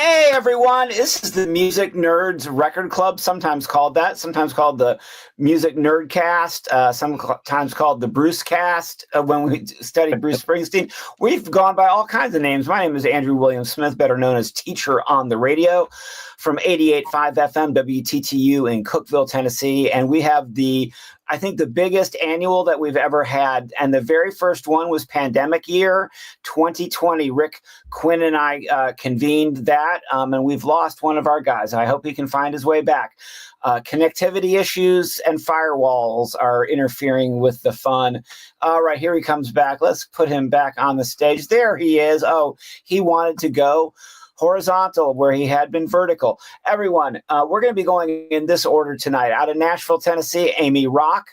Hey everyone, this is the Music Nerds Record Club, sometimes called that, sometimes called the Music Nerdcast, sometimes called the Bruce Cast. When we studied Bruce Springsteen, we've gone by all kinds of names. My name is Andrew William Smith, better known as Teacher on the Radio, from 88.5 FM WTTU in Cookeville, Tennessee. And we have I think the biggest annual that we've ever had. And the very first one was pandemic year 2020. Rick Quinn and I convened that, and we've lost one of our guys. I hope he can find his way back. Connectivity issues and firewalls are interfering with the fun. All right, here he comes back. Let's put him back on the stage. There he is. Oh, he wanted to go horizontal where he had been vertical. Everyone, we're going to be going in this order tonight. Out of Nashville, Tennessee, Amy Rock,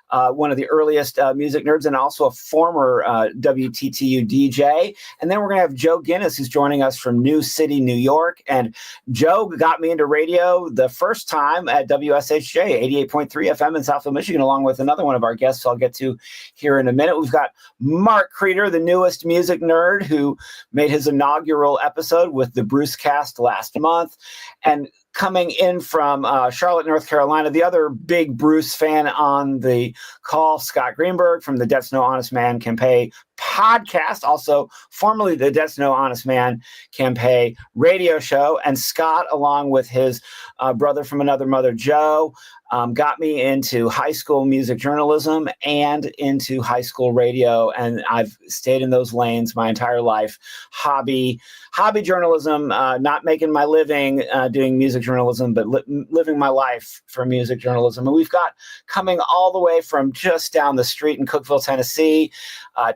one of the earliest music nerds and also a former WTTU DJ. And then we're going to have Joe Guinness, who's joining us from New City, New York. And Joe got me into radio the first time at WSHJ, 88.3 FM in Southfield, Michigan, along with another one of our guests I'll get to here in a minute. We've got Mark Creeder, the newest music nerd, who made his inaugural episode with the Bruce Cast last month. And coming in from Charlotte, North Carolina, the other big Bruce fan on the call, Scott Greenberg from the That's No Honest Man campaign podcast, also formerly the That's No Honest Man campaign radio show. And Scott, along with his brother from another mother, Joe, got me into high school music journalism and into high school radio. And I've stayed in those lanes my entire life. Hobby journalism, not making my living doing music journalism, but living my life for music journalism. And we've got coming all the way from just down the street in Cookeville, Tennessee,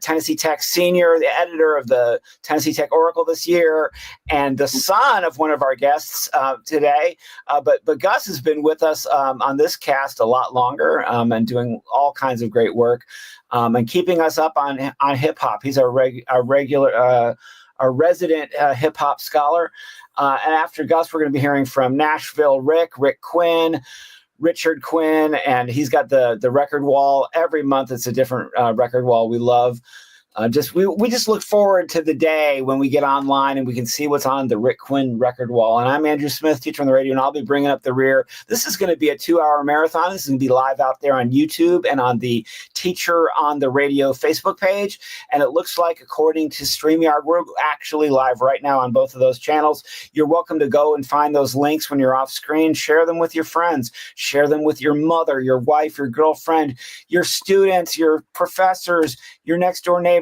Tennessee Tech senior, the editor of the Tennessee Tech Oracle this year, and the son of one of our guests today. But Gus has been with us on this cast a lot longer and doing all kinds of great work and keeping us up on hip hop. He's our resident hip hop scholar. And after Gus, we're going to be hearing from Nashville Rick Quinn, Richard Quinn, and he's got the record wall. Every month it's a different record wall we love. We just look forward to the day when we get online and we can see what's on the Rick Quinn record wall. And I'm Andrew Smith, Teacher on the Radio, and I'll be bringing up the rear. This is going to be a 2-hour marathon. This is going to be live out there on YouTube and on the Teacher on the Radio Facebook page. And it looks like, according to StreamYard, we're actually live right now on both of those channels. You're welcome to go and find those links when you're off screen. Share them with your friends. Share them with your mother, your wife, your girlfriend, your students, your professors, your next door neighbor.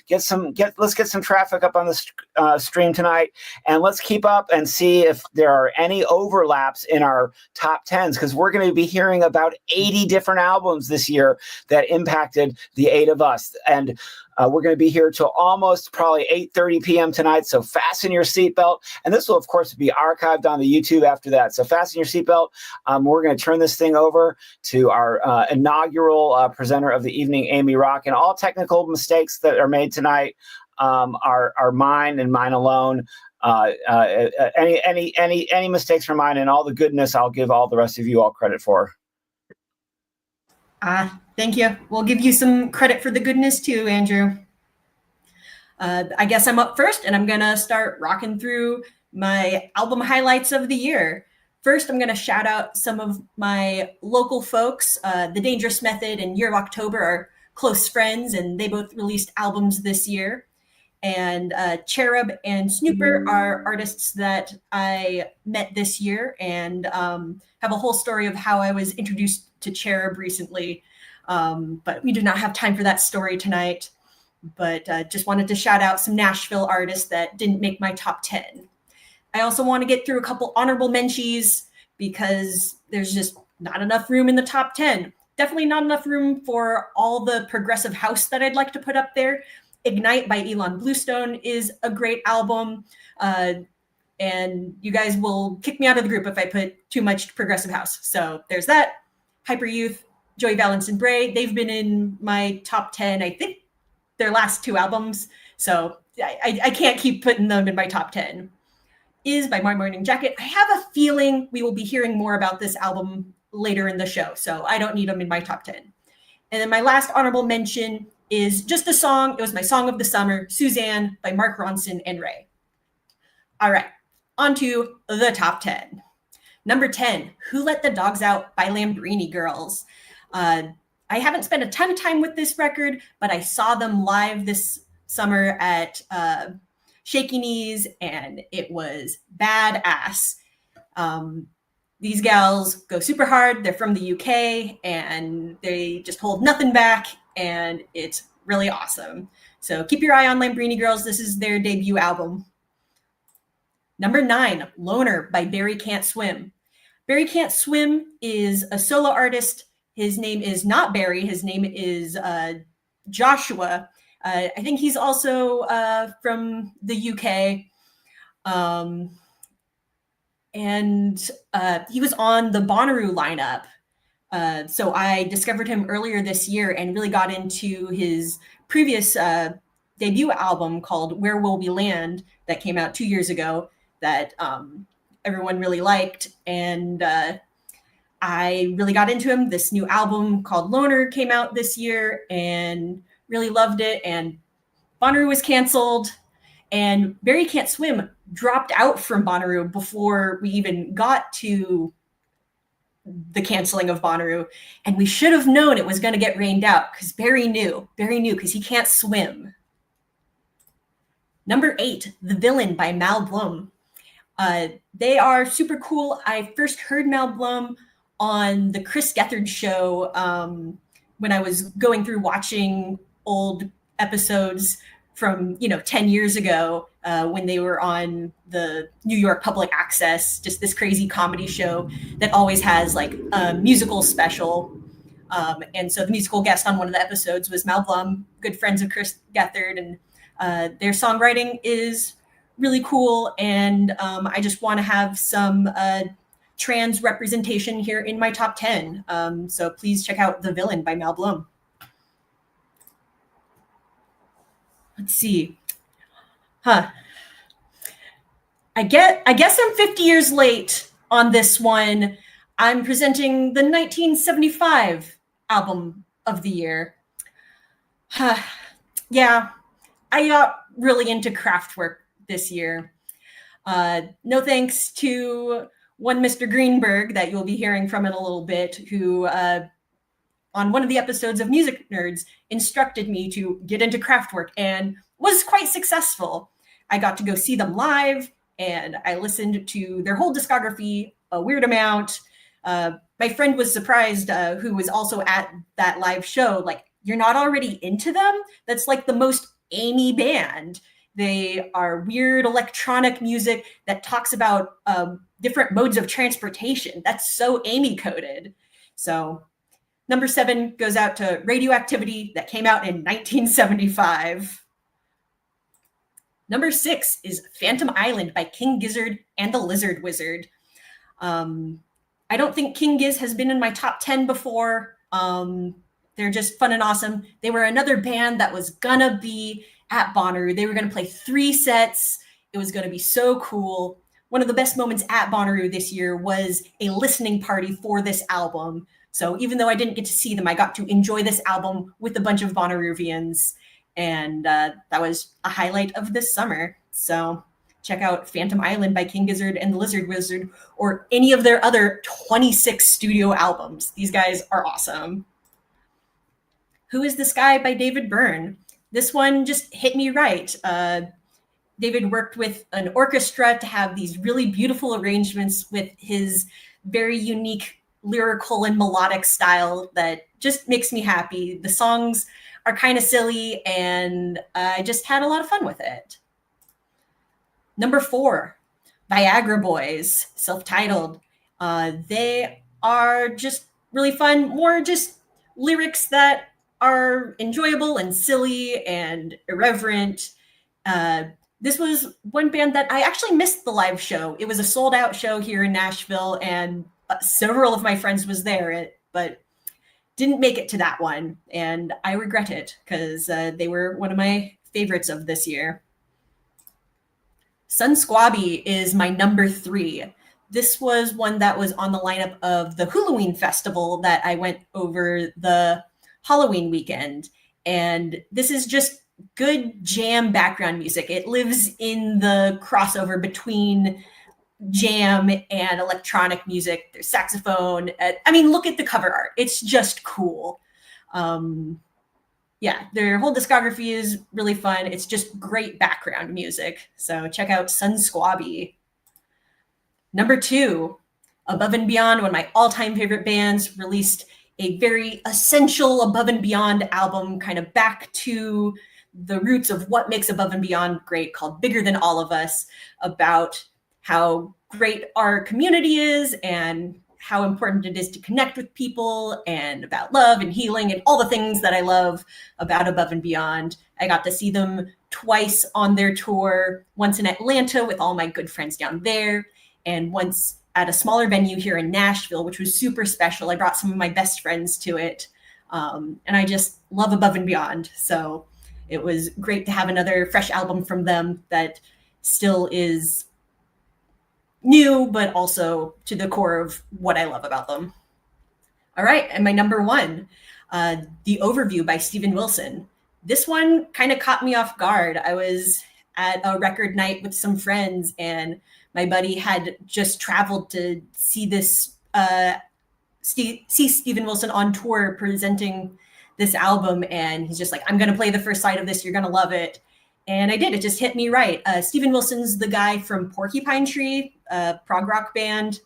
Let's get some traffic up on the stream tonight, and let's keep up and see if there are any overlaps in our top 10s, because we're going to be hearing about 80 different albums this year that impacted the 8 of us. And we're going to be here till almost probably 8:30 p.m. tonight, so fasten your seatbelt. And this will, of course, be archived on the YouTube after that. So fasten your seatbelt. We're going to turn this thing over to our inaugural presenter of the evening, Amy Rock. And all technical mistakes that are made tonight are mine and mine alone. Any mistakes from mine, and all the goodness I'll give all the rest of you all credit for. Thank you. We'll give you some credit for the goodness too, Andrew. I guess I'm up first, and I'm going to start rocking through my album highlights of the year. First, I'm going to shout out some of my local folks. The Dangerous Method and Year of October are close friends, and they both released albums this year. And Cherub and Snooper are artists that I met this year, and have a whole story of how I was introduced to Cherub recently. But we do not have time for that story tonight. But just wanted to shout out some Nashville artists that didn't make my top 10. I also want to get through a couple honorable mentions, because there's just not enough room in the top 10. Definitely not enough room for all the progressive house that I'd like to put up there. Ignite by Elon Bluestone is a great album. And you guys will kick me out of the group if I put too much progressive house. So there's that. Hyper Youth, Joey Valence and Bray, they've been in my top 10, I think their last 2 albums. So I can't keep putting them in my top 10. Is by My Morning Jacket. I have a feeling we will be hearing more about this album later in the show, so I don't need them in my top 10. And then my last honorable mention is just a song. It was my song of the summer, Suzanne by Mark Ronson and Ray. All right, on to the top 10. Number 10, Who Let the Dogs Out by Lambrini Girls. I haven't spent a ton of time with this record, but I saw them live this summer at Shaky Knees, and it was badass. These gals go super hard. They're from the UK, and they just hold nothing back, and it's really awesome. So keep your eye on Lambrini Girls. This is their debut album. Number 9, Loner by Barry Can't Swim. Barry Can't Swim is a solo artist. His name is not Barry. His name is Joshua. I think he's also from the UK. And he was on the Bonnaroo lineup. So I discovered him earlier this year and really got into his previous debut album called Where Will We Land that came out 2 years ago that everyone really liked. And I really got into him. This new album called Loner came out this year and really loved it. And Bonnaroo was canceled, and Barry Can't Swim dropped out from Bonnaroo before we even got to the canceling of Bonnaroo. And we should have known it was going to get rained out because Barry knew because he can't swim. Number 8, The Villain by Mal Blum. They are super cool. I first heard Mal Blum on the Chris Gethard show when I was going through watching old episodes from 10 years ago when they were on the New York Public Access, just this crazy comedy show that always has like a musical special. And so the musical guest on one of the episodes was Mal Blum, good friends of Chris Gethard, and their songwriting is really cool. And I just want to have some trans representation here in my top 10. So please check out The Villain by Mal Blum. Let's see. I guess I'm 50 years late on this one. I'm presenting the 1975 album of the year. Yeah, I got really into Kraftwerk this year. No thanks to one Mr. Greenberg that you'll be hearing from in a little bit, who on one of the episodes of Music Nerds instructed me to get into Kraftwerk and was quite successful. I got to go see them live, and I listened to their whole discography a weird amount. My friend was surprised, who was also at that live show, like, you're not already into them? That's like the most Amy band. They are weird electronic music that talks about different modes of transportation. That's so Amy coded. So number 7 goes out to Radioactivity, that came out in 1975. Number 6 is Phantom Island by King Gizzard and the Lizard Wizard. I don't think King Giz has been in my top 10 before. They're just fun and awesome. They were another band that was gonna be at Bonnaroo. They were gonna play 3 sets. It was gonna be so cool. One of the best moments at Bonnaroo this year was a listening party for this album. So even though I didn't get to see them, I got to enjoy this album with a bunch of Bonnaroovians. And that was a highlight of this summer. So check out Phantom Island by King Gizzard and the Lizard Wizard, or any of their other 26 studio albums. These guys are awesome. Who is This Guy by David Byrne? This one just hit me right. David worked with an orchestra to have these really beautiful arrangements with his very unique lyrical and melodic style that just makes me happy. The songs are kind of silly, and I just had a lot of fun with it. Number 4, Viagra Boys, self-titled. They are just really fun, more just lyrics that are enjoyable and silly and irreverent. This was one band that I actually missed the live show. It was a sold-out show here in Nashville, and several of my friends was there, but didn't make it to that one, and I regret it because they were one of my favorites of this year. Sun Squabby is my number 3. This was one that was on the lineup of the Halloween festival that I went over the Halloween weekend, and this is just good jam background music. It lives in the crossover between jam and electronic music. There's saxophone. I mean, look at the cover art. It's just cool. Yeah, their whole discography is really fun. It's just great background music. So check out Sun Squabby. Number 2, Above and Beyond, one of my all-time favorite bands, released a very essential Above and Beyond album, kind of back to the roots of what makes Above and Beyond great, called Bigger Than All of Us, about how great our community is and how important it is to connect with people, and about love and healing and all the things that I love about Above and Beyond. I got to see them twice on their tour, once in Atlanta with all my good friends down there, and once at a smaller venue here in Nashville, which was super special. I brought some of my best friends to it. And I just love Above and Beyond. So it was great to have another fresh album from them that still is new, but also to the core of what I love about them. All right, and my number 1, The Overview by Steven Wilson. This one kind of caught me off guard. I was at a record night with some friends, and my buddy had just traveled to see this, see Steven Wilson on tour presenting this album, and he's just like, I'm going to play the first side of this. You're going to love it. And I did. It just hit me right. Steven Wilson's the guy from Porcupine Tree, a prog rock band.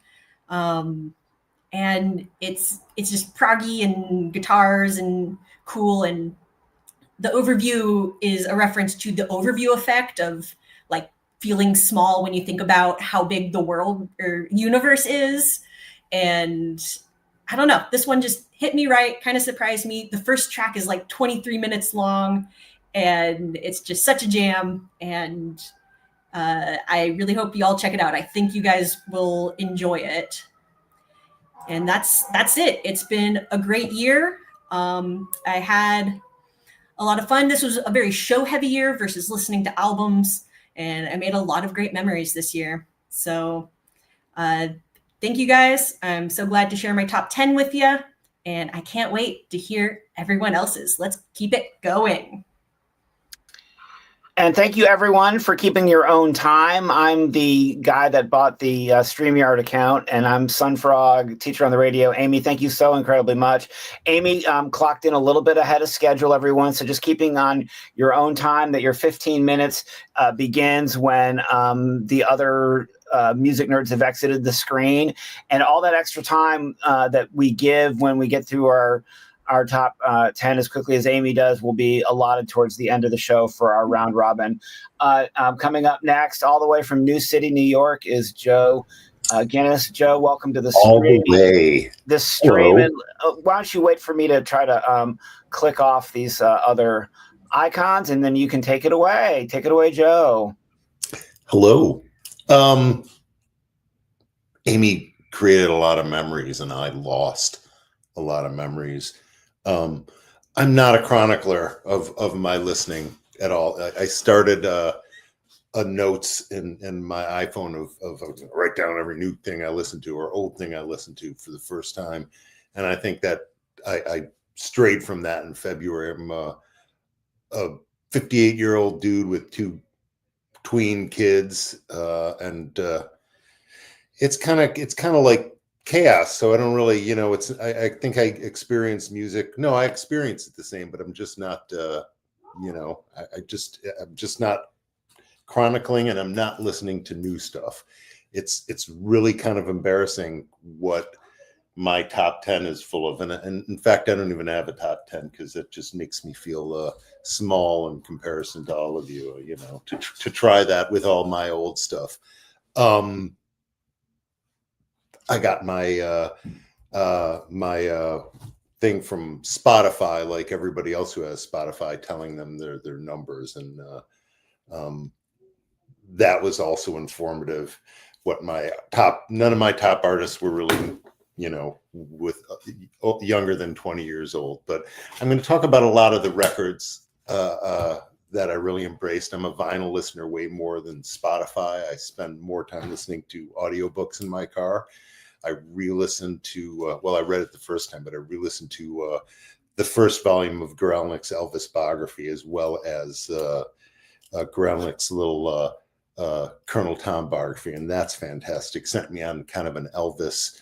And it's just proggy and guitars and cool. And The Overview is a reference to the overview effect of like feeling small when you think about how big the world or universe is. And I don't know, this one just hit me right, kind of surprised me. The first track is like 23 minutes long, and it's just such a jam. And I really hope you all check it out. I think you guys will enjoy it. And that's it. It's been a great year. I had a lot of fun. This was a very show heavy year versus listening to albums, and I made a lot of great memories this year. So thank you guys. I'm so glad to share my top 10 with you, and I can't wait to hear everyone else's. Let's keep it going. And thank you, everyone, for keeping your own time. I'm the guy that bought the StreamYard account, and I'm Sunfrog, teacher on the radio. Amy, thank you so incredibly much. Amy clocked in a little bit ahead of schedule, everyone, so just keeping on your own time, that your 15 minutes begins when the other music nerds have exited the screen. And all that extra time that we give when we get through our top 10 as quickly as Amy does will be allotted towards the end of the show for our round robin. Coming up next, all the way from New City, New York, is Joe Guinness. Joe, welcome to the stream. All the way. The stream. And, why don't you wait for me to try to click off these other icons, and then you can take it away. Take it away, Joe. Hello. Amy created a lot of memories, and I lost a lot of memories. I'm not a chronicler of my listening at all. I started a notes in my iPhone of write down every new thing I listened to or old thing I listened to for the first time. And I think that I strayed from that in February. I'm a 58-year-old dude with 2 tween kids. And it's kind of like chaos. So I don't really, I think I experience music. No, I experience it the same, but I'm just not, I'm just not chronicling, and I'm not listening to new stuff. It's really kind of embarrassing what my top 10 is full of. And in fact, I don't even have a top 10 because it just makes me feel small in comparison to all of you, to try that with all my old stuff. I got my thing from Spotify, like everybody else who has Spotify, telling them their numbers, and that was also informative. None of my top artists were really, with younger than 20 years old. But I'm going to talk about a lot of the records that I really embraced. I'm a vinyl listener way more than Spotify. I spend more time listening to audiobooks in my car. I re-listened to, I read it the first time, but I re-listened to the first volume of Grelnick's Elvis biography, as well as Grelnick's little Colonel Tom biography, and that's fantastic. Sent me on kind of an Elvis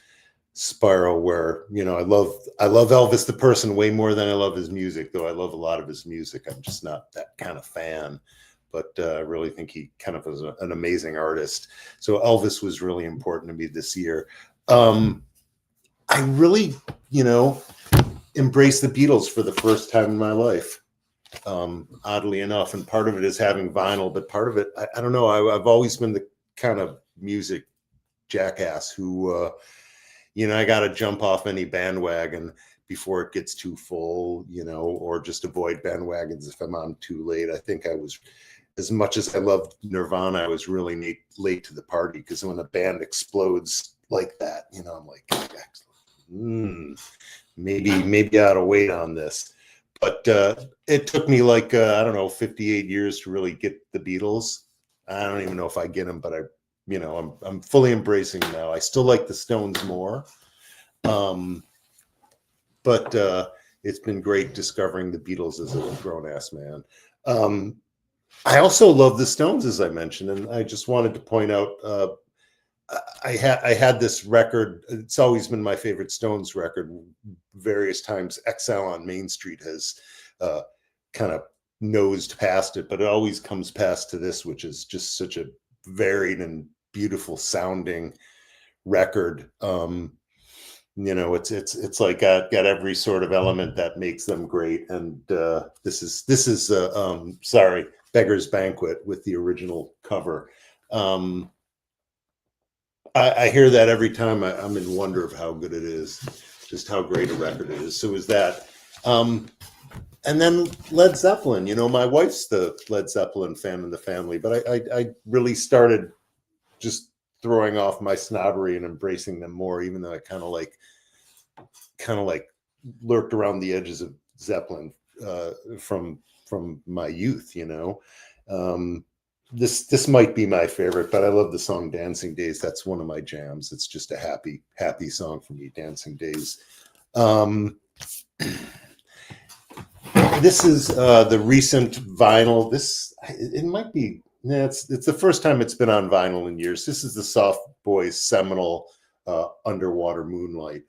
spiral where, you know, I love Elvis the person way more than I love his music, though I love a lot of his music. I'm just not that kind of fan, but I really think he kind of was an amazing artist. So Elvis was really important to me this year. I really, you know, embraced the Beatles for the first time in my life, oddly enough. And part of it is having vinyl, but part of it, I don't know, I've always been the kind of music jackass who, you know, I got to jump off any bandwagon before it gets too full, you know, or just avoid bandwagons if I'm on too late. I think I was, as much as I loved Nirvana, I was really late to the party, because when a band explodes like that, you know, I'm like, maybe I ought to wait on this. But it took me like, I don't know, 58 years to really get the Beatles. I don't even know if I get them, but you know, I'm fully embracing them now. I still like the Stones more. But it's been great discovering the Beatles as a grown-ass man. I also love the Stones, as I mentioned, and I just wanted to point out, I had this record. It's always been my favorite Stones record. Various times, Exile on Main Street has kind of nosed past it, but it always comes past to this, which is just such a varied and beautiful sounding record. You know, it's like got every sort of element that makes them great. And this is sorry, Beggar's Banquet with the original cover. I hear that every time. I'm in wonder of how good it is, just how great a record it is. So is that. And then Led Zeppelin. You know, my wife's the Led Zeppelin fan in the family, but I really started just throwing off my snobbery and embracing them more, even though I kind of like lurked around the edges of Zeppelin from my youth. You know, this might be my favorite, but I love the song "Dancing Days." That's one of my jams. It's just a happy song for me. "Dancing Days." This is the recent vinyl. It might be. Yeah, it's the first time it's been on vinyl in years. This is the Soft Boys' seminal "Underwater Moonlight."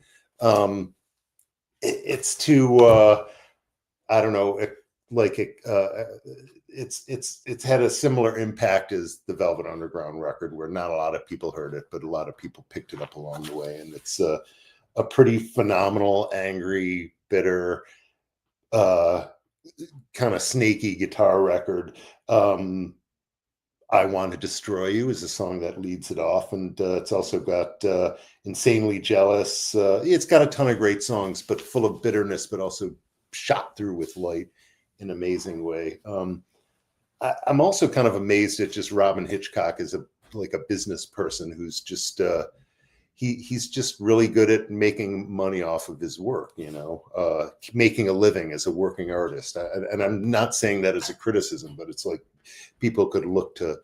It's too. I don't know. It's had a similar impact as the Velvet Underground record, where not a lot of people heard it, but a lot of people picked it up along the way, and it's a pretty phenomenal, angry, bitter, kind of snaky guitar record. "I Want to Destroy You" is a song that leads it off, and it's also got "Insanely Jealous." It's got a ton of great songs, but full of bitterness, but also shot through with light in an amazing way. I'm also kind of amazed at just Robin Hitchcock as a business person who's just he's just really good at making money off of his work, you know, making a living as a working artist. And I'm not saying that as a criticism, but it's like people could look to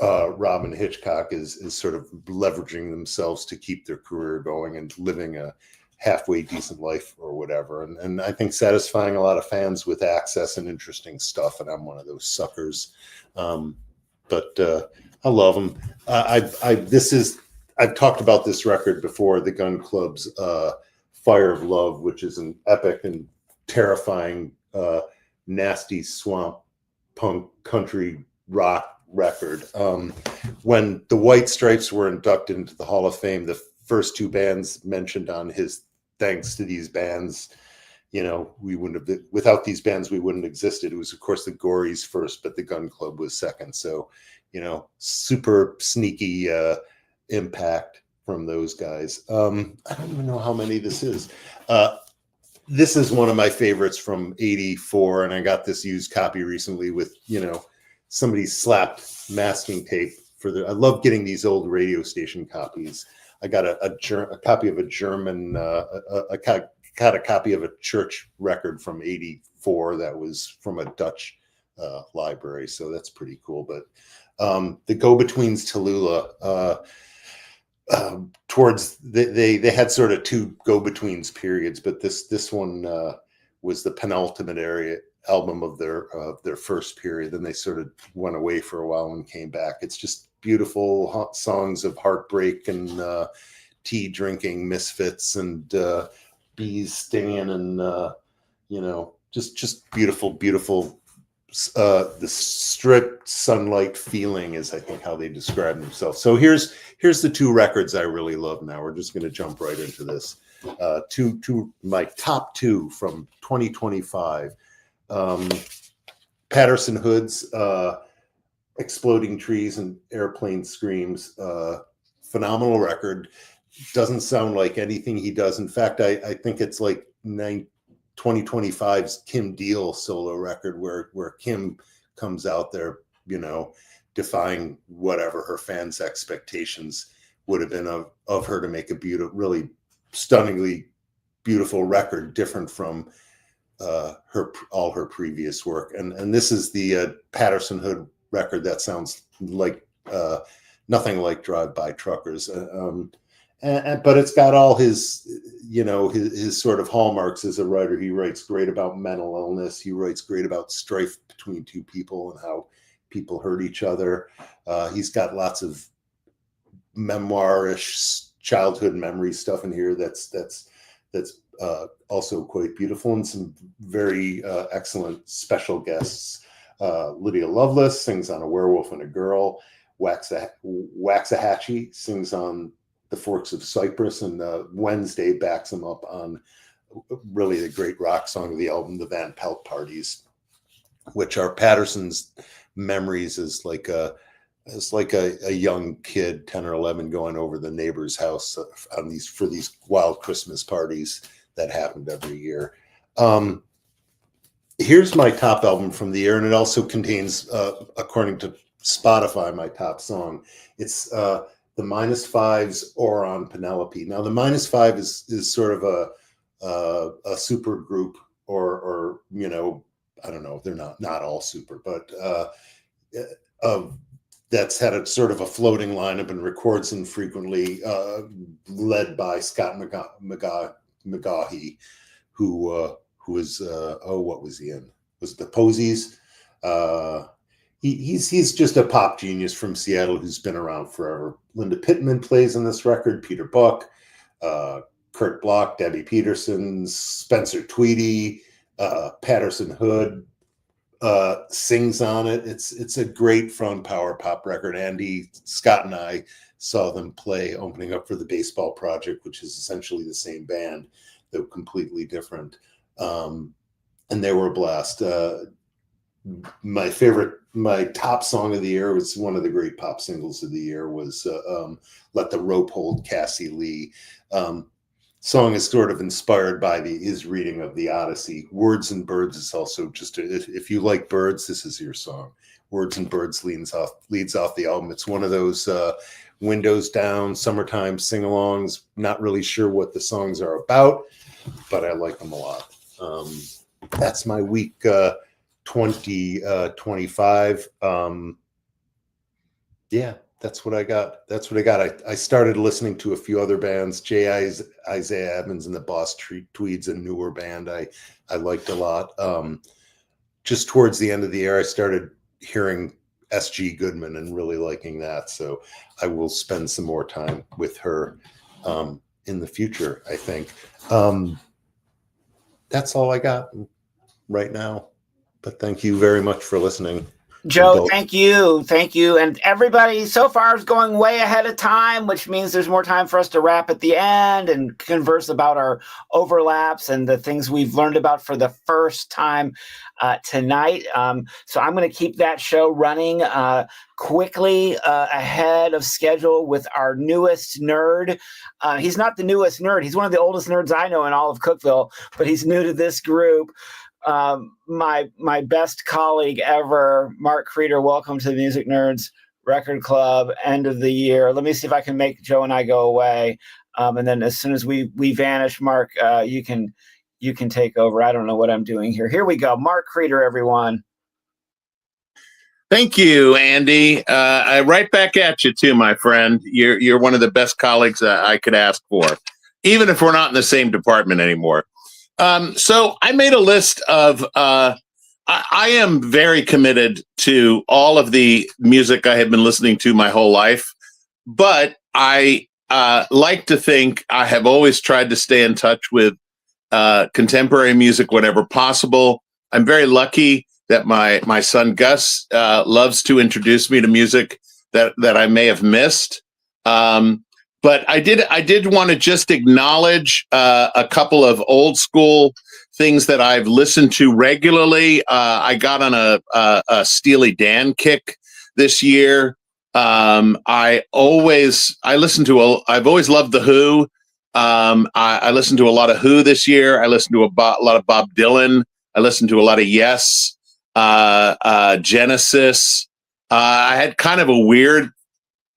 Robin Hitchcock as sort of leveraging themselves to keep their career going and living a halfway decent life or whatever. And I think satisfying a lot of fans with access and interesting stuff. And I'm one of those suckers. But I love them. I've talked about this record before, the Gun Club's "Fire of Love," which is an epic and terrifying, nasty swamp punk country rock record. When the White Stripes were inducted into the Hall of Fame, the first two bands mentioned on his "Thanks to these bands," you know, without these bands, we wouldn't have existed. It was, of course, the Gories first, but the Gun Club was second. So, you know, super sneaky impact from those guys. I don't even know how many this is. This is one of my favorites from '84, and I got this used copy recently with, you know, somebody slapped masking tape for the. I love getting these old radio station copies. I got a copy of a German, got a copy of a church record from '84 that was from a Dutch library, so that's pretty cool. But the Go-Betweens Tallulah, towards they had sort of two Go-Betweens periods, but this one was the penultimate album of their first period. Then they sort of went away for a while and came back. It's just beautiful songs of heartbreak and tea drinking misfits and bees stinging and just beautiful the stripped sunlight feeling is, I think, how they describe themselves. So here's the two records I really love. Now we're just going to jump right into this. My top two from 2025. Patterson Hood's Exploding Trees and Airplane Screams. Phenomenal record. Doesn't sound like anything he does. In fact, I think it's like 2025's Kim Deal solo record where Kim comes out there, defying whatever her fans' expectations would have been of her to make a really stunningly beautiful record, different from all her previous work. And this is the Patterson Hood record that sounds like nothing like Drive-By Truckers. But it's got all his sort of hallmarks as a writer. He writes great about mental illness. He writes great about strife between two people and how people hurt each other. He's got lots of memoirish childhood memory stuff in here that's also quite beautiful, and some very excellent special guests. Lydia Lovelace sings on A Werewolf and a Girl. Waxahachie sings on The Forks of Cypress, and Wednesday backs him up on really the great rock song of the album, The Van Pelt Parties, which are Patterson's memories as like a young kid, 10 or 11, going over the neighbor's house for these wild Christmas parties that happened every year. Here's my top album from the year, and it also contains, according to Spotify, my top song. It's the -5's Oron Penelope. Now, the -5 is sort of a super group, or I don't know, they're not all super, but that's had a sort of a floating lineup and records infrequently, led by Scott McGaughey, who is what was he in? Was it the Posies? He's just a pop genius from Seattle who's been around forever. Linda Pittman plays on this record. Peter Buck, Kurt Bloch, Debbie Peterson, Spencer Tweedy, Patterson Hood sings on it. It's a great front power pop record. Andy Scott and I saw them play opening up for the Baseball Project, which is essentially the same band, though completely different. And they were a blast. My top song of the year was one of the great pop singles of the year was Let the Rope Hold Cassie Lee. Song is sort of inspired by his reading of the Odyssey. Words and Birds is also just, if you like birds, this is your song. Words and Birds leads off the album. It's one of those windows down, summertime sing-alongs. Not really sure what the songs are about, but I like them a lot. That's my week 2025. Yeah, that's what I got. I started listening to a few other bands. Isaiah Evans and the Boss Tweeds, a newer band I liked a lot. Just towards the end of the year, I started hearing S.G. Goodman and really liking that. So I will spend some more time with her in the future, I think. That's all I got right now. But thank you very much for listening. Joe, thank you. And everybody so far is going way ahead of time, which means there's more time for us to wrap at the end and converse about our overlaps and the things we've learned about for the first time tonight. So I'm going to keep that show running quickly ahead of schedule with our newest nerd. He's not the newest nerd. He's one of the oldest nerds I know in all of Cookeville, but he's new to this group. My best colleague ever, Mark Creeder. Welcome to the Music Nerds Record Club. End of the year. Let me see if I can make Joe and I go away. And then as soon as we vanish, Mark, you can take over. I don't know what I'm doing here. Here we go. Mark Creeder, everyone. Thank you, Andy. Right back at you too, my friend. You're one of the best colleagues I could ask for, even if we're not in the same department anymore. So I made a list of I am very committed to all of the music I have been listening to my whole life, but I like to think I have always tried to stay in touch with contemporary music whenever possible. I'm very lucky that my son Gus loves to introduce me to music that I may have missed. But I did want to just acknowledge a couple of old school things that I've listened to regularly. I got on a Steely Dan kick this year. I've always loved the Who. I listened to a lot of Who this year. I listened to a lot of Bob Dylan. I listened to a lot of Yes, Genesis. I had kind of a weird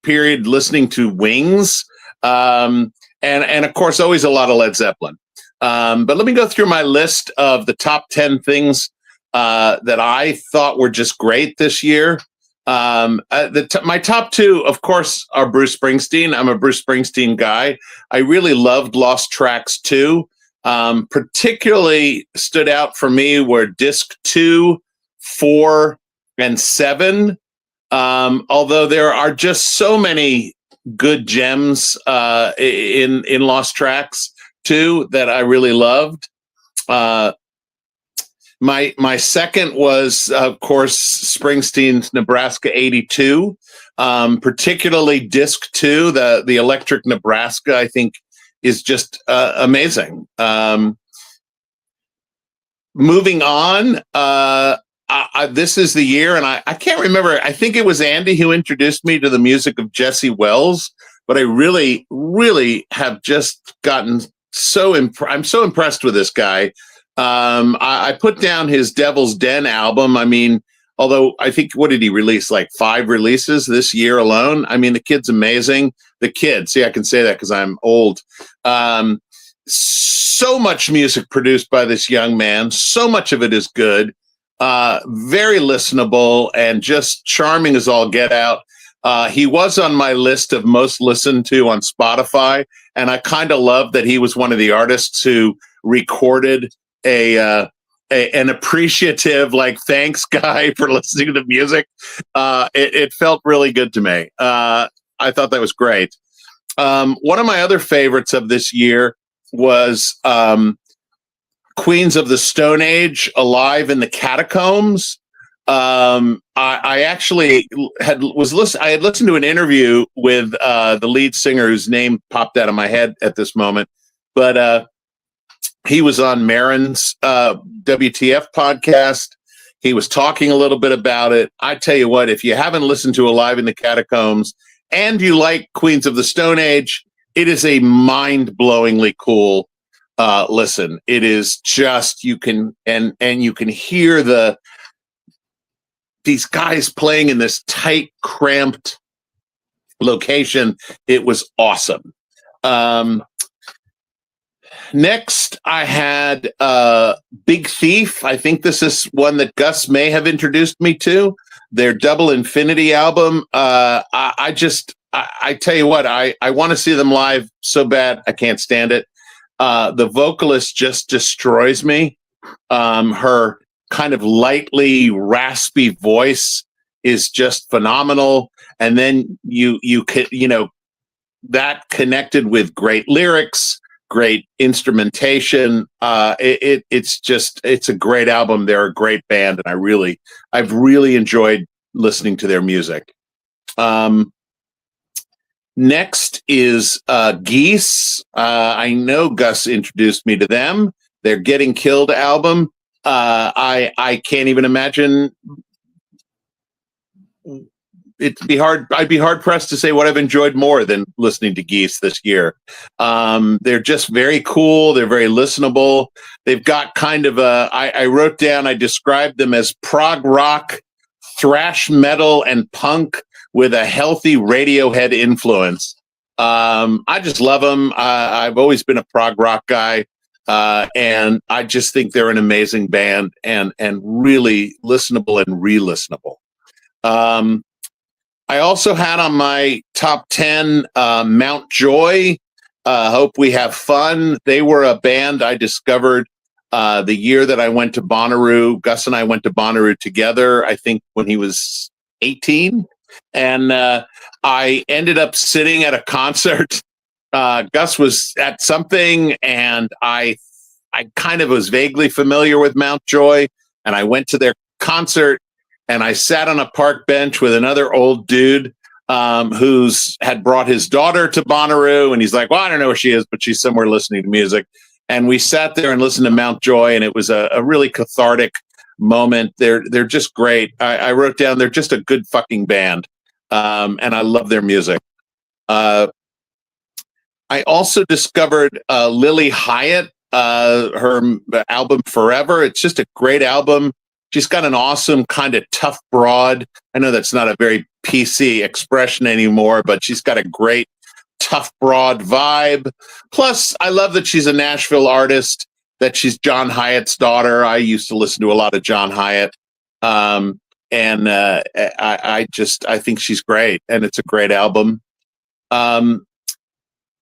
period listening to Wings, and of course, always a lot of Led Zeppelin. But let me go through my list of the top 10 things that I thought were just great this year. My top two, of course, are Bruce Springsteen. I'm a Bruce Springsteen guy. I really loved Lost Tracks 2. Particularly stood out for me were disc 2, 4, and 7. Although there are just so many good gems in Lost Tracks 2 that I really loved. My second was, of course, Springsteen's Nebraska 82, particularly disc 2, the Electric Nebraska, I think is just amazing. Moving on, this is the year, and I can't remember, I think it was Andy who introduced me to the music of Jesse Wells, but I really, really have just gotten I'm so impressed with this guy. I put down his Devil's Den album. I mean, although I think, what did he release? Like 5 releases this year alone. I mean, the kid's amazing. The kid, see, I can say that because I'm old. So much music produced by this young man. So much of it is good. Very listenable and just charming as all get out. He was on my list of most listened to on Spotify, and I kind of love that he was one of the artists who recorded an appreciative, like, thanks guy for listening to music. It felt really good to me. I thought that was great. One of my other favorites of this year was Queens of the Stone Age, Alive in the Catacombs. I actually had listened to an interview with the lead singer whose name popped out of my head at this moment, but he was on Marin's WTF podcast. He was talking a little bit about it. I tell you what, if you haven't listened to Alive in the Catacombs and you like Queens of the Stone Age, it is a mind-blowingly cool listen. It is just, you can hear these guys playing in this tight, cramped location. It was awesome. Next, I had Big Thief. I think this is one that Gus may have introduced me to. Their Double Infinity album. I tell you what, I want to see them live so bad. I can't stand it. The vocalist just destroys me. Her kind of lightly raspy voice is just phenomenal. And then that connected with great lyrics, great instrumentation. It's a great album. They're a great band, and I've really enjoyed listening to their music. Next is Geese. I know Gus introduced me to them. Their Getting Killed album. I can't even imagine. I'd be hard pressed to say what I've enjoyed more than listening to Geese this year. They're just very cool. They're very listenable. They've got kind of I described them as prog rock, thrash metal, and punk with a healthy Radiohead influence. I just love them. I've always been a prog rock guy. And I just think they're an amazing band and really listenable and re-listenable. I also had on my top 10 Mount Joy, Hope We Have Fun. They were a band I discovered the year that I went to Bonnaroo. Gus and I went to Bonnaroo together, I think when he was 18. And I ended up sitting at a concert. Gus was at something, and I kind of was vaguely familiar with Mountjoy, and I went to their concert, and I sat on a park bench with another old dude who's had brought his daughter to Bonnaroo, and he's like, well, I don't know where she is, but she's somewhere listening to music. And we sat there and listened to Mountjoy, and it was a really cathartic moment. They're just great. I wrote down they're just a good fucking band, and I love their music. I also discovered Lily Hyatt, her album Forever. It's just a great album. She's got an awesome kind of tough broad. I know that's not a very PC expression anymore, but she's got a great tough broad vibe. Plus, I love that she's a Nashville artist, that she's John Hyatt's daughter. I used to listen to a lot of John Hyatt. I think she's great, and it's a great album.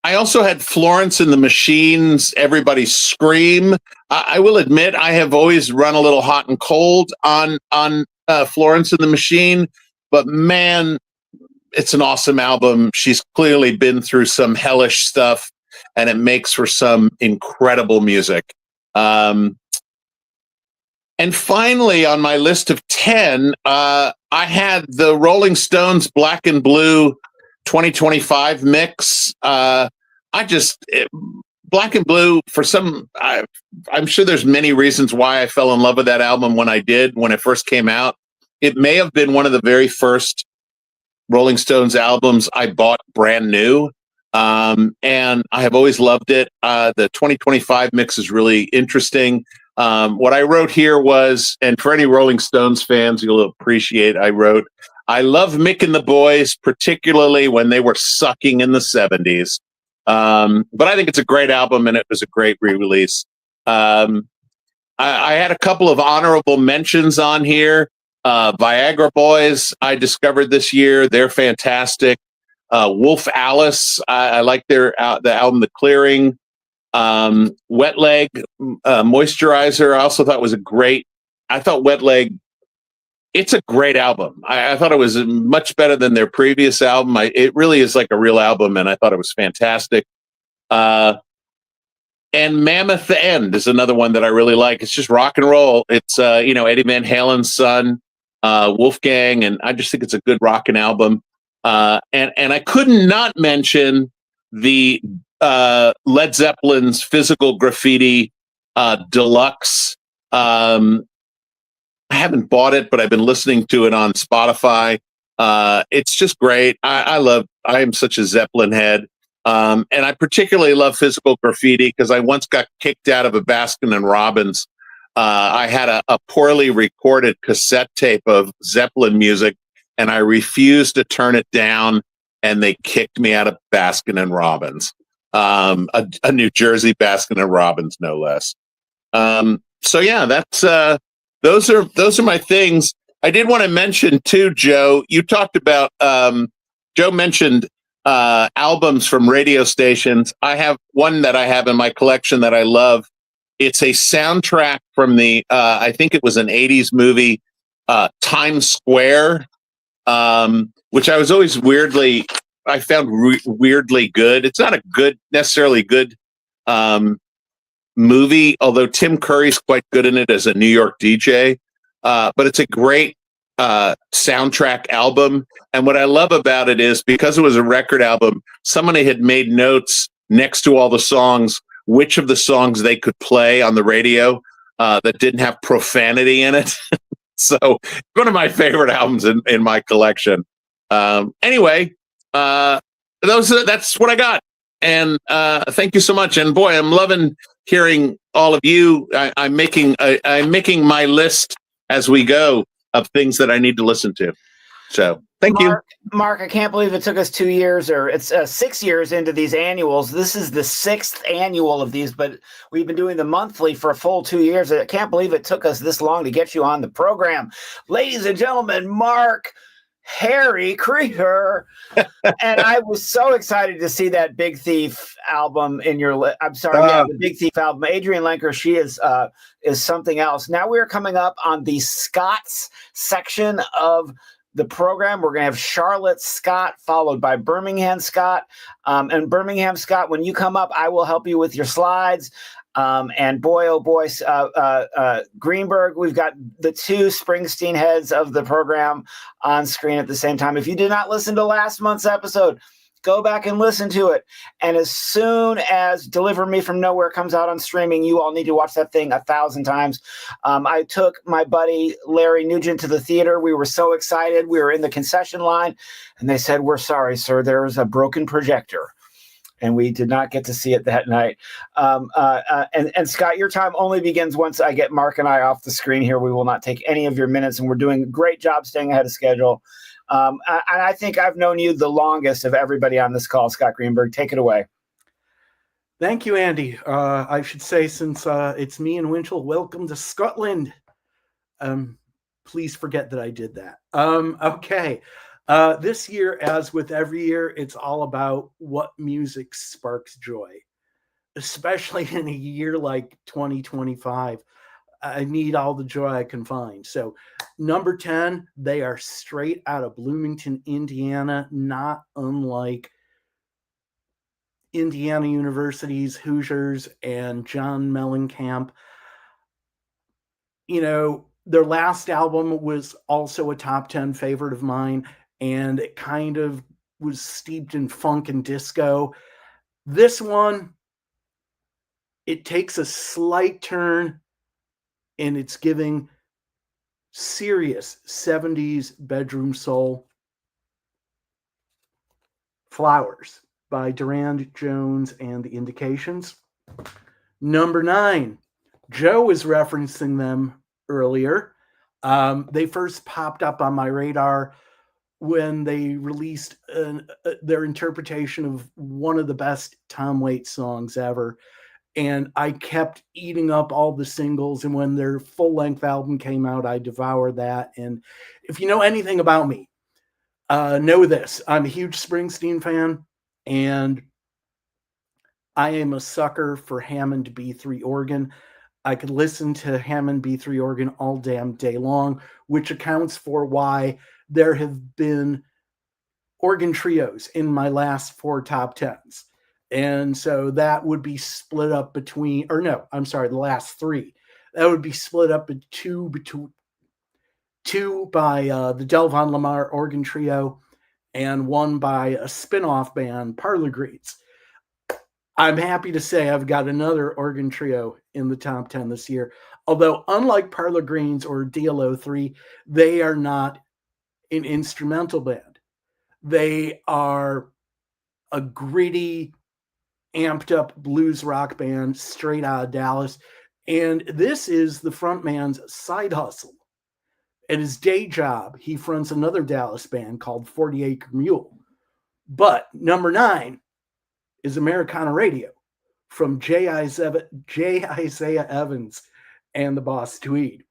I also had Florence and the Machine's Everybody Scream. I will admit I have always run a little hot and cold on Florence and the Machine, but man, it's an awesome album. She's clearly been through some hellish stuff, and it makes for some incredible music. And finally, on my list of 10, I had the Rolling Stones Black and Blue 2025 mix. Black and Blue, for some, I'm sure there's many reasons why I fell in love with that album when it first came out. It may have been one of the very first Rolling Stones albums I bought brand new. And I have always loved it. The 2025 mix is really interesting. What I wrote here was, and for any Rolling Stones fans, you'll appreciate, I wrote, I love Mick and the boys, particularly when they were sucking in the 70s. But I think it's a great album, and it was a great re-release. I had a couple of honorable mentions on here. Viagra Boys, I discovered this year. They're fantastic. Wolf Alice, I like the album The Clearing. Wet Leg Moisturizer, I also thought was I thought Wet Leg, it's a great album. I thought it was much better than their previous album. It really is like a real album, and I thought it was fantastic. And Mammoth the End is another one that I really like. It's just rock and roll. It's Eddie Van Halen's son, Wolfgang, and I just think it's a good rockin' album. And I couldn't not mention the Led Zeppelin's Physical Graffiti Deluxe. I haven't bought it, but I've been listening to it on Spotify. It's just great. I am such a Zeppelin head. And I particularly love Physical Graffiti because I once got kicked out of a Baskin and Robbins. I had a poorly recorded cassette tape of Zeppelin music, and I refused to turn it down, and they kicked me out of Baskin and Robbins, a New Jersey Baskin and Robbins, no less. So yeah, that's those are my things. I did want to mention too, Joe. You talked about Joe mentioned albums from radio stations. I have one that I have in my collection that I love. It's a soundtrack from the I think it was an 80s movie, Times Square, which I was always weirdly good. It's not a necessarily good movie, although Tim Curry's quite good in it as a New York DJ. But it's a great soundtrack album. And what I love about it is because it was a record album, somebody had made notes next to all the songs, which of the songs they could play on the radio that didn't have profanity in it. So one of my favorite albums in my collection. Anyway, that's what I got. And thank you so much. And boy, I'm loving hearing all of you. I'm making my list as we go of things that I need to listen to. So thank you. Mark, I can't believe it took us 2 years, or it's 6 years into these annuals. This is the 6th annual of these, but we've been doing the monthly for a full 2 years. I can't believe it took us this long to get you on the program. Ladies and gentlemen, Mark Harry Krieger. And I was so excited to see that Big Thief album in your I'm sorry, the Big Thief album. Adrienne Lenker, she is something else. Now we're coming up on the Scots section of the program. We're going to have Charlotte Scott followed by Birmingham Scott. And Birmingham Scott, when you come up, I will help you with your slides. And boy, oh boy, Greenberg, we've got the two Springsteen heads of the program on screen at the same time. If you did not listen to last month's episode, go back and listen to it. And as soon as Deliver Me From Nowhere comes out on streaming, you all need to watch that thing 1,000 times. I took my buddy Larry Nugent to the theater. We were so excited. We were in the concession line, and they said, "We're sorry, sir. There is a broken projector." And we did not get to see it that night. And Scott, your time only begins once I get Mark and I off the screen here. We will not take any of your minutes, and we're doing a great job staying ahead of schedule. And I think I've known you the longest of everybody on this call, Scott Greenberg. Take it away. Thank you, Andy. I should say, since it's me and Winchell, welcome to Scotland. Please forget that I did that. Okay. This year, as with every year, it's all about what music sparks joy, especially in a year like 2025. I need all the joy I can find. So number 10, they are straight out of Bloomington, Indiana, not unlike Indiana University's Hoosiers and John Mellencamp. You know, their last album was also a top 10 favorite of mine, and it kind of was steeped in funk and disco. This one, it takes a slight turn, and it's giving serious 70s bedroom soul. Flowers by Durand Jones and the Indications. Number 9, Joe was referencing them earlier. They first popped up on my radar when they released their interpretation of one of the best Tom Waits songs ever. And I kept eating up all the singles. And when their full-length album came out, I devoured that. And if you know anything about me, know this. I'm a huge Springsteen fan, and I am a sucker for Hammond B3 organ. I could listen to Hammond B3 organ all damn day long, which accounts for why there have been organ trios in my last 4 top 10s. And so that would be split up between, or no, I'm sorry, the last 3. That would be split up into two by the Delvon Lamar organ trio and 1 by a spin-off band, Parlor Greens. I'm happy to say I've got another organ trio in the top 10 this year. Although unlike Parlor Greens or DLO3, they are not an instrumental band. They are a gritty, amped up blues rock band straight out of Dallas. And this is the frontman's side hustle. At his day job, he fronts another Dallas band called 40 Acre Mule. But number 9 is Americana Radio from J. Isaiah Evans and the Boss Tweed.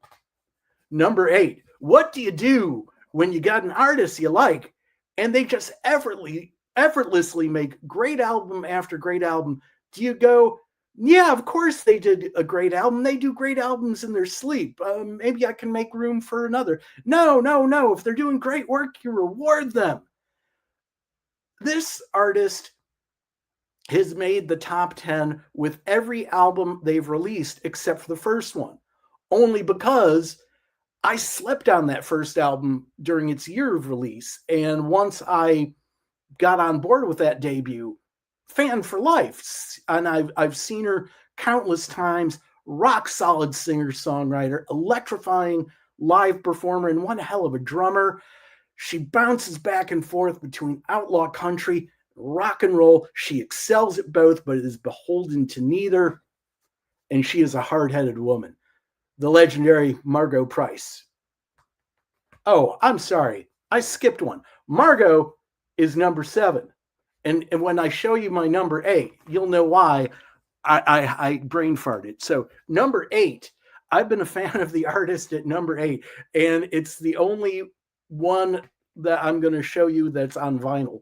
Number 8, what do you do when you got an artist you like and they just effortlessly make great album after great album? Do you go, yeah, of course they did a great album. They do great albums in their sleep. Maybe I can make room for another. No. If they're doing great work, you reward them. This artist has made the top 10 with every album they've released except for the first one, only because I slept on that first album during its year of release. And once I got on board with that debut, fan for life. And I've seen her countless times, rock solid singer-songwriter, electrifying live performer, and one hell of a drummer. She bounces back and forth between outlaw country, rock and roll. She excels at both, but is beholden to neither. And she is a hard-headed woman. The legendary Margot Price. Oh, I'm sorry. I skipped one. Margot is number 7. And when I show you my number 8, you'll know why I brain farted. So number 8, I've been a fan of the artist at number 8, and it's the only one that I'm going to show you that's on vinyl.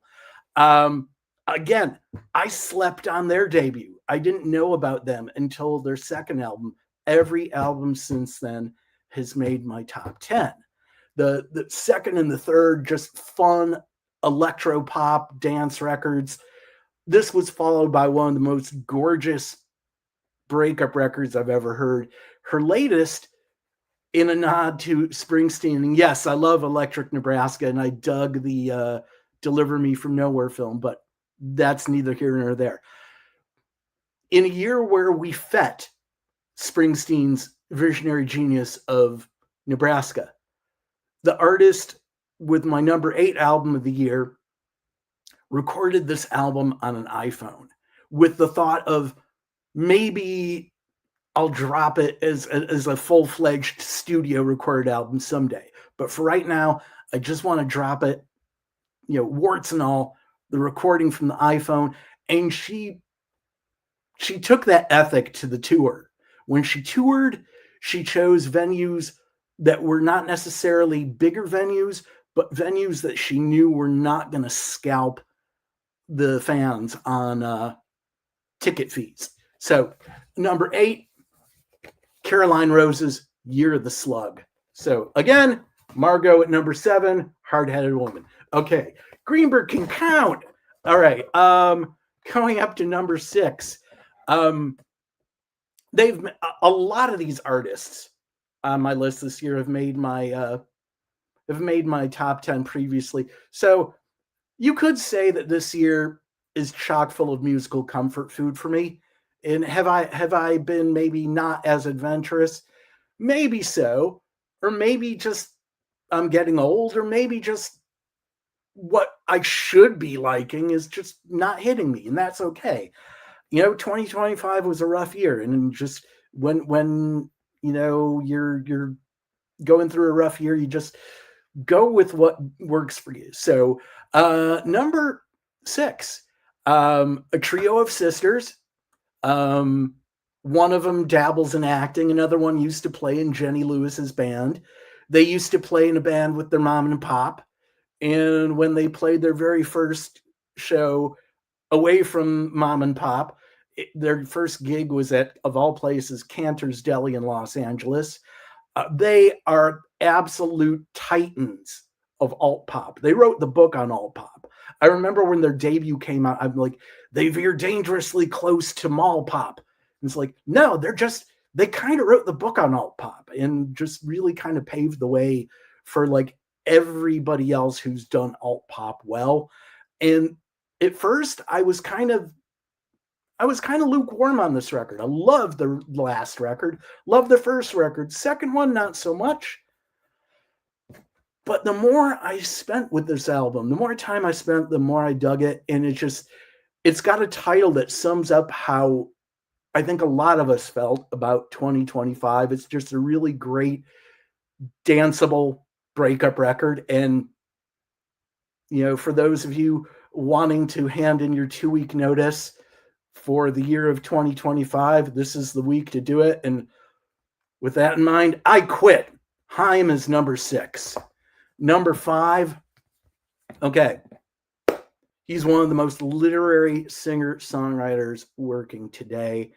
Again, I slept on their debut. I didn't know about them until their second album. Every album since then has made my top 10. The second and the third, just fun electro pop dance records. This was followed by one of the most gorgeous breakup records I've ever heard. Her latest, in a nod to Springsteen. And yes, I love Electric Nebraska, and I dug the Deliver Me From Nowhere film, but that's neither here nor there. In a year where we fet Springsteen's visionary genius of Nebraska, the artist with my number 8 album of the year recorded this album on an iPhone with the thought of maybe I'll drop it as a full-fledged studio recorded album someday. But for right now, I just want to drop it, warts and all, the recording from the iPhone. And she took that ethic to the tour. When she toured, she chose venues that were not necessarily bigger venues, but venues that she knew were not going to scalp the fans on ticket fees. So number 8, Caroline Rose's Year of the Slug. So again, Margot at number 7, Hard-Headed Woman. Okay, Greenberg can count. All right, going up to number 6. They've a lot of these artists on my list this year have made my top 10 previously. So you could say that this year is chock full of musical comfort food for me. And have I been maybe not as adventurous? Maybe so. Or maybe just I'm getting old, or maybe just what I should be liking is just not hitting me, and that's okay. 2025 was a rough year, and just when you're going through a rough year, you just go with what works for you. So number 6, a trio of sisters. One of them dabbles in acting. Another one used to play in Jenny Lewis's band. They used to play in a band with their mom and pop. And when they played their very first show away from mom and pop, their first gig was at, of all places, Cantor's Deli in Los Angeles. They are absolute titans of alt pop. They wrote the book on alt pop. I remember when their debut came out, I'm like, they veer dangerously close to mall pop. And it's like, no, they kind of wrote the book on alt pop and just really kind of paved the way for like everybody else who's done alt pop well. And at first I was kind of lukewarm on this record. I loved the last record, loved the first record. Second one, not so much. But the more I spent with this album, the more time I spent, the more I dug it. And it's got a title that sums up how I think a lot of us felt about 2025. It's just a really great, danceable breakup record. And, for those of you wanting to hand in your 2-week notice for the year of 2025, this is the week to do it. And with that in mind, I quit. Haim is number 6. Number 5, okay. He's one of the most literary singer-songwriters working today.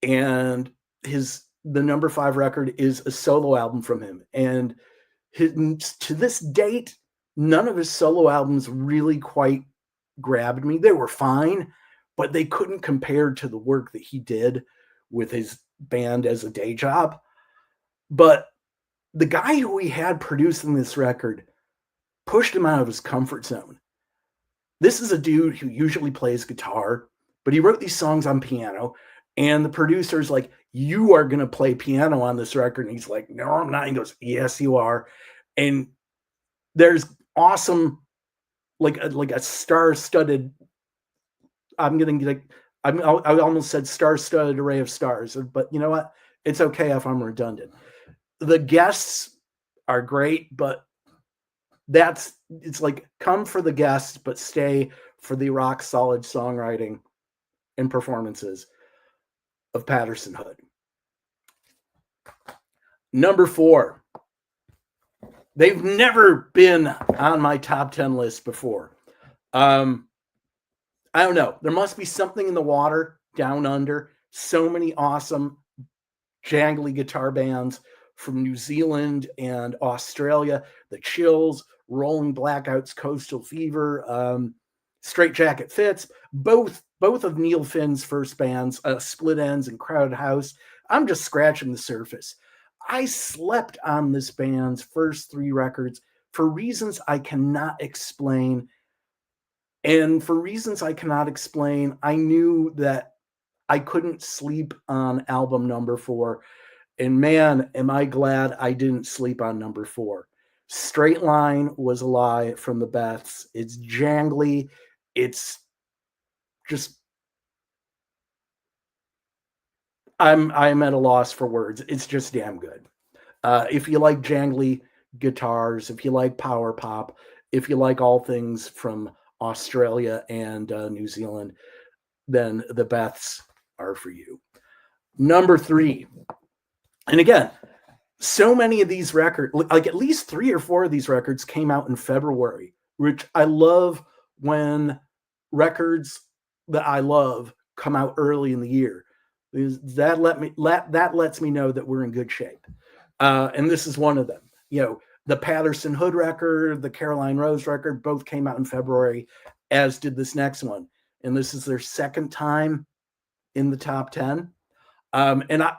And the number 5 record is a solo album from him. And to this date, none of his solo albums really quite grabbed me. They were fine, but they couldn't compare to the work that he did with his band as a day job. But the guy who he had producing this record pushed him out of his comfort zone. This is a dude who usually plays guitar, but he wrote these songs on piano, and the producer's like, you are going to play piano on this record. And he's like, no, I'm not. He goes, yes, you are. And there's awesome, like a star-studded, I almost said star-studded array of stars, but you know what? It's okay if I'm redundant. The guests are great, but it's like, come for the guests, but stay for the rock solid songwriting and performances of Patterson Hood. Number 4, They've never been on my top 10 list before. I don't know. There must be something in the water down under. So many awesome jangly guitar bands from New Zealand and Australia. The Chills, Rolling Blackouts, Coastal Fever, Straight Jacket Fits, both of Neil Finn's first bands, Split Ends and Crowded House. I'm just scratching the surface. I slept on this band's first 3 records for reasons I cannot explain. And for reasons I cannot explain, I knew that I couldn't sleep on album number 4. And man, am I glad I didn't sleep on number 4. Straight Line was a lie from the Beths. It's jangly. It's just, I'm at a loss for words. It's just damn good. If you like jangly guitars, if you like power pop, if you like all things from Australia and New Zealand, then the Beths are for you. Number 3. And again, so many of these records, like at least 3 or 4 of these records came out in February, which I love when records that I love come out early in the year. That lets me know that we're in good shape. And this is one of them. You know, the Patterson Hood record, the Caroline Rose record, both came out in February, as did this next one. And this is their second time in the top 10. And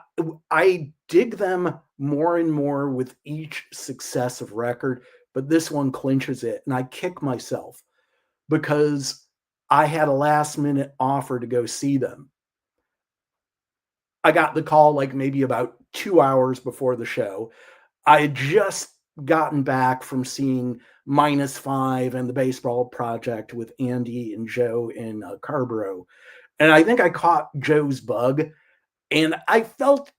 I dig them more and more with each successive record, but this one clinches it. And I kick myself because I had a last minute offer to go see them. I got the call like maybe about 2 hours before the show. I had just gotten back from seeing -5 and the Baseball Project with Andy and Joe in Carborough. And I think I caught Joe's bug. And I felt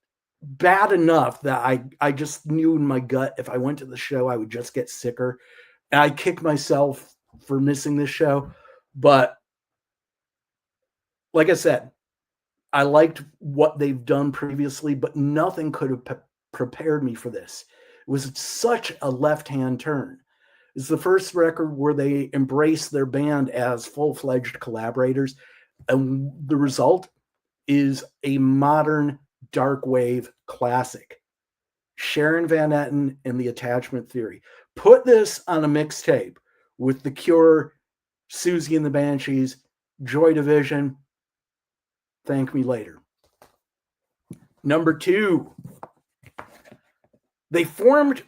bad enough that I just knew in my gut if I went to the show, I would just get sicker. And I kicked myself for missing this show. But like I said, I liked what they've done previously, but nothing could have prepared me for this. It was such a left-hand turn. It's the first record where they embrace their band as full-fledged collaborators. And the result is a modern dark wave classic. Sharon Van Etten and the Attachment Theory. Put this on a mixtape with The Cure, Susie and the Banshees, Joy Division. Thank me later. Number 2. They formed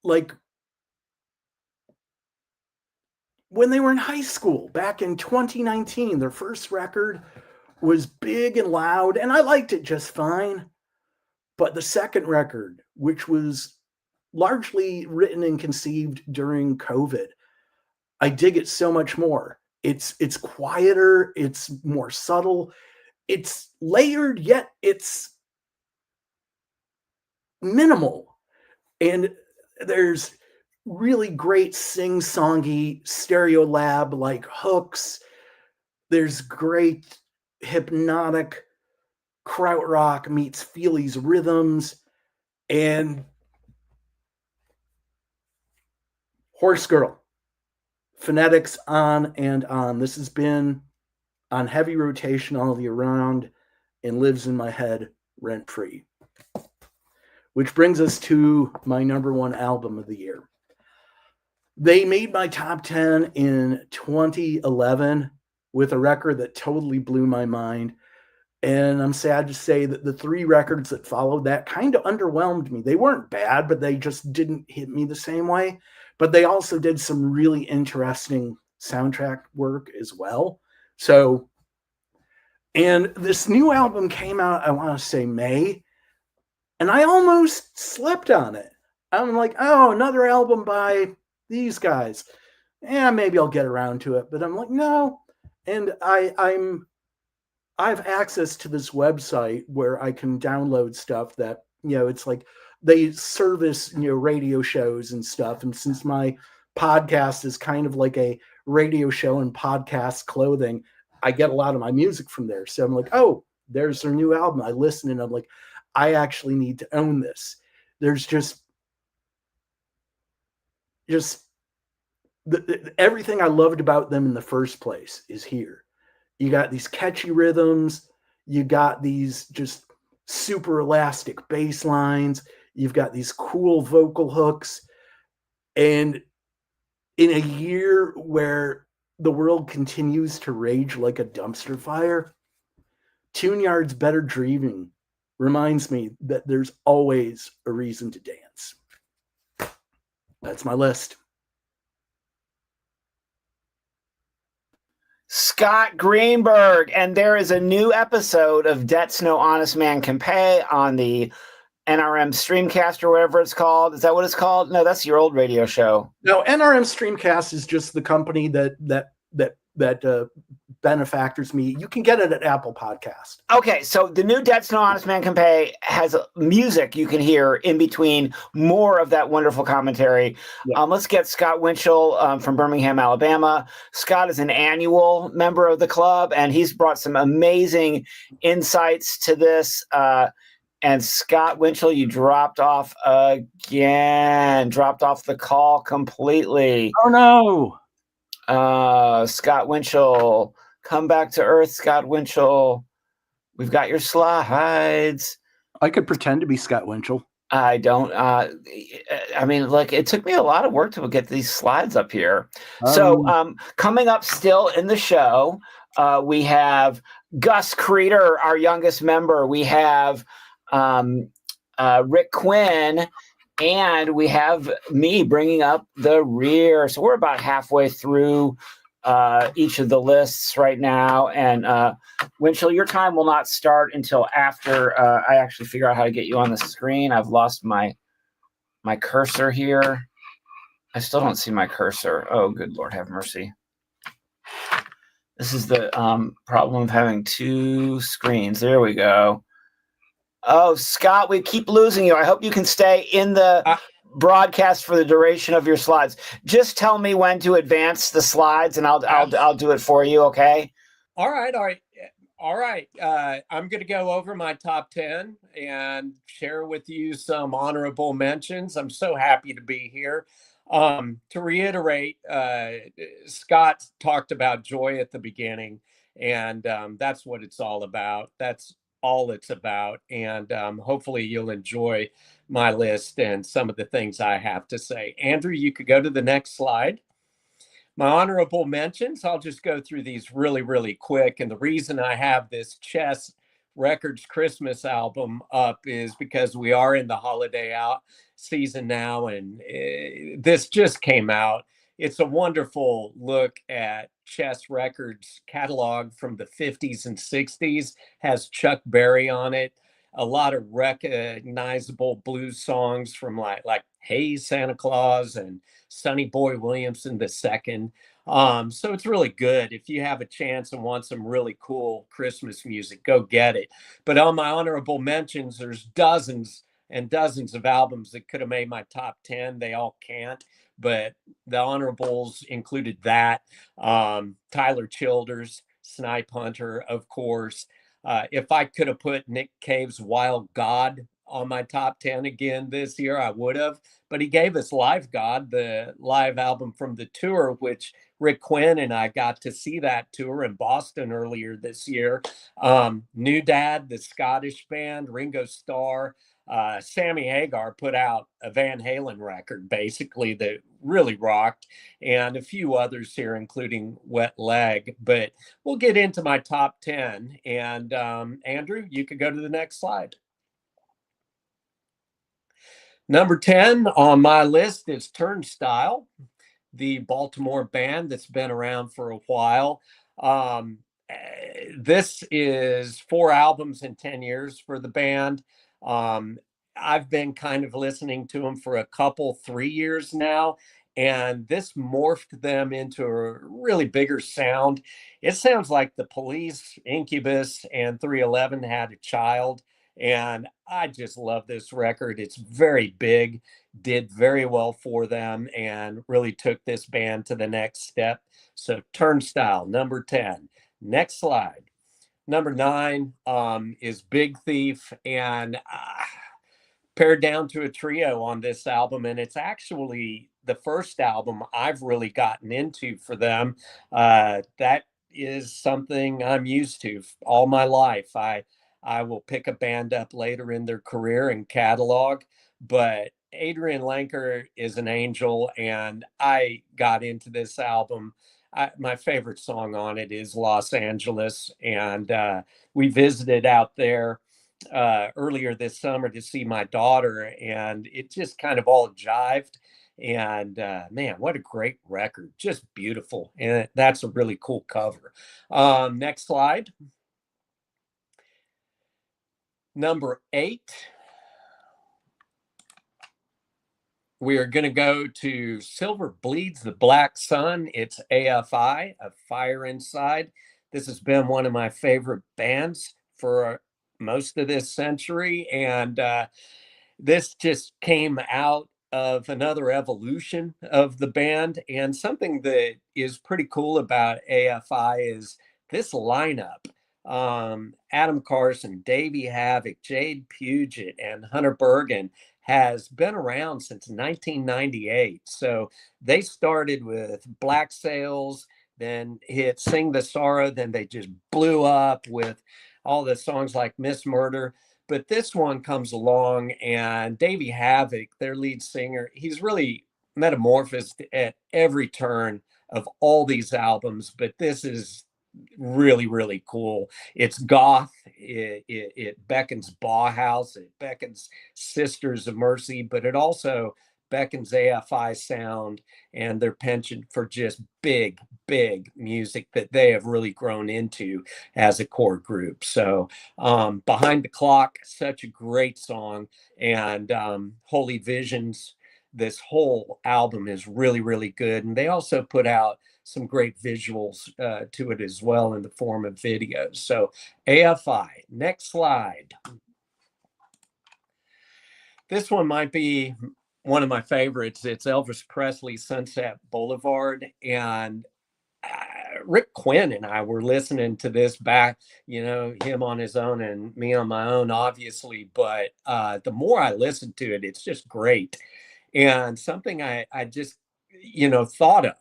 like when they were in high school back in 2019. Their first record was big and loud, and I liked it just fine. But the second record, which was largely written and conceived during COVID, I dig it so much more. It's quieter, it's more subtle, it's layered, yet it's minimal. And there's really great sing-songy Stereolab like hooks. There's great hypnotic krautrock meets Feely's rhythms, and Horse Girl, phonetics on and on. This has been on heavy rotation all year round and lives in my head rent-free. Which brings us to my number 1 album of the year. They made my top 10 in 2011 with a record that totally blew my mind. And I'm sad to say that the 3 records that followed that kind of underwhelmed me. They weren't bad, but they just didn't hit me the same way. But they also did some really interesting soundtrack work as well. So, and this new album came out, I want to say May, and I almost slept on it. I'm like, oh, another album by these guys. Yeah, maybe I'll get around to it. But I'm like, no. And I have access to this website where I can download stuff that, you know, it's like they service, you know, radio shows and stuff. And since my podcast is kind of like a radio show and podcast clothing, I get a lot of my music from there. So I'm like, oh, there's their new album. I listen and I'm like, I actually need to own this. There's just just everything I loved about them in the first place is here. You got these catchy rhythms. You got these just super elastic bass lines. You've got these cool vocal hooks. And in a year where the world continues to rage like a dumpster fire, Tune Yard's Better Dreaming reminds me that there's always a reason to dance. That's my list. Scott Greenberg, and there is a new episode of Debts No Honest Man Can Pay on the NRM Streamcast or whatever it's called. Is that what it's called? No, that's your old radio show. No, NRM Streamcast is just the company that benefactors me. You can get it at Apple Podcast. Okay, so the new Debts No Honest Man Can Pay has music you can hear in between more of that wonderful commentary. Yeah. Let's get Scott Winchell from Birmingham, Alabama. Scott is an annual member of the club, and he's brought some amazing insights to this. And Scott Winchell, you dropped off again, dropped off the call completely. Oh, no. Scott Winchell, come back to earth, Scott Winchell. We've got your slides. I could pretend to be Scott Winchell. I don't. I mean, like, it took me a lot of work to get these slides up here. So coming up still in the show, we have Gus Creeder, our youngest member. We have Rick Quinn. And we have me bringing up the rear. So we're about halfway through each of the lists right now. And Winchell, your time will not start until after I actually figure out how to get you on the screen. I've lost my cursor here. I still don't see my cursor. Oh, good Lord, have mercy. This is the problem of having two screens. There we go. Oh, Scott, we keep losing you. I hope you can stay in the broadcast for the duration of your slides. Just tell me when to advance the slides, and I'll do it for you. Okay. All right. I'm going to go over my top 10 and share with you some honorable mentions. I'm so happy to be here. To reiterate, Scott talked about joy at the beginning, and that's what it's all about. That's all it's about. And hopefully you'll enjoy my list and some of the things I have to say. Andrew, you could go to the next slide. My honorable mentions, I'll just go through these really, really quick. And the reason I have this Chess Records Christmas album up is because we are in the holiday season now. And this just came out. It's a wonderful look at Chess Records catalog from the 50s and 60s, has Chuck Berry on it, a lot of recognizable blues songs from like Hey Santa Claus and Sonny Boy Williamson II. So it's really good. If you have a chance and want some really cool Christmas music, go get it. But on my honorable mentions, there's dozens and dozens of albums that could have made my top 10. They all can't. But the honorables included that. Tyler Childers, Snipe Hunter, of course. If I could have put Nick Cave's Wild God on my top 10 again this year, I would have. But he gave us Live God, the live album from the tour, which Rick Quinn and I got to see that tour in Boston earlier this year. New Dad, the Scottish band, Ringo Starr. Sammy Hagar put out a Van Halen record, basically, that really rocked, and a few others here, including Wet Leg. But we'll get into my top 10. And Andrew, you could go to the next slide. Number 10 on my list is Turnstile, the Baltimore band that's been around for a while. This is 4 albums in 10 years for the band. I've been kind of listening to them for a couple, 3 years now, and this morphed them into a really bigger sound. It sounds like the Police, Incubus, and 311 had a child, and I just love this record. It's very big, did very well for them, and really took this band to the next step. So Turnstile, number 10. Next slide. Number 9 is Big Thief, and pared down to a trio on this album. And it's actually the first album I've really gotten into for them. That is something I'm used to all my life. I will pick a band up later in their career and catalog, but Adrian Lenker is an angel, and I got into this album. My favorite song on it is Los Angeles, and we visited out there earlier this summer to see my daughter, and it just kind of all jived. And man, what a great record! Just beautiful, and that's a really cool cover. Next slide. Number 8. We are going to go to Silver Bleeds the Black Sun. It's AFI, A Fire Inside. This has been one of my favorite bands for most of this century. And this just came out of another evolution of the band. And something that is pretty cool about AFI is this lineup. Adam Carson, Davey Havok, Jade Puget, and Hunter Bergen has been around since 1998. So they started with Black Sails, then hit Sing the Sorrow, then they just blew up with all the songs like Miss Murder. But this one comes along, and Davey Havok, their lead singer, he's really metamorphosed at every turn of all these albums, but this is really, really cool. It's goth, it beckons Bauhaus, it beckons Sisters of Mercy, but it also beckons AFI sound and their penchant for just big music that they have really grown into as a core group. So Behind the Clock, such a great song, and Holy Visions, this whole album is really, really good. And they also put out some great visuals to it as well in the form of videos. So AFI, next slide. This one might be one of my favorites. It's Elvis Presley, Sunset Boulevard. And Rick Quinn and I were listening to this back, him on his own and me on my own, obviously. But the more I listened to it, it's just great. And something I just, thought of.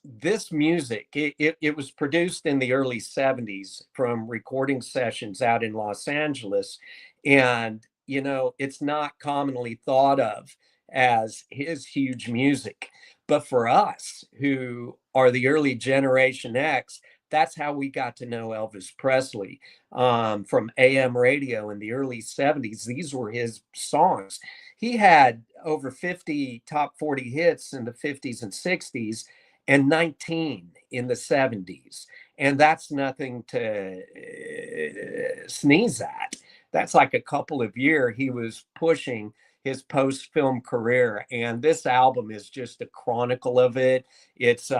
This music, it was produced in the early 70s from recording sessions out in Los Angeles. And, it's not commonly thought of as his huge music. But for us who are the early Generation X, that's how we got to know Elvis Presley from AM radio in the early 70s. These were his songs. He had over 50 top 40 hits in the 50s and 60s and 19 in the 70s. And that's nothing to sneeze at. That's like a couple of years he was pushing his post-film career. And this album is just a chronicle of it. It's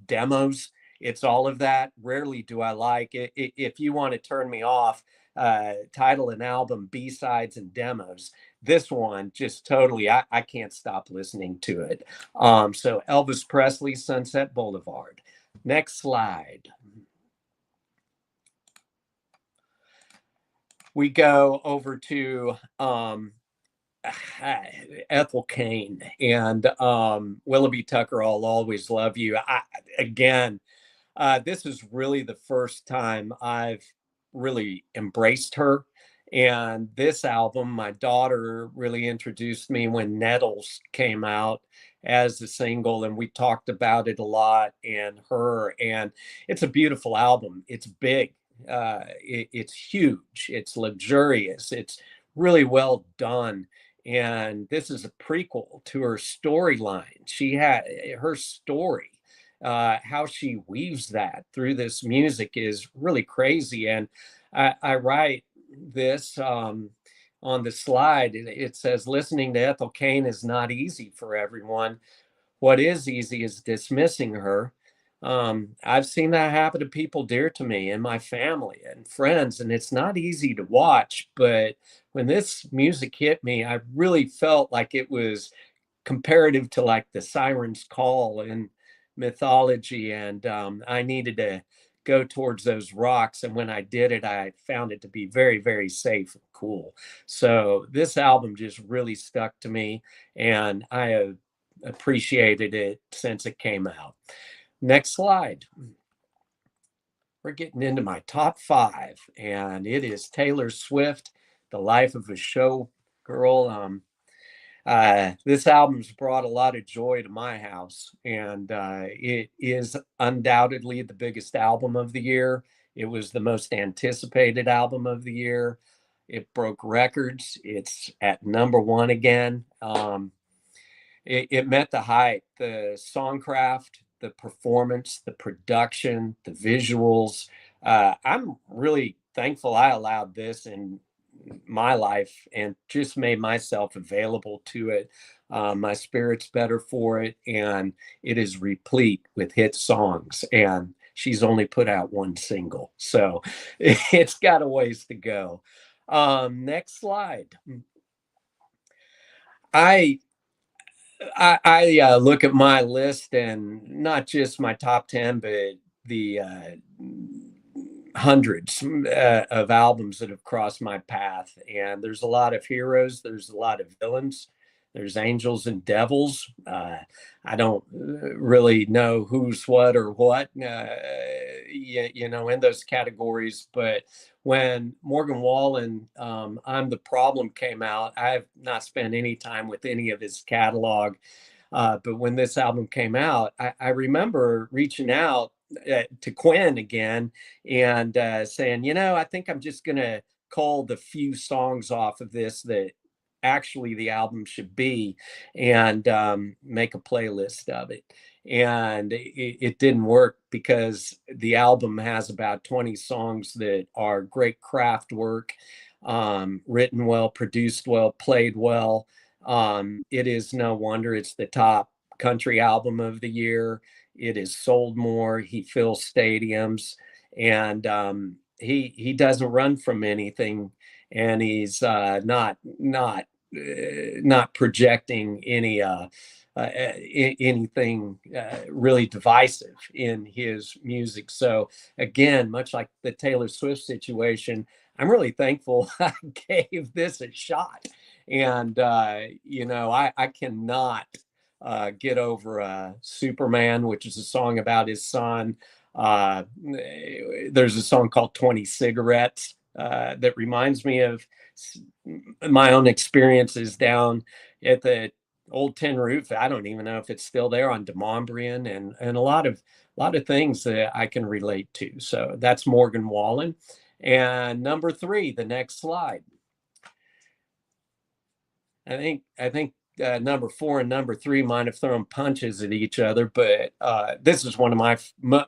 demos. It's all of that. Rarely do I like it. If you want to turn me off, title an album B-sides and demos. This one just totally, I can't stop listening to it. So Elvis Presley, Sunset Boulevard. Next slide. We go over to Ethel Cain and Willoughby Tucker, I'll Always Love You. This is really the first time I've really embraced her. And this album, my daughter really introduced me when Nettles came out as a single, and we talked about it a lot, and it's a beautiful album. It's big. It's huge. It's luxurious. It's really well done. And this is a prequel to her storyline. She had her story. How she weaves that through this music is really crazy. And I write this on the slide. It says, listening to Ethel Cain is not easy for everyone. What is easy is dismissing her. I've seen that happen to people dear to me and my family and friends, and it's not easy to watch. But when this music hit me, I really felt like it was comparative to like the Siren's Call in mythology, and I needed to go towards those rocks. And when I did it, I found it to be very, very safe and cool. So this album just really stuck to me, and I have appreciated it since it came out. Next slide. We're getting into my top 5, and it is Taylor Swift, The Life of a Showgirl. This album's brought a lot of joy to my house, and it is undoubtedly the biggest album of the year. It was the most anticipated album of the year. It broke records. It's at #1 again. It met the hype, the songcraft, the performance, the production, the visuals. I'm really thankful I allowed this in my life and just made myself available to it. My spirit's better for it, and it is replete with hit songs. And she's only put out 1 single, so it's got a ways to go. Next slide. I look at my list, and not just my top 10, but the hundreds of albums that have crossed my path. And there's a lot of heroes, there's a lot of villains, there's angels and devils. I don't really know who's what or what, you know, in those categories. But when Morgan Wallen, I'm the Problem came out, I've not spent any time with any of his catalog. But when this album came out, I remember reaching out to Quinn again and saying, you know, I think I'm just going to call the few songs off of this that actually the album should be, and make a playlist of it. And it didn't work, because the album has about 20 songs that are great craft work, written well, produced well, played well. It is no wonder it's the top country album of the year. It is sold more. He fills stadiums, and he doesn't run from anything, and he's not projecting anything really divisive in his music. So again, much like the Taylor Swift situation, I'm really thankful I gave this a shot. And you know, I cannot get over Superman, which is a song about his son. There's a song called 20 Cigarettes that reminds me of my own experiences down at the old tin roof. I don't even know if it's still there, on Demonbreun, and a lot of things that I can relate to. So that's Morgan Wallen. And #3, the next slide. I think #4 and #3 might have thrown punches at each other, but this is one of my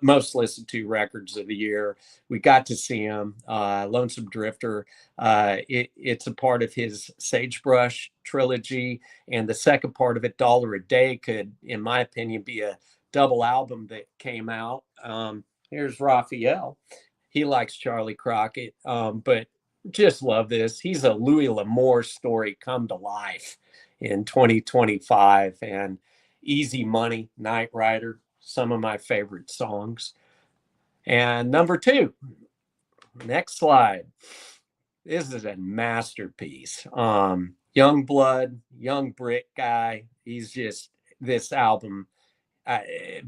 most listened to records of the year. We got to see him, Lonesome Drifter. It's a part of his Sagebrush trilogy, and the second part of it, Dollar a Day, could, in my opinion, be a double album that came out. Here's Raphael. He likes Charlie Crockett, but just love this. He's a Louis L'Amour story come to life in 2025. And Easy Money, Night Rider, some of my favorite songs. And #2, next slide. This is a masterpiece. Young blood, young Brit guy. He's just, this album,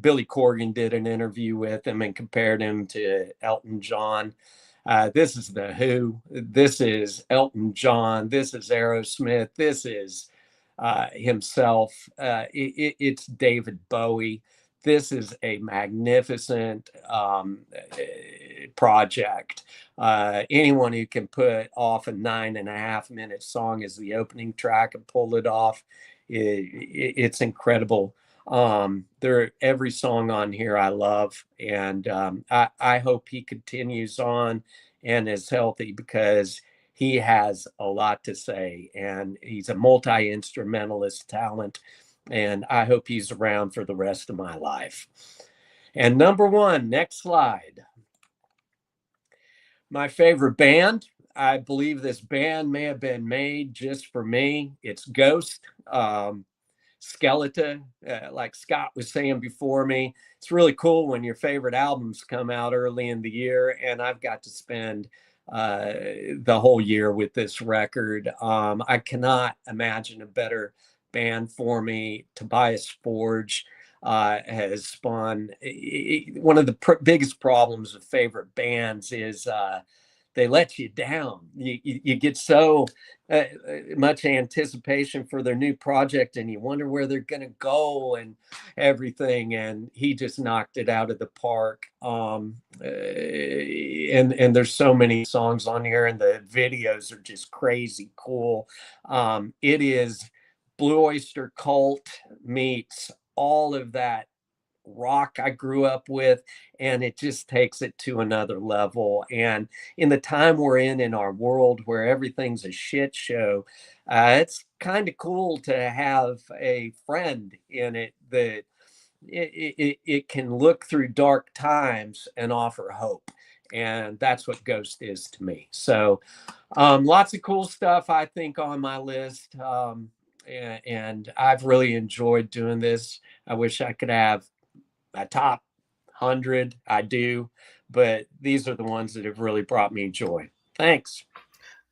Billy Corgan did an interview with him and compared him to Elton John. This is The Who. This is Elton John. This is Aerosmith. This is himself. It's David Bowie. This is a magnificent project. Anyone who can put off a 9.5-minute song as the opening track and pull it off, it's incredible. Every song on here I love, and I hope he continues on and is healthy, because he has a lot to say, and he's a multi-instrumentalist talent, and I hope he's around for the rest of my life. And #1, next slide. My favorite band. I believe this band may have been made just for me. It's Ghost. Skeleton, like Scott was saying before me. It's really cool when your favorite albums come out early in the year, and I've got to spend the whole year with this record. I cannot imagine a better band for me. Tobias Forge has spawned one of the biggest problems with favorite bands is they let you down. You get so much anticipation for their new project, and you wonder where they're going to go and everything. And he just knocked it out of the park. And there's so many songs on here, and the videos are just crazy cool. It is Blue Oyster Cult meets all of that rock I grew up with, and it just takes it to another level. And in the time we're in our world where everything's a shit show, it's kind of cool to have a friend in it that it can look through dark times and offer hope. And that's what Ghost is to me. So lots of cool stuff, I think, on my list. And I've really enjoyed doing this. I wish I could have a top 100. I do, but these are the ones that have really brought me joy. Thanks.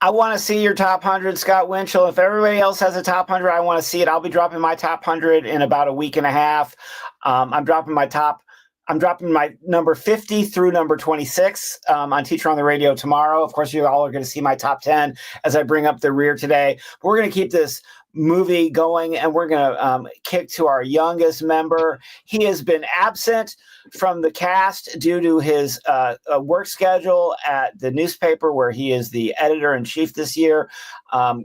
I want to see your top 100, Scott Winchell. If everybody else has a top 100, I want to see it. I'll be dropping my top 100 in about a week and a half. I'm dropping my number 50 through number 26 on Teacher on the Radio tomorrow. Of course, you all are going to see my top 10 as I bring up the rear today. But we're going to keep this movie going, and we're going to kick to our youngest member. He has been absent from the cast due to his work schedule at the newspaper where he is the editor-in-chief this year.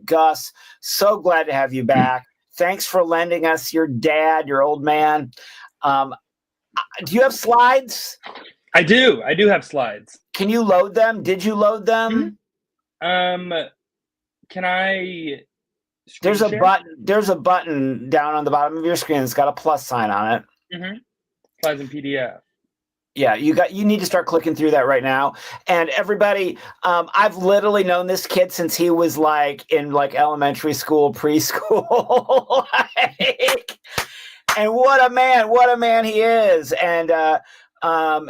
Gus, so glad to have you back. Thanks for lending us your dad, your old man. Do you have slides? I do have slides. Can you load them? Did you load them? Can I There's a share? button down on the bottom of your screen that's got a plus sign on it. Slides in PDF. Yeah, you need to start clicking through that right now. And everybody, I've literally known this kid since he was in elementary school, preschool. And what a man he is. And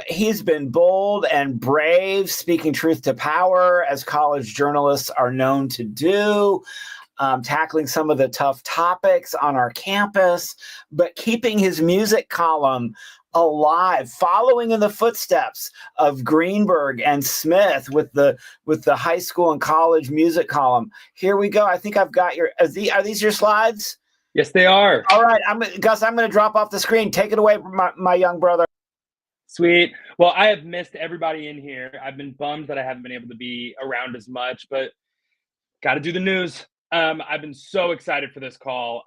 he's been bold and brave, speaking truth to power, as college journalists are known to do, tackling some of the tough topics on our campus, but keeping his music column alive, following in the footsteps of Greenberg and Smith with the high school and college music column. Here we go. I think I've got are these your slides? Yes, they are. All right, Gus, I'm going to drop off the screen. Take it away, my young brother. Sweet. Well, I have missed everybody in here. I've been bummed that I haven't been able to be around as much, but got to do the news. I've been so excited for this call.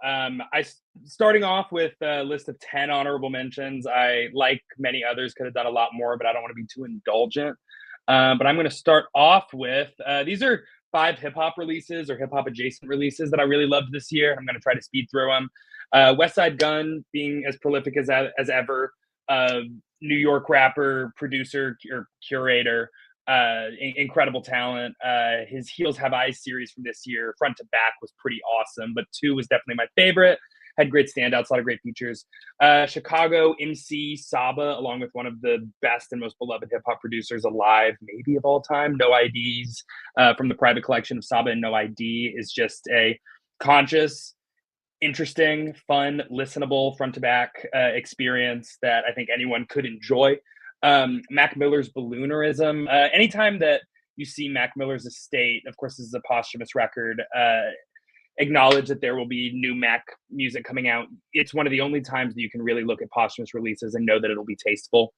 Starting off with a list of 10 honorable mentions. I, like many others, could have done a lot more, but I don't want to be too indulgent. But I'm going to start off with, these are 5 hip-hop releases or hip-hop adjacent releases that I really loved this year. I'm going to try to speed through them. Westside Gunn being as prolific as ever. New York rapper, producer, or curator. Incredible talent. His Heels Have Eyes series from this year, front to back, was pretty awesome, but 2 was definitely my favorite. Had great standouts, a lot of great features. Chicago MC Saba, along with one of the best and most beloved hip-hop producers alive, maybe of all time, No IDs, from the private collection of Saba and No ID, is just a conscious, interesting, fun, listenable, front-to-back experience that I think anyone could enjoy. Mac Miller's Balloonerism. Anytime that you see Mac Miller's estate, of course this is a posthumous record, acknowledge that there will be new Mac music coming out. It's one of the only times that you can really look at posthumous releases and know that it'll be tasteful.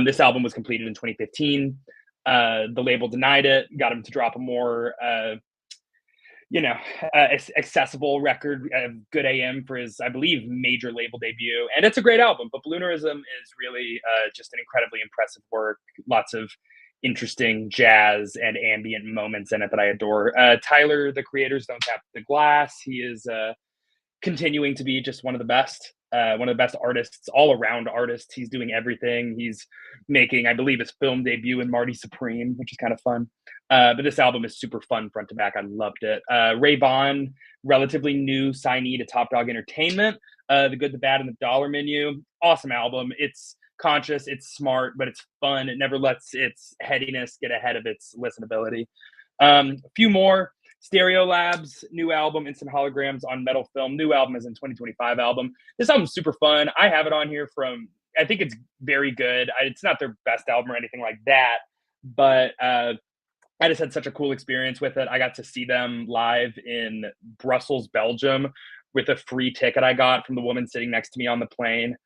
This album was completed in 2015. The label denied it, got him to drop a more accessible record, Good AM, for his, I believe, major label debut. And it's a great album, but Balloonerism is really just an incredibly impressive work. Lots of interesting jazz and ambient moments in it that I adore. Tyler, the Creator's Don't Tap the Glass. He is continuing to be just one of the best artists, all around artists. He's doing everything. He's making, I believe, his film debut in Marty Supreme, which is kind of fun. But this album is super fun front to back. I loved it. Ray Vaughn, relatively new signee to Top Dog Entertainment. The Good, the Bad, and the Dollar Menu. Awesome album. It's conscious, it's smart, but it's fun. It never lets its headiness get ahead of its listenability. A few more. Stereolab's new album, Instant Holograms on Metal Film. New album is in 2025 album. This album's super fun. I have it on here from, I think it's very good. It's not their best album or anything like that, but I just had such a cool experience with it. I got to see them live in Brussels, Belgium, with a free ticket I got from the woman sitting next to me on the plane.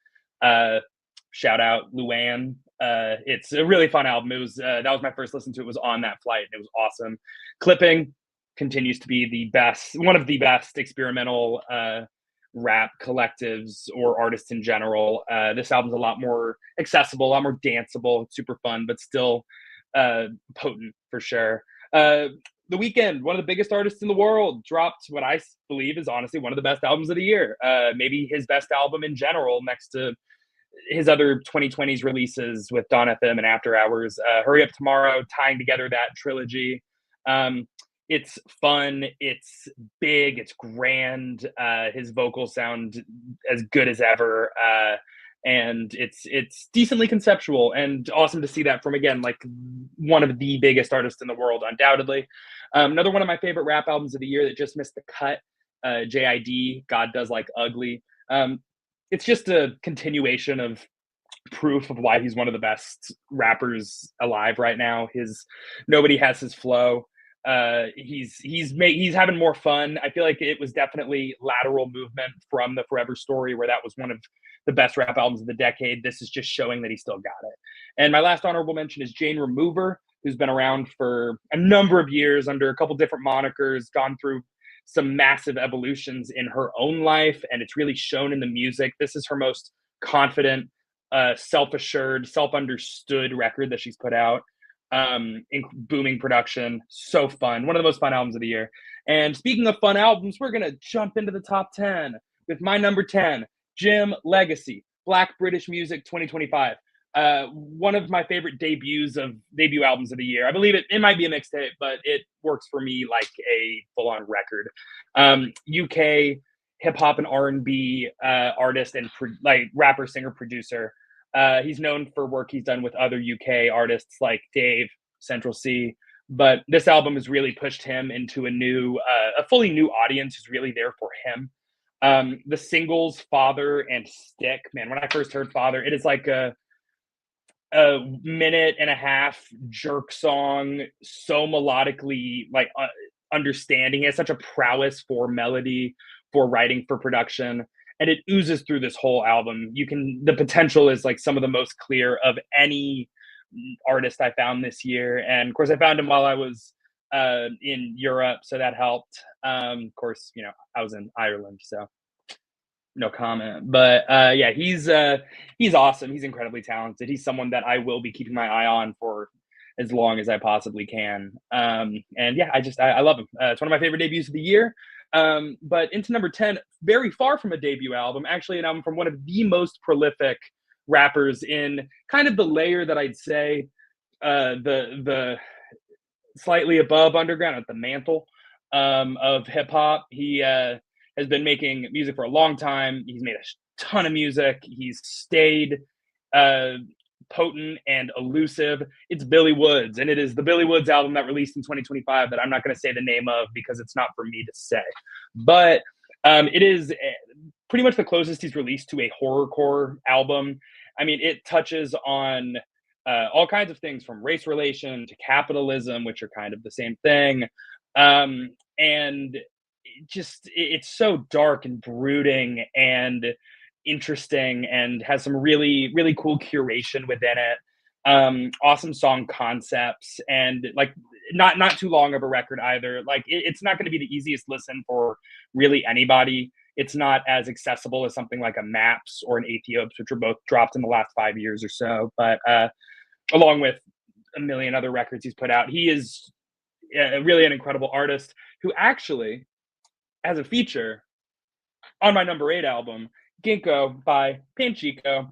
Shout out Luann. It's a really fun album. It was that was my first listen to it. Was on that flight. It was awesome. Clipping continues to be the best, one of the best experimental rap collectives or artists in general. This album's a lot more accessible, a lot more danceable. It's super fun, but still potent for sure. The Weeknd, one of the biggest artists in the world, dropped what I believe is honestly one of the best albums of the year. Maybe his best album in general, next to his other 2020s releases with Dawn FM and After Hours. Hurry Up Tomorrow, tying together that trilogy. It's fun, it's big, it's grand. His vocals sound as good as ever. And it's decently conceptual and awesome to see that from, again, like one of the biggest artists in the world, undoubtedly. Another one of my favorite rap albums of the year that just missed the cut, JID, God Does Like Ugly. It's just a continuation of proof of why he's one of the best rappers alive right now. Nobody has his flow. He's having more fun. I feel like it was definitely lateral movement from the Forever Story, where that was one of the best rap albums of the decade. This is just showing that he still got it. And my last honorable mention is Jane Remover, who's been around for a number of years under a couple different monikers, gone through some massive evolutions in her own life, and it's really shown in the music. This is her most confident, self-assured, self-understood record that she's put out. In booming production, so fun, one of the most fun albums of the year. And speaking of fun albums, we're gonna jump into the top 10 with my number 10, Jim Legacy, Black British Music 2025. One of my favorite debut albums of the year. I believe it might be a mixtape, but it works for me like a full-on record. UK hip hop and R&B artist and like rapper, singer, producer. He's known for work he's done with other UK artists like Dave, Central C, but this album has really pushed him into a fully new audience who's really there for him. The singles Father and Stick, man, when I first heard Father, it is like a minute and a half jerk song, so melodically like understanding. He has such a prowess for melody, for writing, for production, and it oozes through this whole album. The potential is like some of the most clear of any artist I found this year. And of course I found him while I was in Europe, so that helped. Of course, I was in Ireland, so no comment. But yeah, he's awesome. He's incredibly talented. He's someone that I will be keeping my eye on for as long as I possibly can. And yeah, I love him. It's one of my favorite debuts of the year. But into number 10, very far from a debut album, actually an album from one of the most prolific rappers in kind of the layer that I'd say the slightly above underground, at the mantle of hip hop. He has been making music for a long time. He's made a ton of music. He's stayed potent and elusive. It's Billy Woods, and it is the Billy Woods album that released in 2025 that I'm not going to say the name of because it's not for me to say. But it is pretty much the closest he's released to a horrorcore album. I mean, it touches on all kinds of things from race relation to capitalism, which are kind of the same thing. And it's so dark and brooding and interesting and has some really, really cool curation within it. Awesome song concepts, and like not too long of a record either. Like it's not going to be the easiest listen for really anybody. It's not as accessible as something like a Maps or an Aethiops, which were both dropped in the last 5 years or so. But along with a million other records he's put out, he is really an incredible artist who actually has a feature on my number 8 album, Ginkgo by Panchico.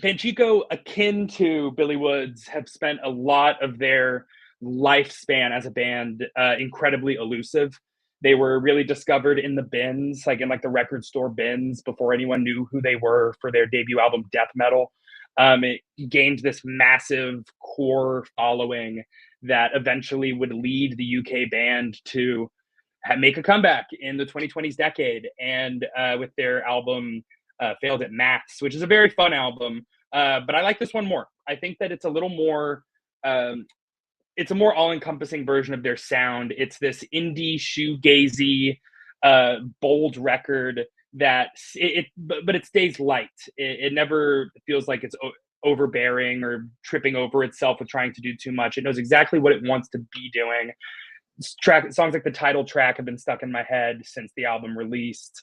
Panchico, akin to Billy Woods, have spent a lot of their lifespan as a band incredibly elusive. They were really discovered in the bins, like in like the record store bins, before anyone knew who they were for their debut album, Death Metal. It gained this massive core following that eventually would lead the UK band to make a comeback in the 2020s decade, and with their album Failed at Maths, which is a very fun album. But I like this one more. I think that it's a little more, it's a more all-encompassing version of their sound. It's this indie shoegazy, bold record that but it stays light. It never feels like it's overbearing or tripping over itself with trying to do too much. It knows exactly what it wants to be doing. Songs like the title track have been stuck in my head since the album released.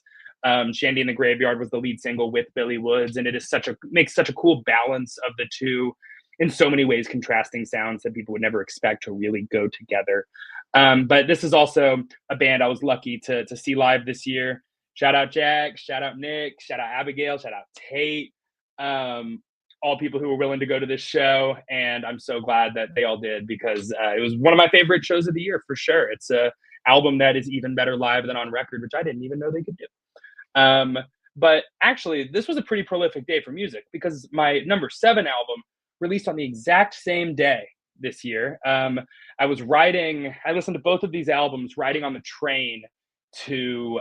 Shandy in the Graveyard was the lead single with Billy Woods, and it is makes such a cool balance of the two, in so many ways contrasting sounds that people would never expect to really go together. But this is also a band I was lucky to see live this year. Shout out Jack, shout out Nick, shout out Abigail, shout out Tate. All people who were willing to go to this show, and I'm so glad that they all did, because it was one of my favorite shows of the year for sure. It's a album that is even better live than on record, which I didn't even know they could do. But actually, this was a pretty prolific day for music, because my number 7 album released on the exact same day this year. I listened to both of these albums riding on the train to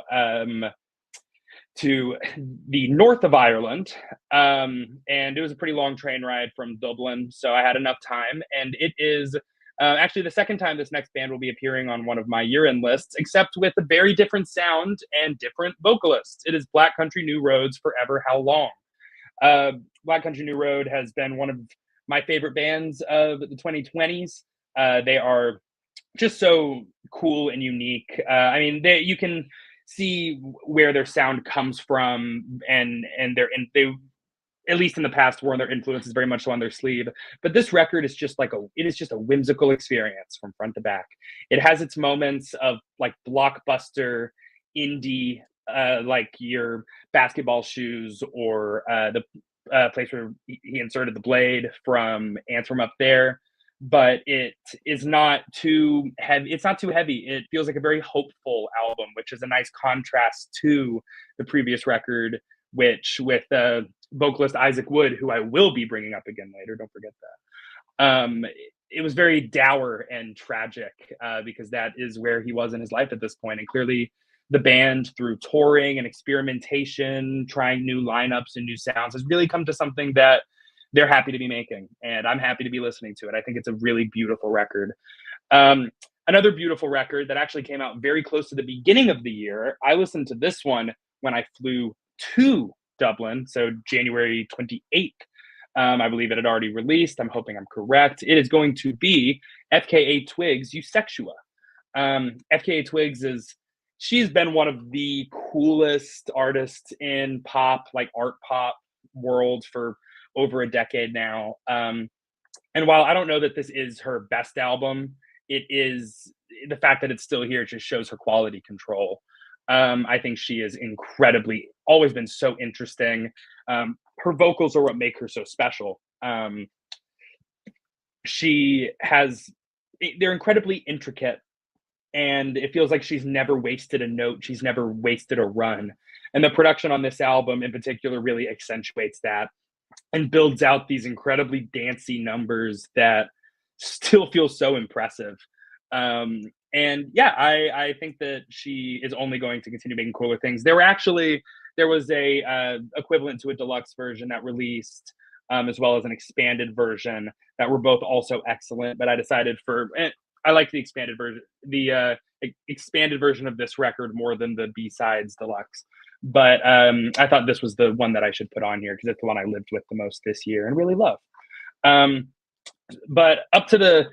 the north of Ireland, and it was a pretty long train ride from Dublin, so I had enough time. And it is actually the second time this next band will be appearing on one of my year-end lists, except with a very different sound and different vocalists. It is Black Country New Road's Forever How Long. Black Country New Road has been one of my favorite bands of the 2020s. They are just so cool and unique. I mean, you can see where their sound comes from, and they, at least in the past, wore their influences very much so on their sleeve. But this record is just a whimsical experience from front to back. It has its moments of like blockbuster indie, like your Basketball Shoes, or the place where he inserted the blade from Ants From Up There. But it is not too heavy. It's not too heavy. It feels like a very hopeful album, which is a nice contrast to the previous record, which with vocalist Isaac Wood, who I will be bringing up again later. Don't forget that. It was very dour and tragic, because that is where he was in his life at this point. And clearly the band, through touring and experimentation, trying new lineups and new sounds, has really come to something that they're happy to be making, and I'm happy to be listening to it. I think it's a really beautiful record. Another beautiful record that actually came out very close to the beginning of the year. I listened to this one when I flew to Dublin, so January 28th. I believe it had already released. I'm hoping I'm correct. It is going to be FKA Twigs' Eusexua. FKA Twigs she's been one of the coolest artists in pop, like art pop world, for over a decade now. And while I don't know that this is her best album, it is, the fact that it's still here just shows her quality control. I think she is always been so interesting. Her vocals are what make her so special. They're incredibly intricate, and it feels like she's never wasted a note. She's never wasted a run. And the production on this album in particular really accentuates that, and builds out these incredibly dancey numbers that still feel so impressive. And yeah, I think that she is only going to continue making cooler things. There was a equivalent to a deluxe version that released, as well as an expanded version, that were both also excellent. But I decided I like the expanded version of this record more than the B-sides deluxe. But I thought this was the one that I should put on here, because it's the one I lived with the most this year and really love. But up to the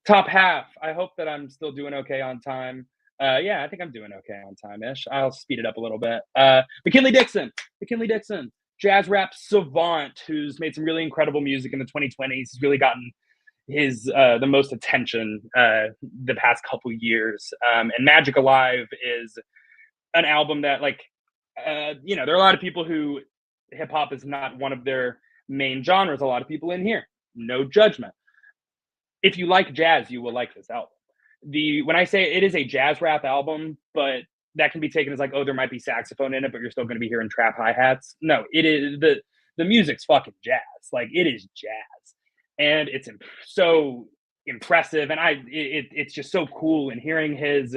top half, I hope that I'm still doing okay on time. Yeah, I think I'm doing okay on time-ish. I'll speed it up a little bit. McKinley Dixon, jazz rap savant, who's made some really incredible music in the 2020s. He's really gotten the most attention the past couple years. And Magic Alive is an album that, like, there are a lot of people who hip hop is not one of their main genres. A lot of people in here, no judgment. If you like jazz, you will like this album. When I say it is a jazz rap album, but that can be taken as like, oh, there might be saxophone in it, but you're still going to be hearing trap hi-hats. No, it is the music's fucking jazz. Like, it is jazz, and it's so impressive, and it's just so cool. And hearing his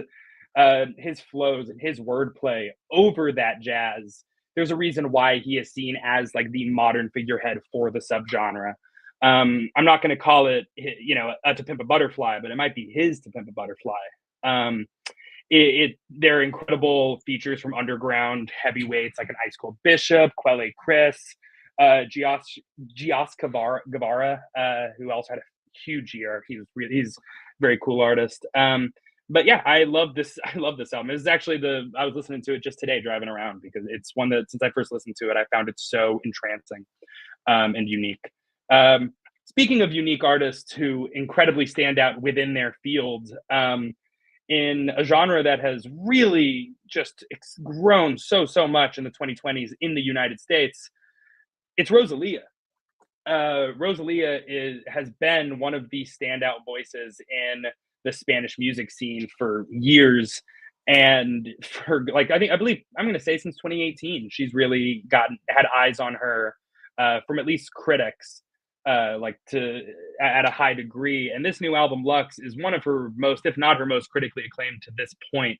flows and his wordplay over that jazz, there's a reason why he is seen as like the modern figurehead for the subgenre. I'm not going to call it, a To Pimp a Butterfly, but it might be his To Pimp a Butterfly. There are incredible features from underground heavyweights like an Ice Cold Bishop, Quelle Chris, Gios Guevara, who also had a huge year. He's a very cool artist. But yeah, I love this album. This is actually I was listening to it just today driving around, because it's one that since I first listened to it, I found it so entrancing and unique. Speaking of unique artists who incredibly stand out within their field, in a genre that has really just grown so much in the 2020s in the United States, it's Rosalia. Rosalia has been one of the standout voices in the Spanish music scene for years, and for I believe I'm going to say since 2018, she's really had eyes on her from at least critics, at a high degree. And this new album, Lux, is one of her most, if not her most, critically acclaimed to this point.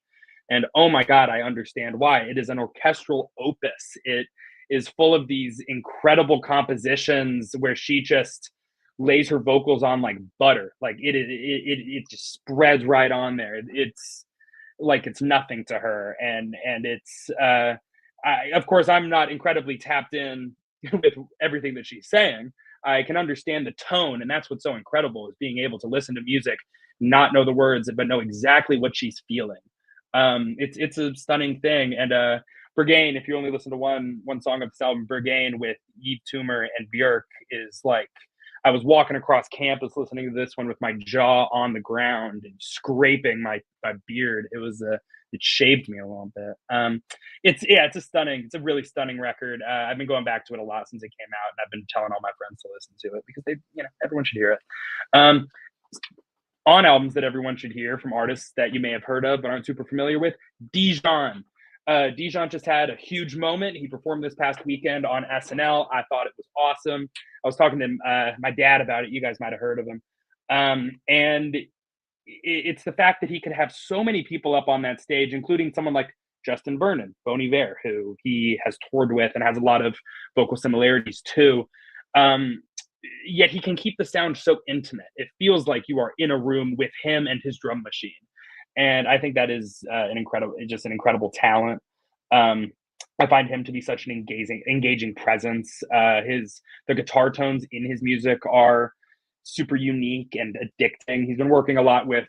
And oh my God, I understand why. It is an orchestral opus. It is full of these incredible compositions where she just lays her vocals on like butter. Like it just spreads right on there. It's like it's nothing to her. And it's of course I'm not incredibly tapped in with everything that she's saying. I can understand the tone, and that's what's so incredible, is being able to listen to music, not know the words, but know exactly what she's feeling. It's a stunning thing. And Berghain, if you only listen to one song of this album, Berghain with Yves Tumor and Björk is like, I was walking across campus listening to this one with my jaw on the ground and scraping my beard. It shaved me a little bit. It's a really stunning record. I've been going back to it a lot since it came out, and I've been telling all my friends to listen to it because everyone should hear it. On albums that everyone should hear from artists that you may have heard of but aren't super familiar with, Dijon. Dijon just had a huge moment. He performed this past weekend on SNL. I thought it was awesome. I was talking to my dad about it. You guys might have heard of him. And it's the fact that he could have so many people up on that stage, including someone like Justin Vernon, Bon Iver, who he has toured with and has a lot of vocal similarities to. Yet he can keep the sound so intimate. It feels like you are in a room with him and his drum machine. And I think that is an incredible talent. I find him to be such an engaging presence. The guitar tones in his music are super unique and addicting. He's been working a lot with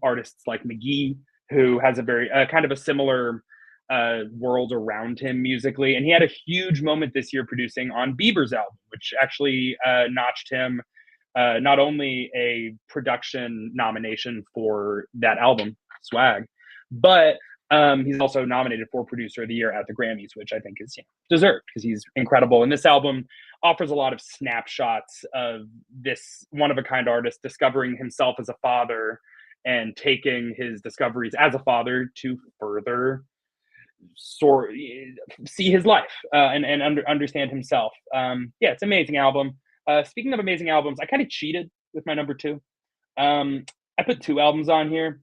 artists like McGee, who has a very kind of a similar world around him musically. And he had a huge moment this year producing on Bieber's album, which actually notched him not only a production nomination for that album, Swag, but he's also nominated for Producer of the Year at the Grammys, which I think is deserved because he's incredible. And this album offers a lot of snapshots of this one-of-a-kind artist discovering himself as a father and taking his discoveries as a father to further see his life and understand himself. It's an amazing album. Speaking of amazing albums, I kind of cheated with my number 2. I put 2 albums on here.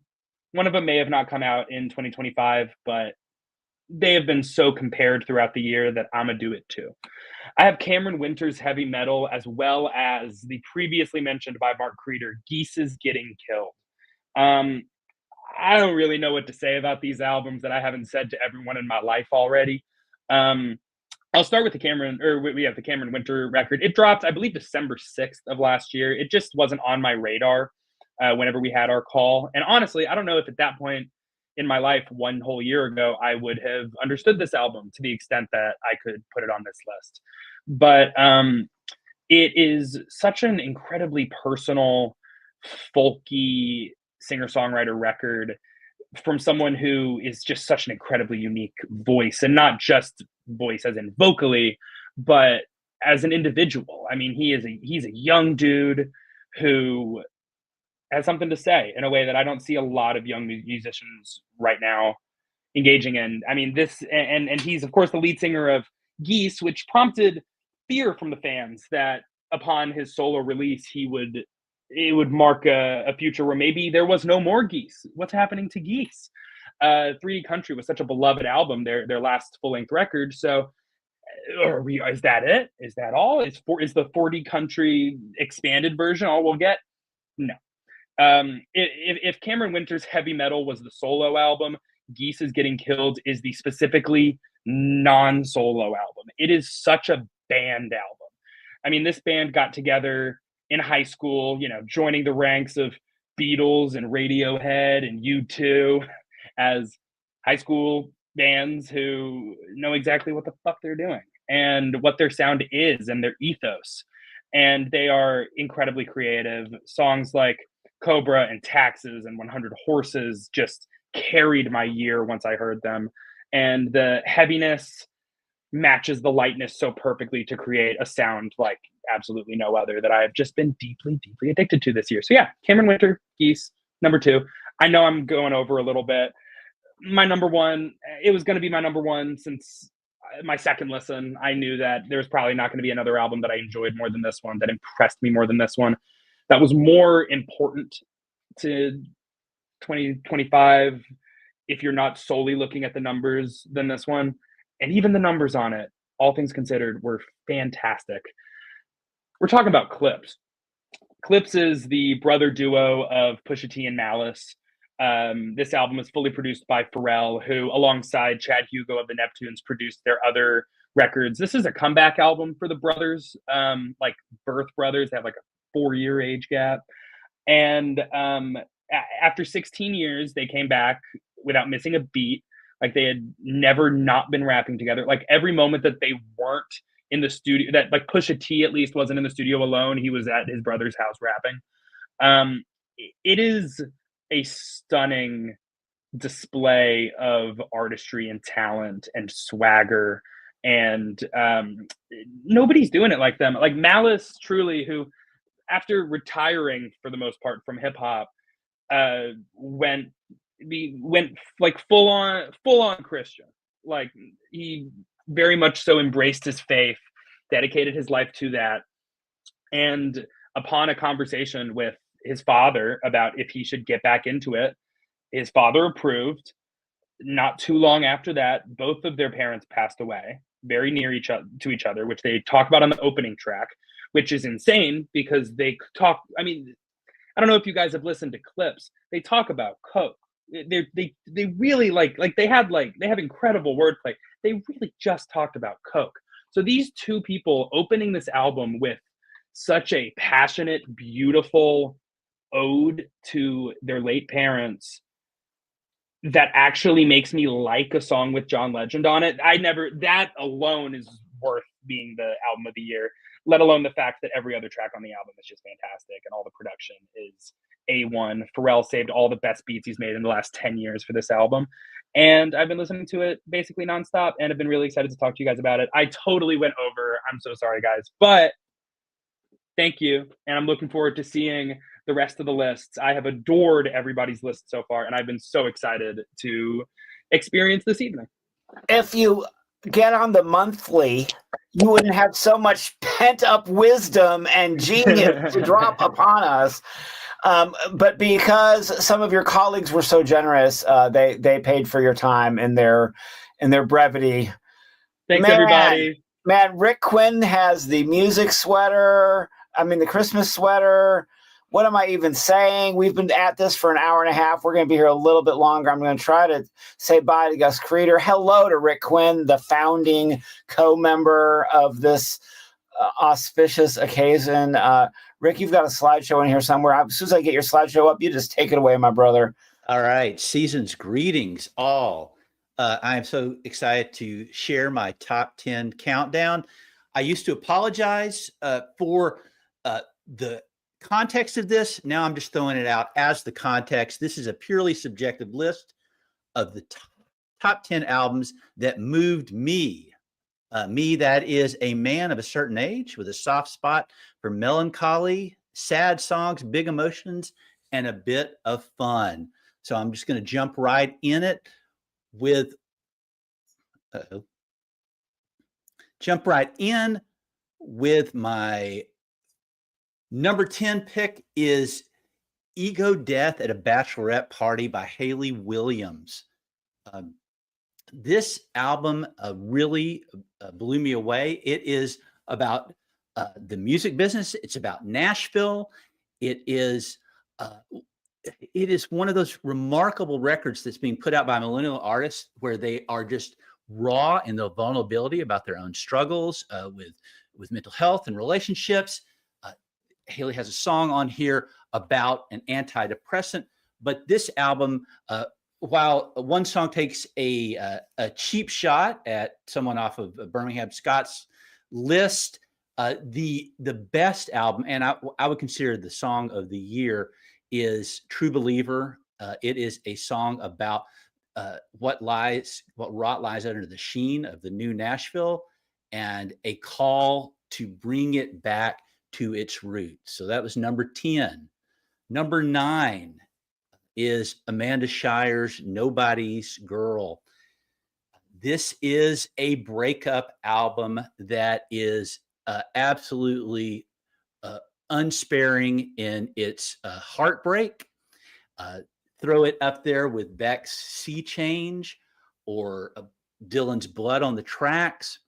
One of them may have not come out in 2025, but they have been so compared throughout the year that I'm going to do it too. I have Cameron Winter's Heavy Metal, as well as the previously mentioned by Mark Creeder, Geese's Getting Killed. I don't really know what to say about these albums that I haven't said to everyone in my life already. I'll start with the Cameron Winter record. It dropped, I believe, December 6th of last year. It just wasn't on my radar whenever we had our call. And honestly, I don't know if at that point in my life, one whole year ago, I would have understood this album to the extent that I could put it on this list. But it is such an incredibly personal, folky singer-songwriter record from someone who is just such an incredibly unique voice, and not just voice as in vocally, but as an individual. I mean, he's a young dude who has something to say in a way that I don't see a lot of young musicians right now engaging in. I mean, and he's of course the lead singer of Geese, which prompted fear from the fans that upon his solo release he would it would mark a future where maybe there was no more Geese. What's happening to Geese? 3D Country was such a beloved album, their last full-length record. So is that it? Is that all? Is the 4D Country expanded version all we'll get? No. If Cameron Winter's Heavy Metal was the solo album, Geese is Getting Killed is the specifically non-solo album. It is such a band album. I mean, this band got together in high school, joining the ranks of Beatles and Radiohead and U2 as high school bands who know exactly what the fuck they're doing and what their sound is and their ethos. And they are incredibly creative. Songs like Cobra and Taxes and 100 Horses just carried my year once I heard them. And the heaviness matches the lightness so perfectly to create a sound like absolutely no other that I have just been deeply, deeply addicted to this year. So yeah, Cameron Winter, Geese, number 2. I know I'm going over a little bit. My number 1, it was going to be my number 1 since my second listen. I knew that there was probably not going to be another album that I enjoyed more than this one, that impressed me more than this one, that was more important to 2025 if you're not solely looking at the numbers than this one. And even the numbers on it, all things considered, were fantastic. We're talking about Clips. Clips is the brother duo of Pusha T and Malice. This album is fully produced by Pharrell, who, alongside Chad Hugo of the Neptunes, produced their other records. This is a comeback album for the brothers, like birth brothers. They have like a 4-year age gap. And after 16 years, they came back without missing a beat. Like they had never not been rapping together. Like every moment that they weren't in the studio, that like Pusha T at least wasn't in the studio alone, he was at his brother's house rapping. It is a stunning display of artistry and talent and swagger, and nobody's doing it like them. Like Malice, truly, who after retiring for the most part from hip hop, went like full on Christian. Like he very much so embraced his faith, dedicated his life to that. And upon a conversation with his father about if he should get back into it, his father approved. Not too long after that, both of their parents passed away, very near to each other, which they talk about on the opening track, which is insane because they talk. I mean, I don't know if you guys have listened to Clips. They talk about coke. They really they have incredible wordplay. They really just talked about coke. So these two people opening this album with such a passionate, beautiful ode to their late parents that actually makes me like a song with John Legend on it. That alone is worth being the album of the year, let alone the fact that every other track on the album is just fantastic and all the production is A1. Pharrell saved all the best beats he's made in the last 10 years for this album. And I've been listening to it basically nonstop, and I've been really excited to talk to you guys about it. I totally went over. I'm so sorry, guys. But thank you. And I'm looking forward to seeing the rest of the lists. I have adored everybody's list so far, and I've been so excited to experience this evening. If you get on the monthly, you wouldn't have so much pent-up wisdom and genius to drop upon us. But because some of your colleagues were so generous, they paid for your time in their brevity. Thanks, everybody. Man, Rick Quinn has the music sweater. I mean, the Christmas sweater. What am I even saying? We've been at this for an hour and a half. We're going to be here a little bit longer. I'm going to try to say bye to Gus Creeder. Hello to Rick Quinn, the founding co-member of this auspicious occasion. Rick, you've got a slideshow in here somewhere. As soon as I get your slideshow up, you just take it away, my brother. All right. Season's greetings, all. I am so excited to share my top 10 countdown. I used to apologize for the context of this. Now I'm just throwing it out as the context. This is a purely subjective list of the top 10 albums that moved me. Me, that is a man of a certain age with a soft spot for melancholy, sad songs, big emotions, and a bit of fun. So I'm just going to jump right in it with my Number 10 pick is Ego Death at a Bachelorette Party by Haley Williams. This album really blew me away. It is about the music business. It's about Nashville. It is one of those remarkable records that's being put out by millennial artists where they are just raw in the vulnerability about their own struggles with mental health and relationships. Haley has a song on here about an antidepressant, but this album, while one song takes a cheap shot at someone off of Birmingham Scott's list, the best album, and I would consider the song of the year, is True Believer. It is a song about what rot lies under the sheen of the new Nashville, and a call to bring it back to its roots. So that was number 10. Number 9 is Amanda Shire's Nobody's Girl. This is a breakup album that is absolutely unsparing in its heartbreak. Throw it up there with Beck's Sea Change or Dylan's Blood on the Tracks.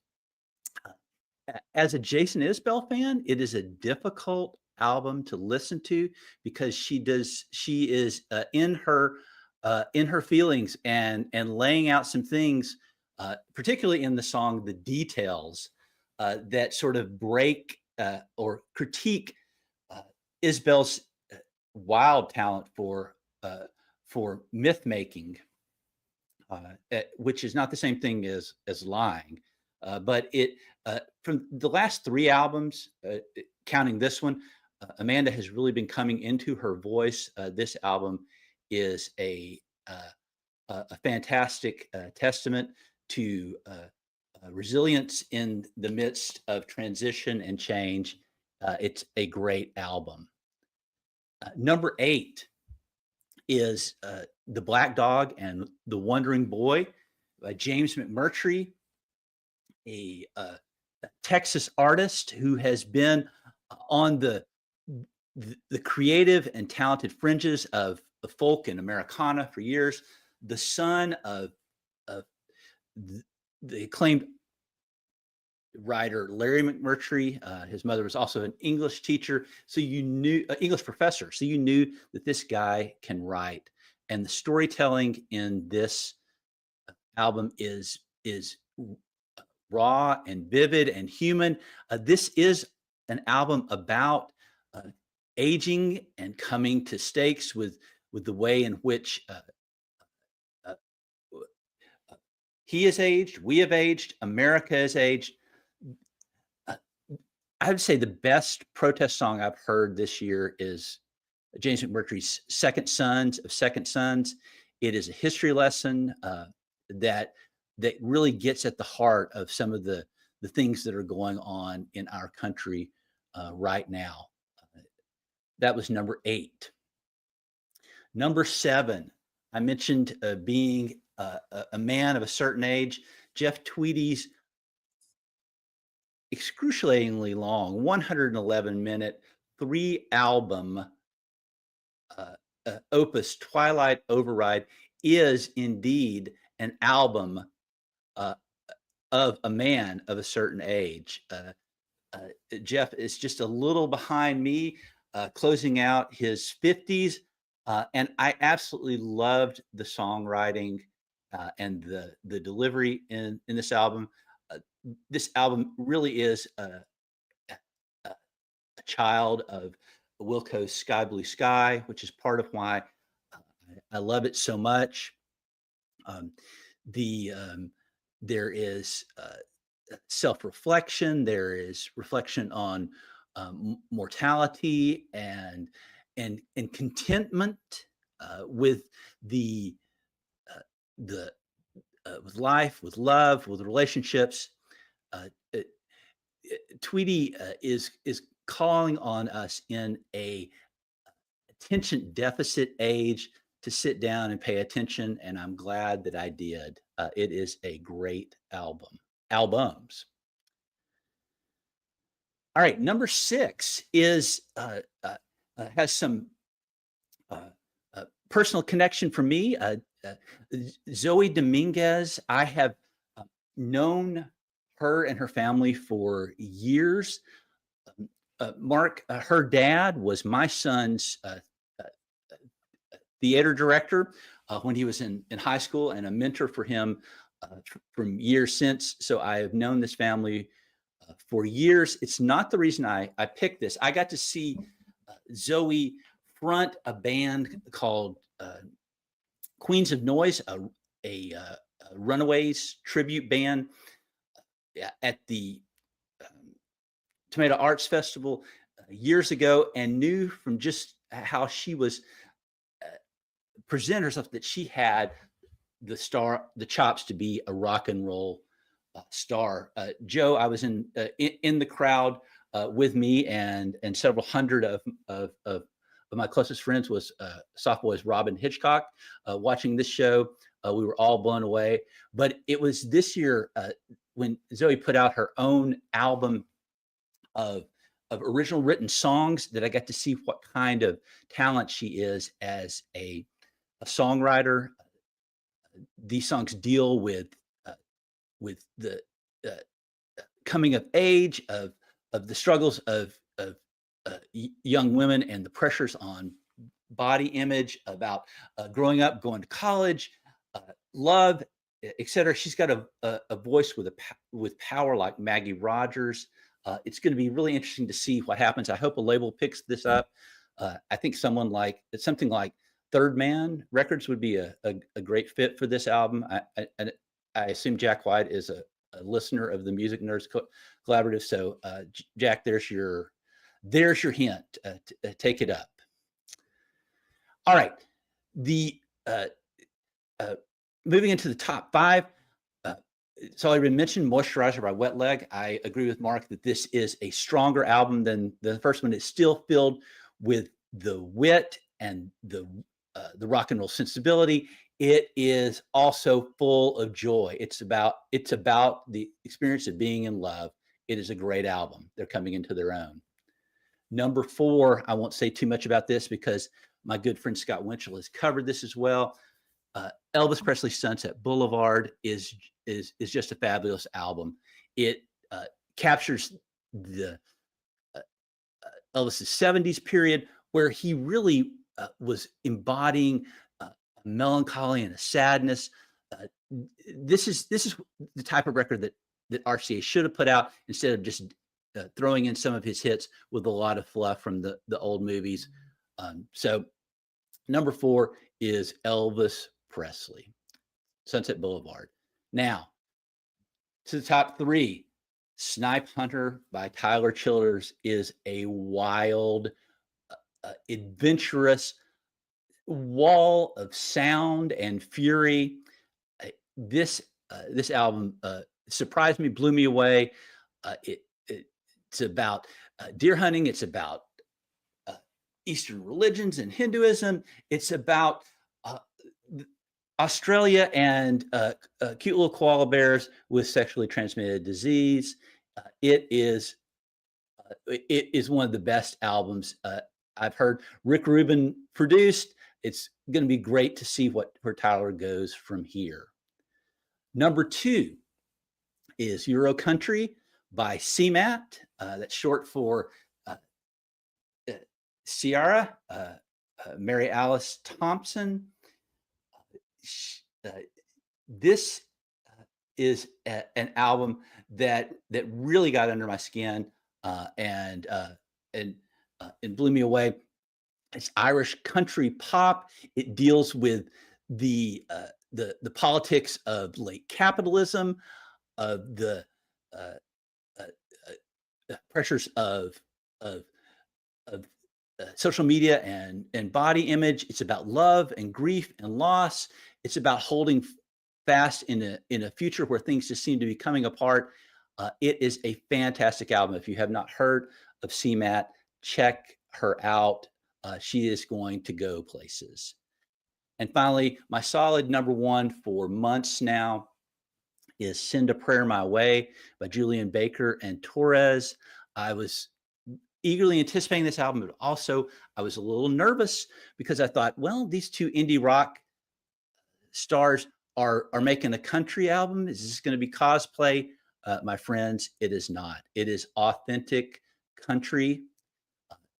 As a Jason Isbell fan, it is a difficult album to listen to because she is in her feelings and laying out some things, particularly in the song The Details, that sort of break or critique Isbell's wild talent for myth making, which is not the same thing as lying. But it from the last 3 albums, counting this one, Amanda has really been coming into her voice. This album is a fantastic testament to resilience in the midst of transition and change. It's a great album. Number 8 is The Black Dog and the Wandering Boy by James McMurtry, a Texas artist who has been on the creative and talented fringes of folk and Americana for years. The son of the acclaimed writer Larry McMurtry. His mother was also an English teacher, so you knew English professor. So you knew that this guy can write, and the storytelling in this album is raw and vivid and human. This is an album about aging and coming to stakes with the way in which he has aged, we have aged, America has aged. I would say the best protest song I've heard this year is James McMurtry's Second Sons of Second Sons. It is a history lesson that really gets at the heart of some of the things that are going on in our country right now. That was number 8. Number 7, I mentioned being a man of a certain age. Jeff Tweedy's excruciatingly long, 111-minute, 3-album opus, Twilight Override, is indeed an album of a man of a certain age. Jeff is just a little behind me, closing out his 50s, and I absolutely loved the songwriting and the delivery in this album. This album really is a child of Wilco's Sky Blue Sky, which is part of why I love it so much. There is self-reflection. There is reflection on mortality and contentment with with life, with love, with relationships. Tweety is calling on us in a attention deficit age to sit down and pay attention, and I'm glad that I did. It is a great albums. All right, number 6 is has some personal connection for me. Zoe Dominguez. I have known her and her family for years. Mark, her dad was my son's theater director when he was in high school, and a mentor for him from years since. So I have known this family for years. It's not the reason I picked this. I got to see Zoe front a band called Queens of Noise, a Runaways tribute band at the Tomato Arts Festival years ago, and knew from just how she was presenting herself that she had the chops to be a rock and roll star. Joe, I was in the crowd with me and several hundred of my closest friends was sophomore Robin Hitchcock watching this show. We were all blown away. But it was this year when Zoe put out her own album of original written songs that I got to see what kind of talent she is as a songwriter. These songs deal with the coming of age of the struggles of young women and the pressures on body image, about growing up, going to college, love, etc. She's got a voice with power like Maggie Rogers. It's going to be really interesting to see what happens. I hope a label picks this up. I think something like Third Man Records would be a great fit for this album. I assume Jack White is a listener of the Music Nerds Collaborative. So Jack, there's your hint. Take it up. All right. The moving into the top 5. So I already mentioned Moisturizer by Wet Leg. I agree with Mark that this is a stronger album than the first one. It's still filled with the wit and the rock and roll sensibility. It is also full of joy. It's about the experience of being in love. It is a great album. They're coming into their own. Number 4, I won't say too much about this because my good friend Scott Winchell has covered this as well. Elvis Presley's Sunset Boulevard is just a fabulous album. It captures the Elvis's 70s period where he really was embodying melancholy and a sadness. This is the type of record that RCA should have put out instead of just throwing in some of his hits with a lot of fluff from the old movies. So number 4 is Elvis Presley, Sunset Boulevard. Now to the top 3. Snipe Hunter by Tyler Childers is a wild, adventurous wall of sound and fury. This album surprised me, blew me away. It's about deer hunting. It's about Eastern religions and Hinduism. It's about Australia and cute little koala bears with sexually transmitted disease. It is one of the best albums I've heard. Rick Rubin produced. It's going to be great to see where Tyler goes from here. Number 2 is Euro Country by CMAT. That's short for Ciara Mary Alice Thompson. This is an album that really got under my skin and blew me away. It's Irish country pop. It deals with the politics of late capitalism, of the pressures of social media and body image. It's about love and grief and loss. It's about holding fast in a future where things just seem to be coming apart. It is a fantastic album. If you have not heard of CMAT, check her out. She is going to go places. And finally, my solid number 1 for months now is Send a Prayer My Way by Julian Baker and Torres. I was eagerly anticipating this album, but also I was a little nervous because I thought, well, these two indie rock stars are making a country album. Is this going to be cosplay? My friends, it is not. It is authentic country.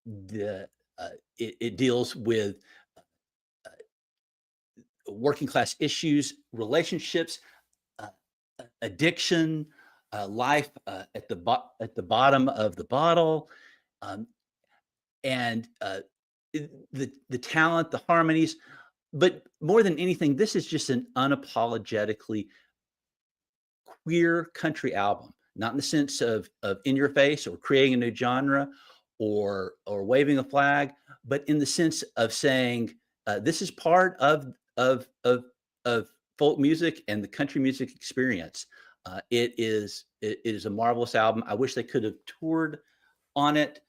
It deals with working class issues, relationships, addiction, life at the bottom of the bottle, and the talent, the harmonies. But more than anything, this is just an unapologetically queer country album, not in the sense of in your face or creating a new genre or waving a flag, but in the sense of saying this is part of folk music and the country music experience. It is a marvelous album. I wish they could have toured on it,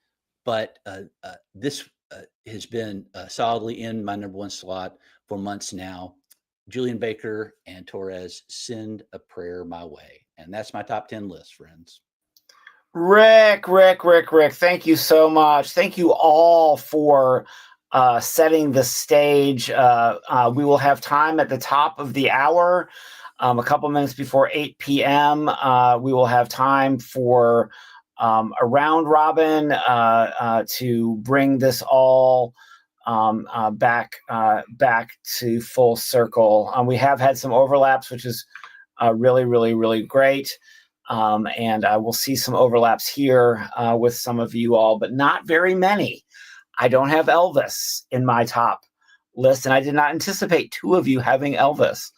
but this has been solidly in my number one slot for months now. Julian Baker and Torres, Send a Prayer My Way. And that's my top 10 list, friends. Rick, thank you so much. Thank you all for setting the stage. We will have time at the top of the hour, a couple minutes before 8 p.m. We will have time for a round robin to bring this all back to full circle. We have had some overlaps, which is really great. And I will see some overlaps here with some of you all, but not very many. I don't have Elvis in my top list, and I did not anticipate two of you having Elvis.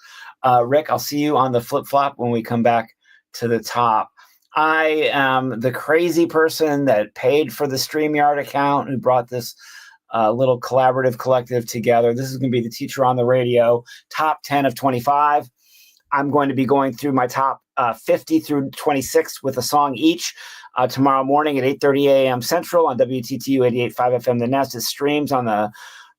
Rick, I'll see you on the flip-flop when we come back to the top. I am the crazy person that paid for the StreamYard account who brought this little collaborative collective together. This is going to be the Teacher on the Radio top 10 of 25. I'm going to be going through my top 50 through 26 with a song each tomorrow morning at 8:30 a.m. Central on WTTU 88.5 FM. The Nest. It streams on the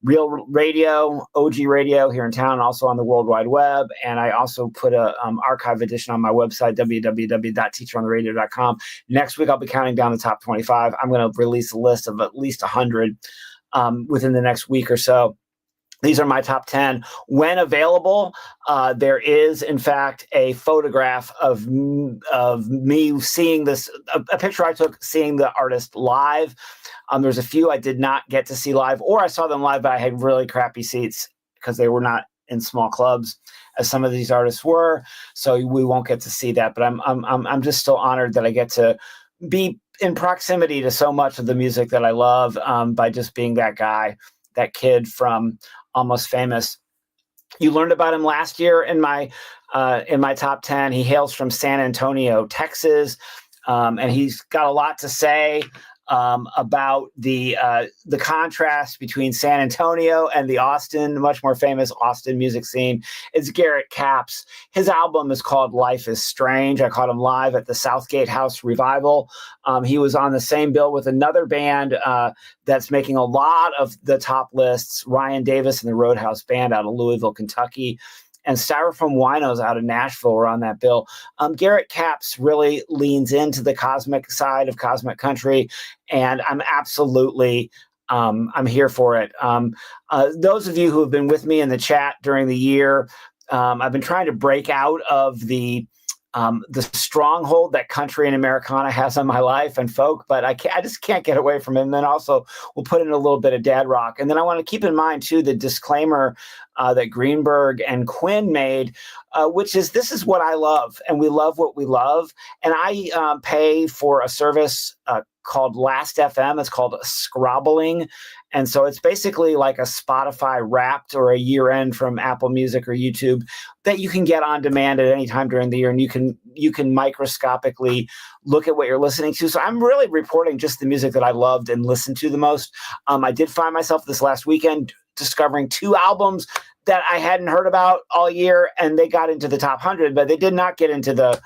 Real Radio, OG Radio here in town, also on the World Wide Web. And I also put a archive edition on my website, www.teacherontheradio.com. Next week, I'll be counting down the top 25. I'm going to release a list of at least 100 within the next week or so. These are my top 10. When available, there is, in fact, a photograph of me seeing this, a picture I took seeing the artist live. There's a few I did not get to see live, or I saw them live, but I had really crappy seats because they were not in small clubs as some of these artists were. So we won't get to see that. But I'm just still honored that I get to be in proximity to so much of the music that I love by just being that guy, that kid from Almost Famous. You learned about him last year in my top 10. He hails from San Antonio, Texas, and he's got a lot to say about the contrast between San Antonio and the Austin, much more famous Austin music scene. It's Garrett Capps. His album is called Life is Strange. I caught him live at the Southgate House Revival. He was on the same bill with another band that's making a lot of the top lists, Ryan Davis and the Roadhouse Band out of Louisville, Kentucky. And Styrofoam Winos out of Nashville were on that bill. Garrett Capps really leans into the cosmic side of cosmic country, and I'm absolutely I'm here for it. Those of you who have been with me in the chat during the year, I've been trying to break out of the stronghold that country and Americana has on my life and folk, but I just can't get away from it. And then also we'll put in a little bit of dad rock. And then I want to keep in mind too, the disclaimer that Greenberg and Quinn made, which is, this is what I love, and we love what we love. And I pay for a service called Last FM. It's called Scrobbling. And so it's basically like a Spotify Wrapped or a year end from Apple Music or YouTube that you can get on demand at any time during the year. And you can microscopically look at what you're listening to. So I'm really reporting just the music that I loved and listened to the most. I did find myself this last weekend discovering two albums that I hadn't heard about all year, and they got into the top 100, but they did not get into the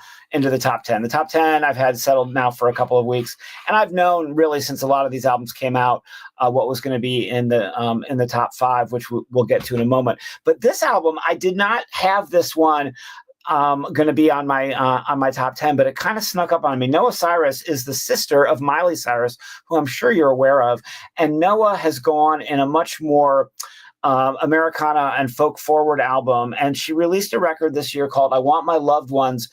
top 10. The top 10 I've had settled now for a couple of weeks, and I've known really since a lot of these albums came out what was going to be in the top 5, which we'll get to in a moment. But this album, I did not have this one going to be on my top 10, but it kind of snuck up on me. Noah Cyrus is the sister of Miley Cyrus, who I'm sure you're aware of, and Noah has gone in a much more Americana and folk forward album, and she released a record this year called "I Want My Loved Ones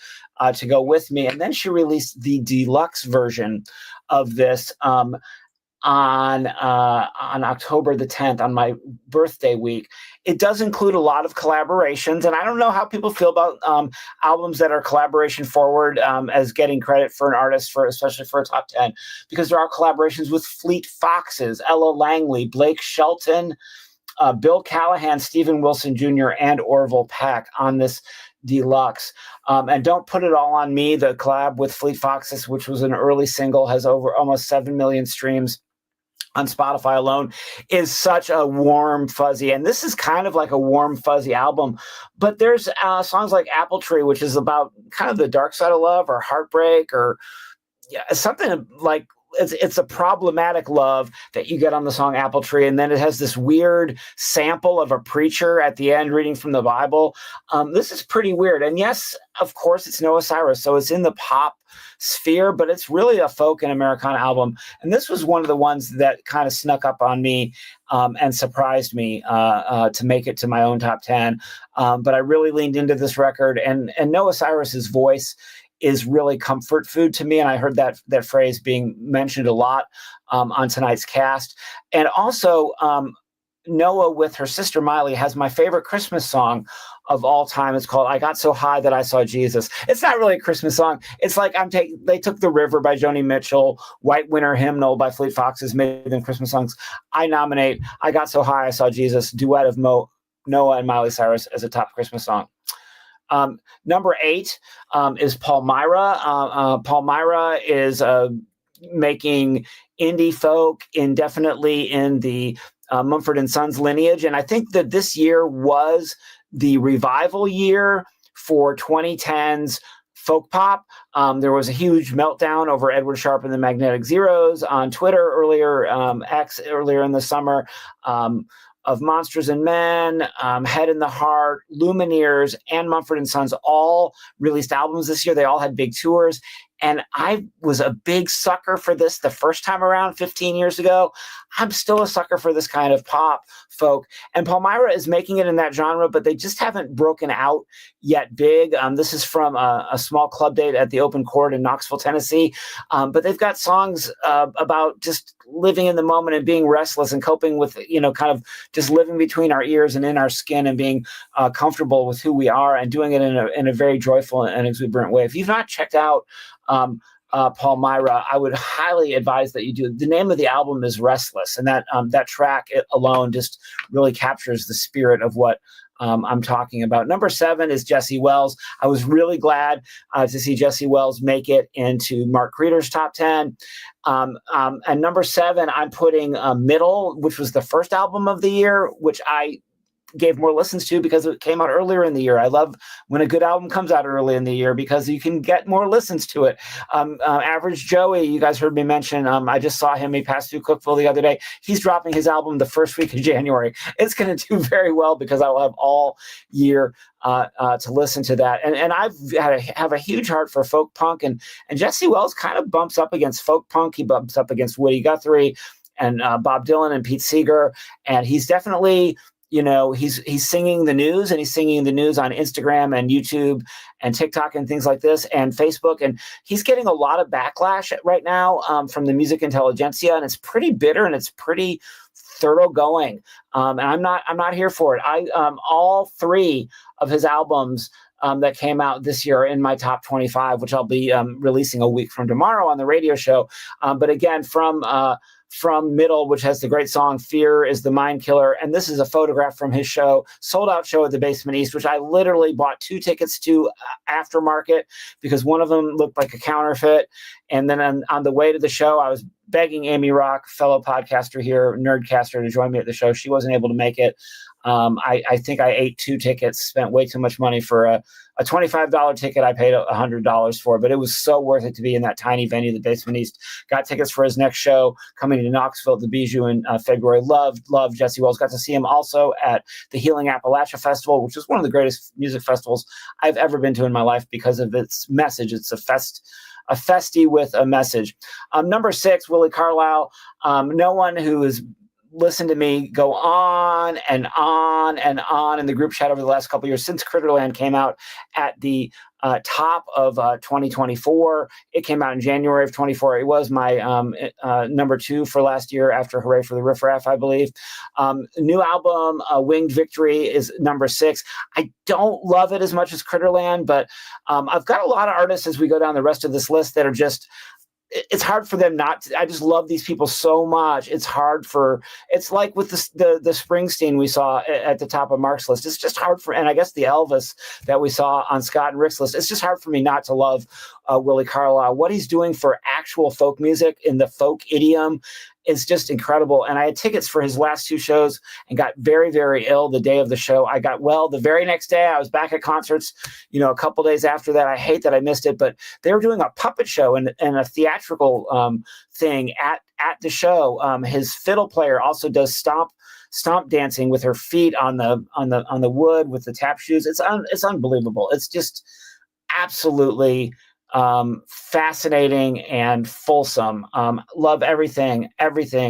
to Go With Me," and then she released the deluxe version of this on October the 10th, on my birthday week. It does include a lot of collaborations, and I don't know how people feel about albums that are collaboration forward as getting credit for an artist, especially for a top 10, because there are collaborations with Fleet Foxes, Ella Langley, Blake Shelton, Bill Callahan, Stephen Wilson Jr., and Orville Peck on this deluxe. And Don't Put It All on Me, the collab with Fleet Foxes, which was an early single, has over almost 7 million streams on Spotify alone, is such a warm, fuzzy, and this is kind of like a warm, fuzzy album. But there's songs like Apple Tree, which is about kind of the dark side of love or heartbreak, or something like it's a problematic love that you get on the song Apple Tree. And then it has this weird sample of a preacher at the end reading from the Bible. This is pretty weird. And yes, of course, it's Noah Cyrus, so it's in the pop sphere, but it's really a folk and Americana album. And this was one of the ones that kind of snuck up on me and surprised me to make it to my own top 10. But I really leaned into this record, and Noah Cyrus's voice is really comfort food to me. And I heard that phrase being mentioned a lot on tonight's cast. And also, Noah with her sister Miley has my favorite Christmas song of all time. It's called "I Got So High That I Saw Jesus." It's not really a Christmas song. It's like they took "The River" by Joni Mitchell, "White Winter Hymnal" by Fleet Foxes, made them Christmas songs. I nominate "I Got So High I Saw Jesus," duet of Noah and Miley Cyrus, as a top Christmas song. Number 8 is Palmyra. Palmyra is making indie folk indefinitely in the Mumford & Sons lineage. And I think that this year was the revival year for 2010's folk pop. There was a huge meltdown over Edward Sharpe and the Magnetic Zeros on Twitter earlier in the summer. Of Monsters and Men, Head in the Heart, Lumineers, and Mumford & Sons all released albums this year. They all had big tours. And I was a big sucker for this the first time around 15 years ago. I'm still a sucker for this kind of pop folk. And Palmyra is making it in that genre, but they just haven't broken out yet big. This is from a small club date at the Open Court in Knoxville, Tennessee. But they've got songs about just living in the moment and being restless and coping with, kind of just living between our ears and in our skin and being comfortable with who we are, and doing it in a very joyful and exuberant way. If you've not checked out Palmyra, I would highly advise that you do. The name of the album is Restless, and that track alone just really captures the spirit of what I'm talking about. Number 7 is Jesse Wells. I was really glad to see Jesse Wells make it into Mark Creeder's top 10. And number 7, I'm putting Middle, which was the first album of the year, which I gave more listens to because it came out earlier in the year. I love when a good album comes out early in the year because you can get more listens to it. Average Joey, you guys heard me mention, I just saw him. He passed through Cookville the other day. He's dropping his album the first week of January. It's going to do very well because I will have all year to listen to that. And I've have a huge heart for folk punk, and Jesse Wells kind of bumps up against folk punk. He bumps up against Woody Guthrie and Bob Dylan and Pete Seeger, and he's definitely, he's singing the news, and he's singing the news on Instagram and YouTube and TikTok and things like this and Facebook. And he's getting a lot of backlash right now from the music intelligentsia, and it's pretty bitter and it's pretty thoroughgoing. And I'm not here for it. All 3 of his albums that came out this year are in my top 25, which I'll be releasing a week from tomorrow on the radio show. But again, from Middle, which has the great song "Fear is the Mind Killer." And this is a photograph from his sold out show at the Basement East, which I literally bought 2 tickets to aftermarket because one of them looked like a counterfeit. And then on the way to the show, I was begging Amy Rock, fellow podcaster here, Nerdcaster, to join me at the show. She wasn't able to make it. I think I ate 2 tickets, spent way too much money for a $25 ticket I paid $100 for, but it was so worth it to be in that tiny venue, the Basement East. Got tickets for his next show coming to Knoxville at the Bijou in February. Loved Jesse Wells. Got to see him also at the Healing Appalachia Festival, which is one of the greatest music festivals I've ever been to in my life because of its message. It's a festy with a message. Number 6, Willie Carlisle. No one who has listened to me go on and on and on in the group chat over the last couple of years since Critterland came out at the top of 2024. It came out in January of 24. It was my number 2 for last year after Hooray for the Riff Raff, I believe. New album, Winged Victory, is number 6. I don't love it as much as Critterland, but I've got a lot of artists as we go down the rest of this list that are just, it's hard for them not to. I just love these people so much. It's like with the Springsteen we saw at the top of Mark's list. It's just hard and I guess the Elvis that we saw on Scott and Rick's list. It's just hard for me not to love Willie Carlisle. What he's doing for actual folk music in the folk idiom is just incredible. And I had tickets for his last 2 shows and got very, very ill the day of the show. I got well the very next day. I was back at concerts, a couple days after that. I hate that I missed it, but they were doing a puppet show and a theatrical thing at the show. His fiddle player also does stomp dancing with her feet on the wood with the tap shoes. It's unbelievable. It's just absolutely fascinating and fulsome. Love everything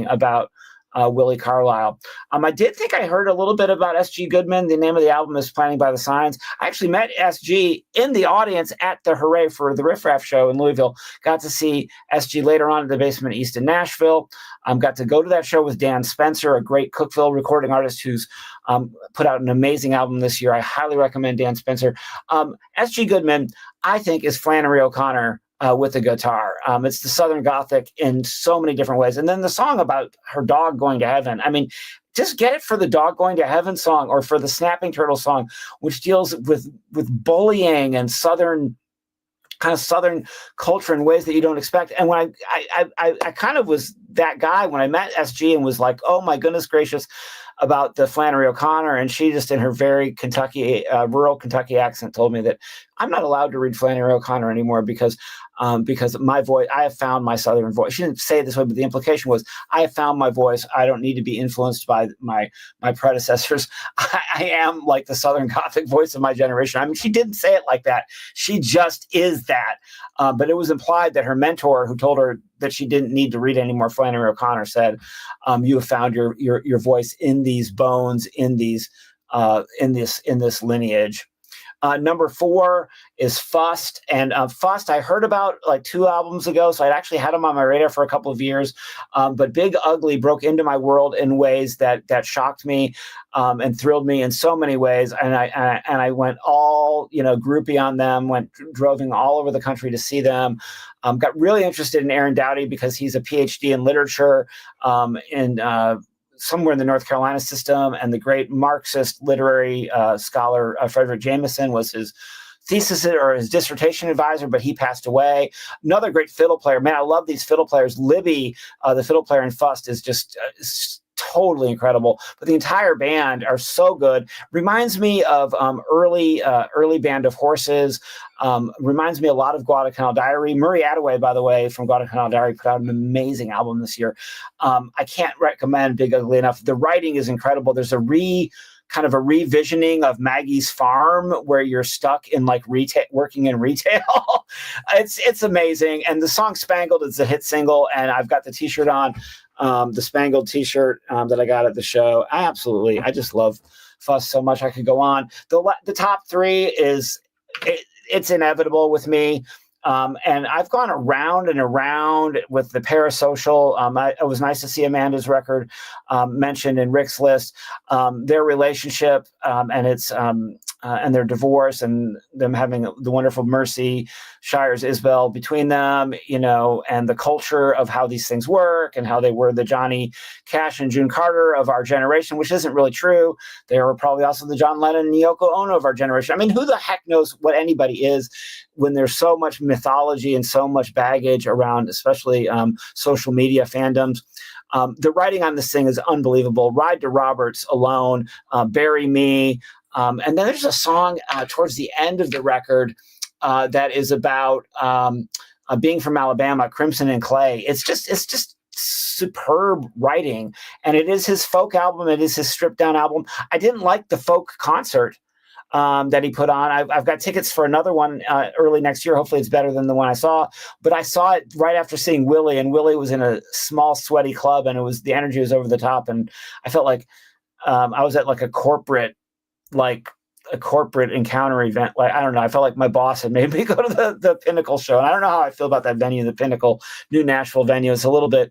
about Willie Carlisle. I did think I heard a little bit about S.G. Goodman. The name of the album is Planning by the Signs. I actually met S.G. in the audience at the Hooray for the Riff Raff show in Louisville. Got to see S.G. later on at the Basement East in Nashville. Got to go to that show with Dan Spencer, a great Cookville recording artist who's put out an amazing album this year. I highly recommend Dan Spencer. S.G. Goodman, I think, is Flannery O'Connor with the guitar. It's the Southern Gothic in so many different ways. And then the song about her dog going to heaven. I mean, just get it for the dog going to heaven song or for the Snapping Turtle song, which deals with bullying and Southern culture in ways that you don't expect. And when I kind of was that guy when I met SG and was like, oh my goodness gracious, about the Flannery O'Connor, and she just in her very rural Kentucky accent told me that I'm not allowed to read Flannery O'Connor anymore because my voice, I have found my Southern voice. She didn't say it this way, but the implication was I have found my voice. I don't need to be influenced by my predecessors. I am like the Southern Gothic voice of my generation. I mean, she didn't say it like that. She just is that. But it was implied that her mentor, who told her that she didn't need to read anymore, Flannery O'Connor, said, "You have found your voice in these bones, in this lineage." Number 4 is Fust. And Fust I heard about like 2 albums ago, so I'd actually had him on my radar for a couple of years. But Big Ugly broke into my world in ways that shocked me and thrilled me in so many ways. And I went all groupie on them, droving all over the country to see them. Got really interested in Aaron Doughty because he's a PhD in literature somewhere in the North Carolina system, and the great Marxist literary scholar Frederick Jameson was his thesis or his dissertation advisor, but he passed away. Another great fiddle player. Man, I love these fiddle players. Libby, the fiddle player in Fust, is just totally incredible. But the entire band are so good. Reminds me of early Band of Horses. Reminds me a lot of Guadalcanal Diary. Murray Attaway, by the way, from Guadalcanal Diary, put out an amazing album this year. I can't recommend Big Ugly enough. The writing is incredible. There's kind of a revisioning of Maggie's Farm where you're stuck in like working in retail. It's amazing. And the song Spangled is a hit single, and I've got the t-shirt on, the Spangled t-shirt that I got at the show. I just love Fuss so much. I could go on. The top 3 is it's inevitable with me. And I've gone around and around with the Parasocial. It was nice to see Amanda's record mentioned in Rick's list. Their relationship and its and their divorce and them having the wonderful Mercy Shires Isbell between them, and the culture of how these things work and how they were the Johnny Cash and June Carter of our generation, which isn't really true. They were probably also the John Lennon and Yoko Ono of our generation. I mean, who the heck knows what anybody is when there's so much mythology and so much baggage around, especially social media fandoms. The writing on this thing is unbelievable. Ride to Roberts alone, Bury Me. And then there's a song towards the end of the record that is about being from Alabama, Crimson and Clay. It's just superb writing, and it is his folk album. It is his stripped down album. I didn't like the folk concert that he put on. I've got tickets for another one early next year. Hopefully it's better than the one I saw, but I saw it right after seeing Willie, and Willie was in a small sweaty club, and the energy was over the top. And I felt like I was at like a corporate encounter event. Like, I don't know. I felt like my boss had made me go to the Pinnacle show. And I don't know how I feel about that venue, the Pinnacle new Nashville venue. It's a little bit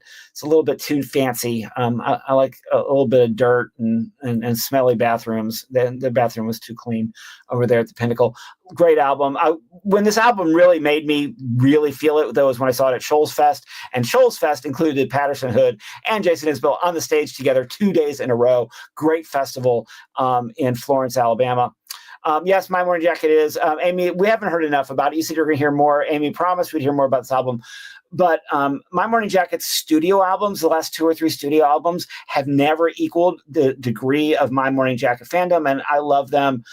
too fancy. I like a little bit of dirt and smelly bathrooms. The bathroom was too clean over there at the Pinnacle. Great album. When this album really made me really feel it, though, was when I saw it at Shoals Fest. And Shoals Fest included Patterson Hood and Jason Isbell on the stage together 2 days in a row. Great festival in Florence, Alabama. Yes, My Morning Jacket is. Amy, we haven't heard enough about it. You said you're going to hear more. Amy promised we'd hear more about this album. But My Morning Jacket's studio albums, the last 2 or 3 studio albums, have never equaled the degree of My Morning Jacket fandom. And I love them.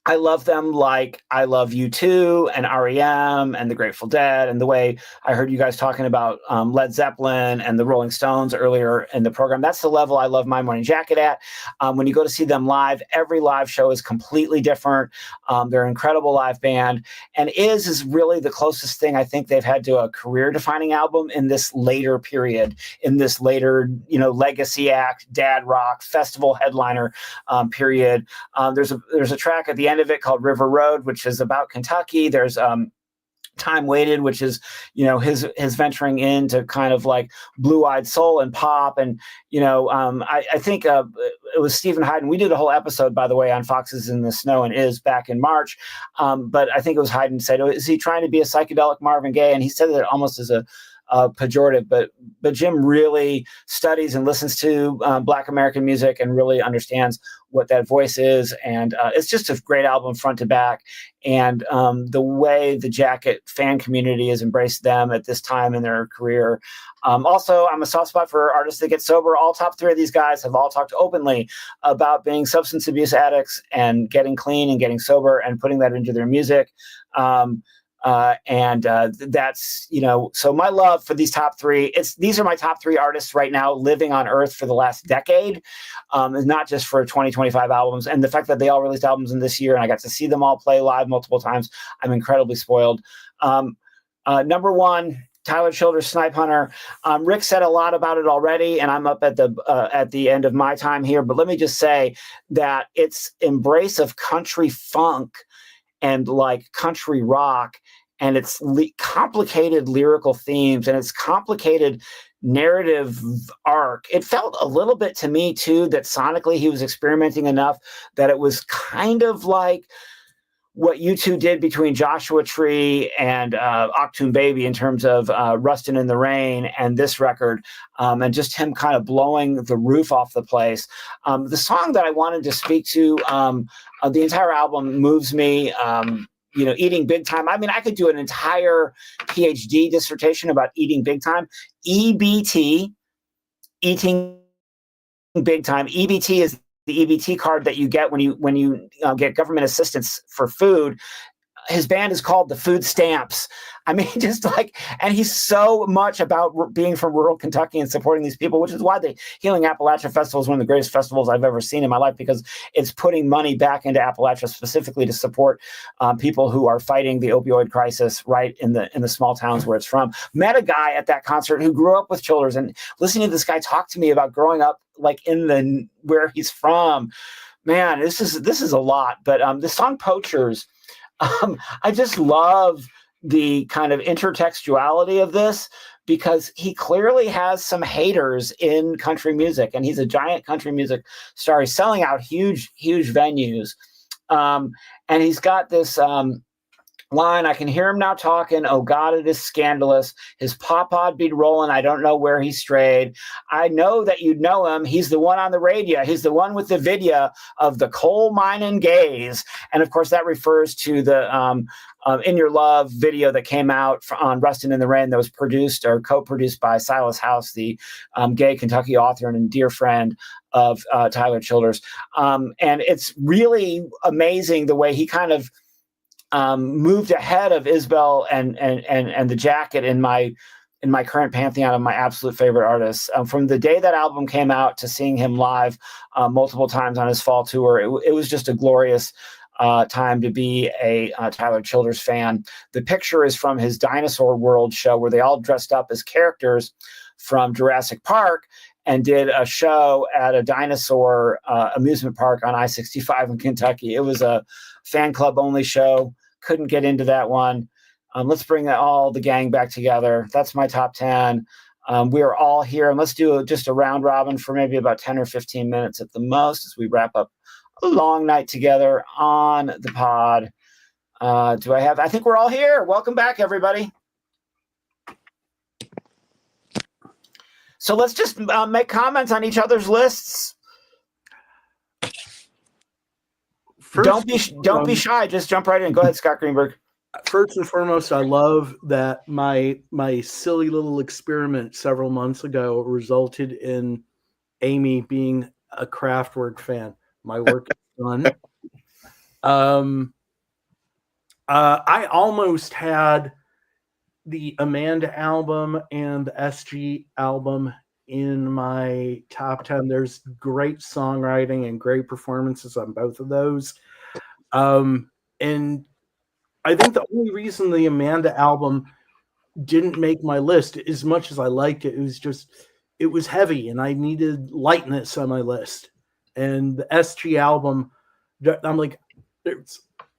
I love them like I love U2 and REM and the Grateful Dead, and the way I heard you guys talking about Led Zeppelin and the Rolling Stones earlier in the program. That's the level I love My Morning Jacket at. When you go to see them live, every live show is completely different. They're an incredible live band, and is really the closest thing I think they've had to a career-defining album in this later period, in this later, legacy act, dad rock, festival headliner period. There's a track at the end of it called River Road, which is about Kentucky. There's Time Waited, which is, his venturing into kind of like blue-eyed soul and pop. And, I think it was Stephen Hyden. We did a whole episode, by the way, on Foxes in the Snow and Is back in March. But I think it was Hyden said, is he trying to be a psychedelic Marvin Gaye? And he said that almost as a pejorative, but Jim really studies and listens to Black American music and really understands what that voice is. And it's just a great album front to back. And the way the Jacket fan community has embraced them at this time in their career. Also, I'm a soft spot for artists that get sober. All top 3 of these guys have all talked openly about being substance abuse addicts and getting clean and getting sober and putting that into their music. That's, so my love for these top 3, these are my top 3 artists right now living on earth for the last decade, not just for 2025 albums. And the fact that they all released albums in this year and I got to see them all play live multiple times, I'm incredibly spoiled. Number 1, Tyler Childers, Snipe Hunter. Rick said a lot about it already, and I'm up at the end of my time here. But let me just say that its embrace of country funk and like country rock, and its complicated lyrical themes and its complicated narrative arc. It felt a little bit to me too that sonically he was experimenting enough that it was kind of like what U2 did between Joshua Tree and Achtung Baby in terms of Rustin' in the Rain and this record, and just him kind of blowing the roof off the place. The song that I wanted to speak to, the entire album moves me. Eating Big Time. I mean, I could do an entire PhD dissertation about Eating Big Time. EBT, Eating Big Time. EBT is the EBT card that you get when you get government assistance for food. His band is called the Food Stamps. I mean, and he's so much about being from rural Kentucky and supporting these people, which is why the Healing Appalachia Festival is one of the greatest festivals I've ever seen in my life, because it's putting money back into Appalachia specifically to support people who are fighting the opioid crisis right in the small towns where it's from. Met a guy at that concert who grew up with Childers, and listening to this guy talk to me about growing up like in where he's from, man, this is a lot. But the song Poachers, I just love the kind of intertextuality of this, because he clearly has some haters in country music, and he's a giant country music star. He's selling out huge venues, and he's got this line. I can hear him now talking. Oh God, it is scandalous. His pop-pod be rolling. I don't know where he strayed. I know that you know him. He's the one on the radio. He's the one with the video of the coal mining gays. And of course, that refers to the In Your Love video that came out on Rustin' in the Rain that was produced or co-produced by Silas House, the gay Kentucky author and dear friend of Tyler Childers. And it's really amazing the way he kind of moved ahead of Isbell and the Jacket in my current pantheon of my absolute favorite artists. From the day that album came out to seeing him live multiple times on his fall tour, it was just a glorious time to be a Tyler Childers fan. The picture is from his Dinosaur World show where they all dressed up as characters from Jurassic Park and did a show at a dinosaur amusement park on I-65 in Kentucky. It was a fan club only show. Couldn't get into that one. Let's bring the gang back together. That's my top 10. We are all here, and let's do just a round robin for maybe about 10 or 15 minutes at the most as we wrap up a long night together on the pod. I think we're all here. Welcome back, everybody. So let's just make comments on each other's lists. Don't be shy. Just jump right in. Go ahead, Scott Greenberg. First and foremost, I love that my silly little experiment several months ago resulted in Amy being a Kraftwerk fan. My work is done. I almost had the Amanda album and the SG album in my top 10. There's great songwriting and great performances on both of those. And I think the only reason the Amanda album didn't make my list, as much as I liked it, it was heavy and I needed lightness on my list. And the SG album, I'm like,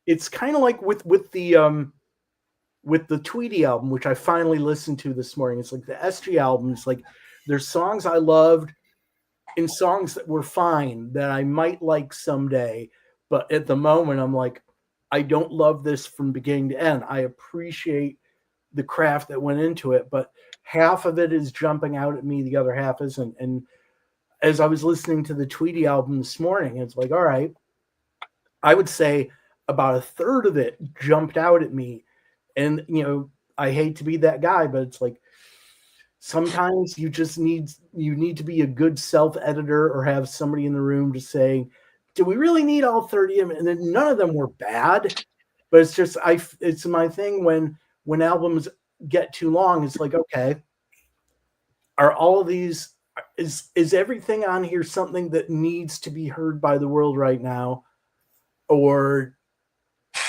it's kind of like with the Tweety album, which I finally listened to this morning. It's like the SG album. It's like there's songs I loved and songs that were fine that I might like someday. But at the moment, I'm like, I don't love this from beginning to end. I appreciate the craft that went into it, but half of it is jumping out at me. The other half isn't. And as I was listening to the Tweety album this morning, it's like, all right, I would say about a third of it jumped out at me. And, I hate to be that guy, but it's like, sometimes you need to be a good self-editor or have somebody in the room to say, do we really need all 30 of them? And then none of them were bad, but it's just, it's my thing when albums get too long, it's like, okay, are all of these, is everything on here something that needs to be heard by the world right now? Or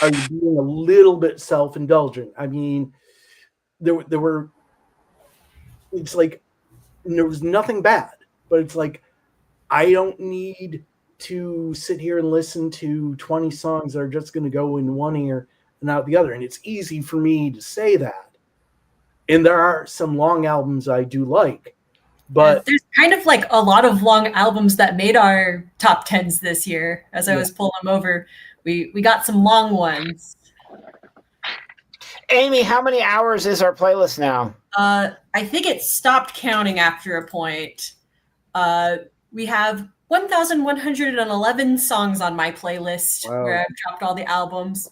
are you being a little bit self-indulgent? I mean, it's like, there was nothing bad, but it's like, I don't need to sit here and listen to 20 songs that are just going to go in one ear and out the other. And it's easy for me to say that. And there are some long albums I do like, but there's kind of like a lot of long albums that made our top 10s this year. As I was pulling them over, we got some long ones. Amy, how many hours is our playlist now? I think it stopped counting after a point. We have 1,111 songs on my playlist where I've dropped all the albums.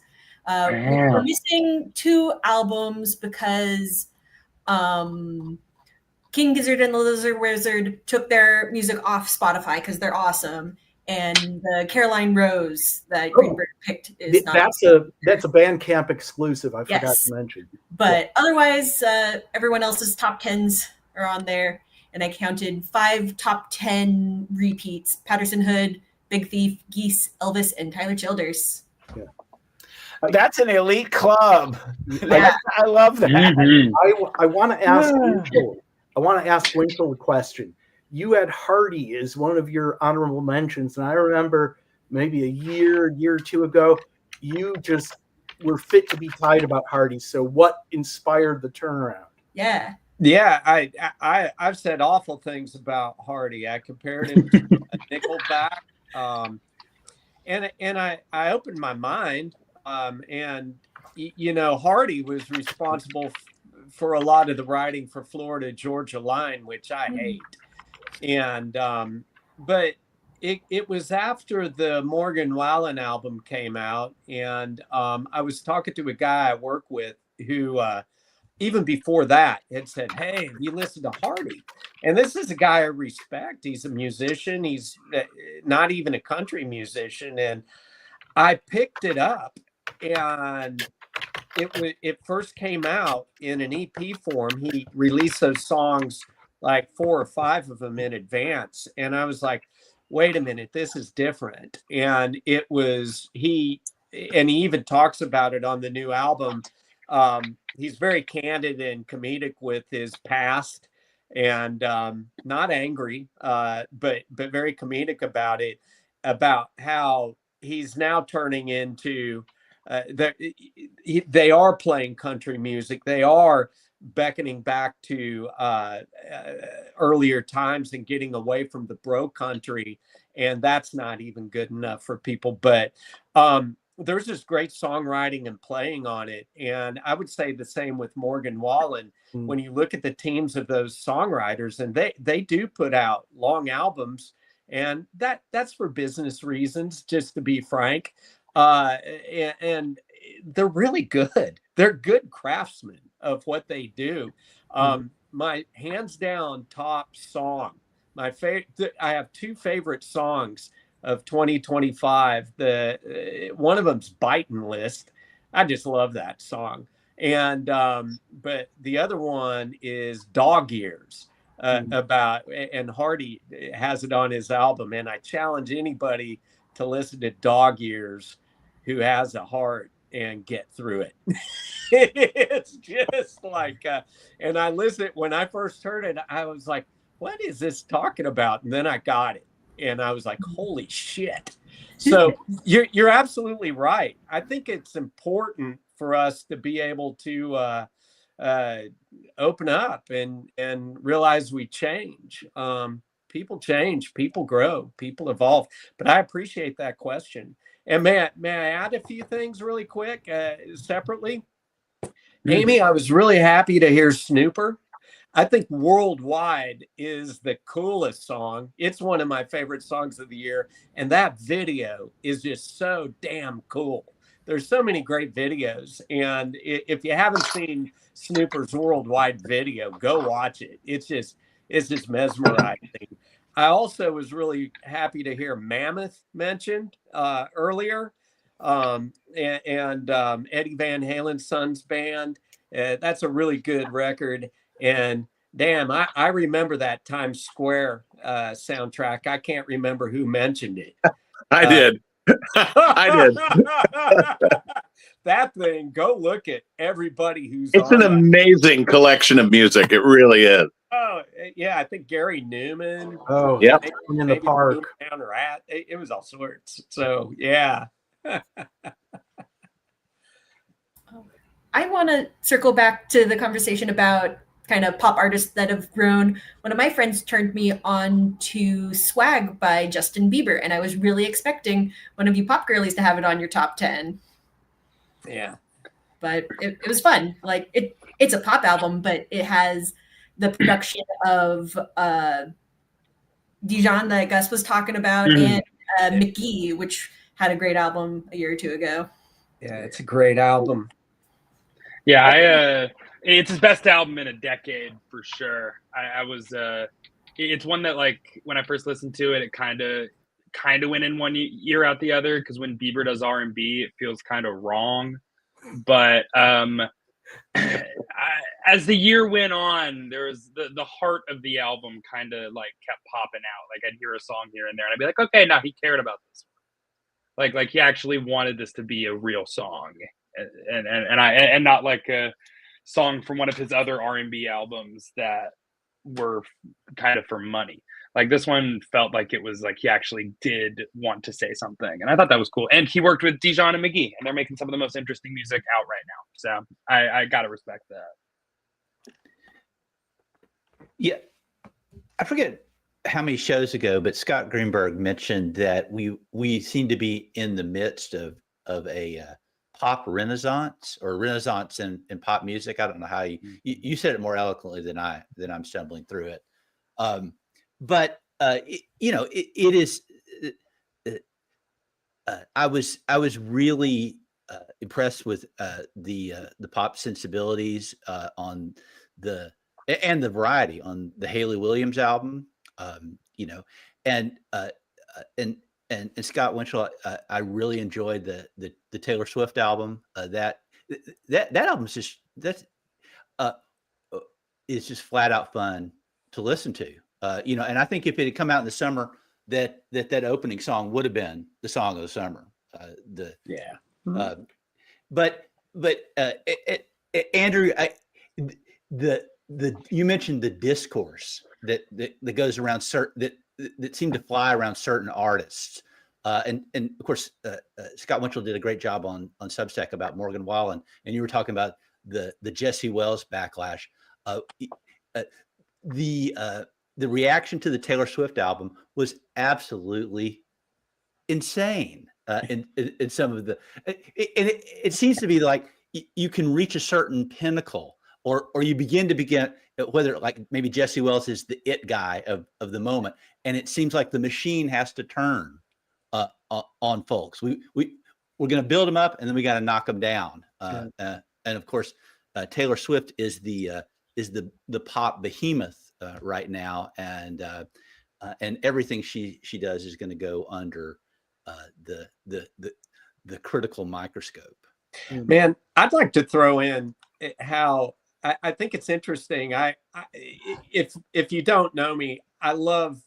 We're missing 2 albums because King Gizzard and the Lizard Wizard took their music off Spotify because they're awesome. And the Caroline Rose that Greenberg picked is not. That's a Bandcamp exclusive. I forgot to mention. But otherwise, everyone else's top 10s are on there. And I counted 5 top 10 repeats: Patterson Hood, Big Thief, Geese, Elvis, and Tyler Childers. Yeah. That's an elite club. Yeah. I love that. Mm-hmm. I want to ask Winchell. I want to ask Winchell a question. You had Hardy as one of your honorable mentions, and I remember maybe a year or two ago, you just were fit to be tied about Hardy. So what inspired the turnaround? Yeah. Yeah, I've said awful things about Hardy. I compared him to Nickelback, and I opened my mind, and you know, Hardy was responsible for a lot of the writing for Florida Georgia Line, which I hate, and but it was after the Morgan Wallen album came out, and I was talking to a guy I work with who even before that had said, "Hey, have you listened to Hardy?" And this is a guy I respect. He's a musician. He's not even a country musician, and I picked it up, and it first came out in an EP form. He released those songs, like 4 or 5 of them, in advance, and I was like, wait a minute, this is different. And it was and he even talks about it on the new album. He's very candid and comedic with his past, and not angry, but very comedic about it, about how he's now turning into they are playing country music. They are beckoning back to earlier times and getting away from the bro country, and that's not even good enough for people. But there's this great songwriting and playing on it, and I would say the same with Morgan Wallen. When you look at the teams of those songwriters, and they do put out long albums, and that's for business reasons, just to be frank. And they're really good. They're good craftsmen of what they do. My hands down top song, my favorite. I have 2 favorite songs of 2025. The one of them's "Biting List." I just love that song. And but the other one is "Dog Years." About, and Hardy has it on his album, and I challenge anybody to listen to "Dog Years" who has a heart and get through it. It's just like, and I listened, when I first heard it, I was like, what is this talking about? And then I got it, and I was like, holy shit. So you're absolutely right. I think it's important for us to be able to open up and realize we change. People change, people grow, people evolve. But I appreciate that question. And may I add a few things really quick, separately? Amy, I was really happy to hear Snooper. I think "Worldwide" is the coolest song. It's one of my favorite songs of the year. And that video is just so damn cool. There's so many great videos. And if you haven't seen Snooper's "Worldwide" video, go watch it. It's just mesmerizing. I also was really happy to hear Mammoth mentioned earlier, and Eddie Van Halen's son's band. That's a really good record. And damn, I remember that Times Square soundtrack. I can't remember who mentioned it. I did. I did. That thing, go look at everybody who's It's on an that. amazing collection of music. It really is. Oh, yeah, I think Gary Newman. Oh, Yep. in the park. Down Rat. It was all sorts. So, yeah. I want to circle back to the conversation about kind of pop artists that have grown. One of my friends turned me on to "Swag" by Justin Bieber, and I was really expecting one of you pop girlies to have it on your top 10. Yeah. But it was fun. Like it's a pop album, but it has the production of Dijon that Gus was talking about, and McGee, which had a great album a year or 2 ago. Yeah, it's a great album. Yeah, it's his best album in a decade for sure. I was it's one that, like, when I first listened to it, it kind of went in one ear out the other, because when Bieber does R&B, it feels kind of wrong. But as the year went on, there was the heart of the album kind of like kept popping out. Like, I'd hear a song here and there, and I'd be like, okay, now he cared about this one. Like he actually wanted this to be a real song, and not like a song from one of his other R&B albums that were kind of for money. Like, this one felt like it was like he actually did want to say something, and I thought that was cool. And he worked with Dijon and McGee, and they're making some of the most interesting music out right now. So I gotta respect that. Yeah, I forget how many shows ago, but Scott Greenberg mentioned that we seem to be in the midst of a pop renaissance or renaissance in pop music. I don't know how you said it more eloquently than I'm stumbling through it. But it is. I was really impressed with the pop sensibilities on the and the variety on the Haley Williams album. And and Scott Winchell, I really enjoyed the Taylor Swift album. That album is just uh, is just flat out fun to listen to. And I think if it had come out in the summer, that opening song would have been the song of the summer. But Andrew, you mentioned the discourse that goes around that seemed to fly around certain artists, and of course Scott Winchell did a great job on Substack about Morgan Wallen, and you were talking about the Jesse Wells backlash. The reaction to the Taylor Swift album was absolutely insane. In some of the, it seems to be like you can reach a certain pinnacle, or you begin whether like maybe Jesse Wells is the it guy of the moment, and it seems like the machine has to turn on folks. We're going to build them up, and then we got to knock them down. And of course, Taylor Swift is the pop behemoth right now, and everything she does is going to go under the critical microscope. Man, I'd like to throw in how I think it's interesting. If you don't know me, I love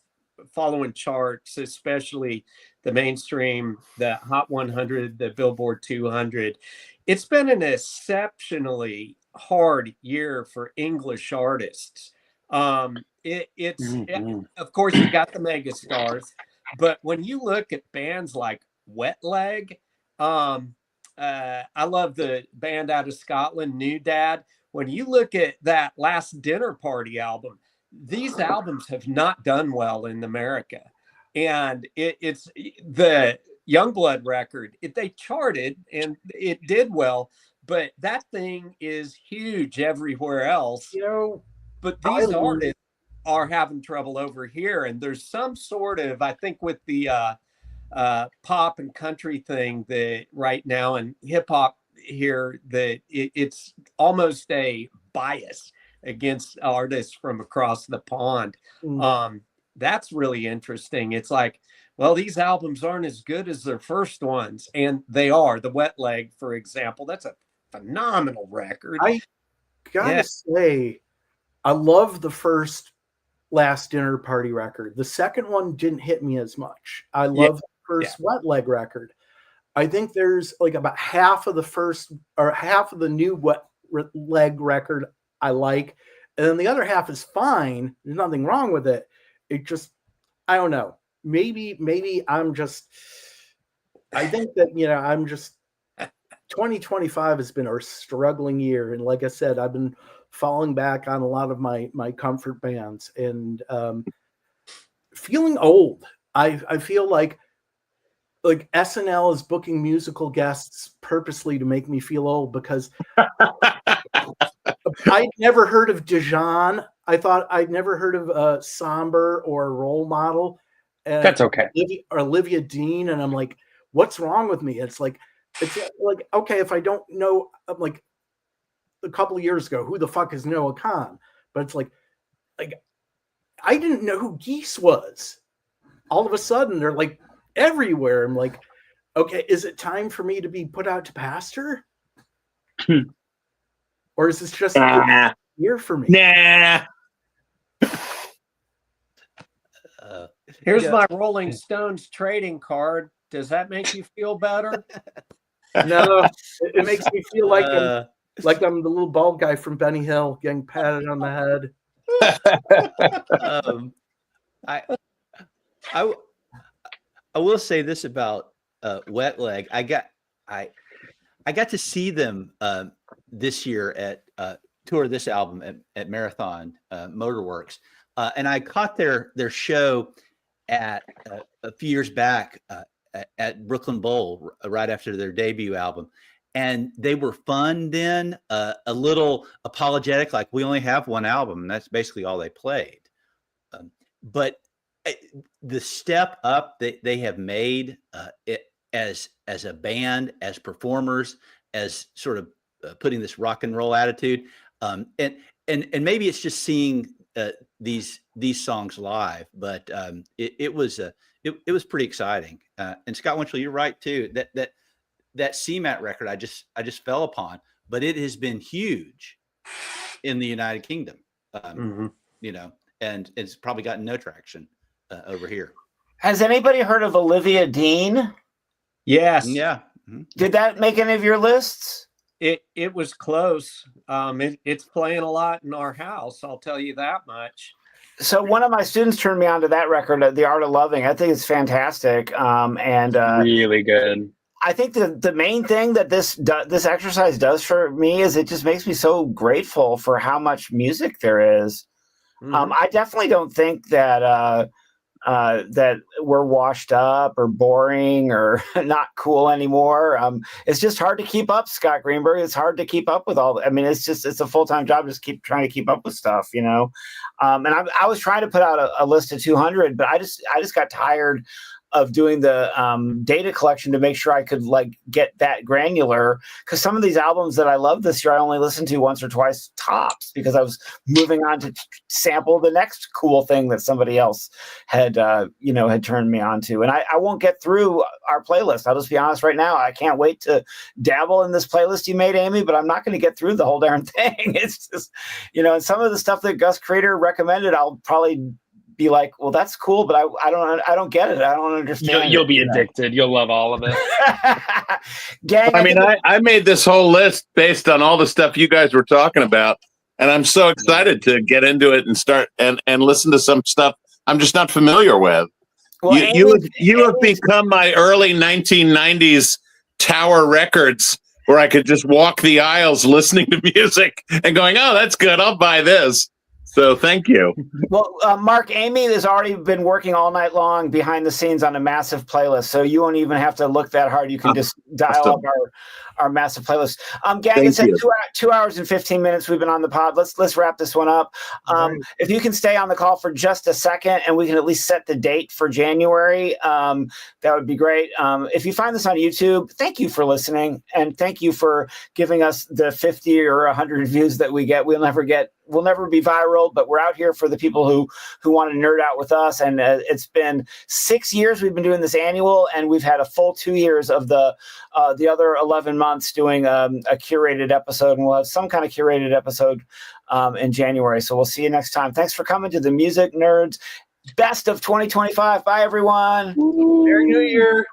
following charts, especially the mainstream, the Hot 100, the Billboard 200. It's been an exceptionally hard year for English artists. Of course, you got the mega stars, but when you look at bands like Wet Leg, I love the band out of Scotland, New Dad. When you look at that Last Dinner Party album, these albums have not done well in America. And it's the Youngblood record. They charted and it did well, but that thing is huge everywhere else. But these artists are having trouble over here. And there's some sort of, I think with the pop and country thing that right now and hip hop here, that it's almost a bias against artists from across the pond. That's really interesting. It's like, well, these albums aren't as good as their first ones, and they are. The Wet Leg, for example, that's a phenomenal record. I gotta say, I love the first Last Dinner Party record. The second one didn't hit me as much. I love the first Wet Leg record. I think there's like about half of the first or half of the new Wet Leg record I like, and then the other half is fine. There's nothing wrong with it. It just, I don't know. Maybe I'm just, I think that, I'm just, 2025 has been a struggling year. And like I said, I've been falling back on a lot of my comfort bands and feeling old. I feel like SNL is booking musical guests purposely to make me feel old because I'd never heard of Dijon. I thought I'd never heard of Somber or Role Model. That's okay. Olivia Dean. And I'm like, what's wrong with me? It's like, okay, if I don't know, like a couple of years ago, who the fuck is Noah Khan? But it's like I didn't know who Geese was. All of a sudden, they're like everywhere. I'm like, okay, is it time for me to be put out to pasture? Or is this just a year for me? Nah. Here's my Rolling Stones trading card. Does that make you feel better? No, it makes me feel like I'm the little bald guy from Benny Hill getting patted on the head. I will say this about Wet Leg. I got to see them this year at tour this album at Marathon Motorworks, and I caught their show at a few years back at Brooklyn Bowl right after their debut album. And they were fun then, a little apologetic, like we only have one album, and that's basically all they played. But the step up that they have made it as a band, as performers, as sort of putting this rock and roll attitude, and maybe it's just seeing these songs live, but it was pretty exciting. And Scott Winchell, you're right too. That CMAT record I just fell upon, but it has been huge in the United Kingdom, you know, and it's probably gotten no traction over here. Has anybody heard of Olivia Dean? Yes. Yeah. Did that make any of your lists? It was close. It's playing a lot in our house, I'll tell you that much. So one of my students turned me on to that record, The Art of Loving. I think it's fantastic. And really good. I think the main thing that this exercise does for me is it just makes me so grateful for how much music there is. I definitely don't think that that we're washed up or boring or not cool anymore. It's just hard to keep up, Scott Greenberg. It's hard to keep up with all. I mean, it's a full-time job. Just keep trying to keep up with stuff, you know. And I was trying to put out a list of 200, but I just got tired of doing the data collection to make sure I could like get that granular, because some of these albums that I love this year I only listened to once or twice tops because I was moving on to sample the next cool thing that somebody else had turned me on to. And I won't get through our playlist. I'll just be honest right now. I can't wait to dabble in this playlist you made, Amy, but I'm not going to get through the whole darn thing. It's just, you know, and some of the stuff that Gus Crater recommended, I'll probably be like, well, that's cool, but I don't get it. I don't understand. You'll be addicted. You'll love all of it. Gang, I mean, I made this whole list based on all the stuff you guys were talking about, and I'm so excited to get into it and start and listen to some stuff I'm just not familiar with. Well, you have become my early 1990s Tower Records, where I could just walk the aisles listening to music and going, oh, that's good, I'll buy this. So thank you. Well, Mark, Amy has already been working all night long behind the scenes on a massive playlist, so you won't even have to look that hard. You can just dial up our massive playlist. Gang, it's at 2 hours and 15 minutes we've been on the pod. Let's wrap this one up. If you can stay on the call for just a second and we can at least set the date for January, that would be great. If you find this on YouTube, thank you for listening, and thank you for giving us the 50 or 100 views that we get. We'll never be viral, but we're out here for the people who want to nerd out with us. And it's been 6 years we've been doing this annual, and we've had a full 2 years of the other 11 months doing a curated episode, and we'll have some kind of curated episode in January. So we'll see you next time. Thanks for coming to the Music Nerds Best of 2025. Bye, everyone. Merry New Year.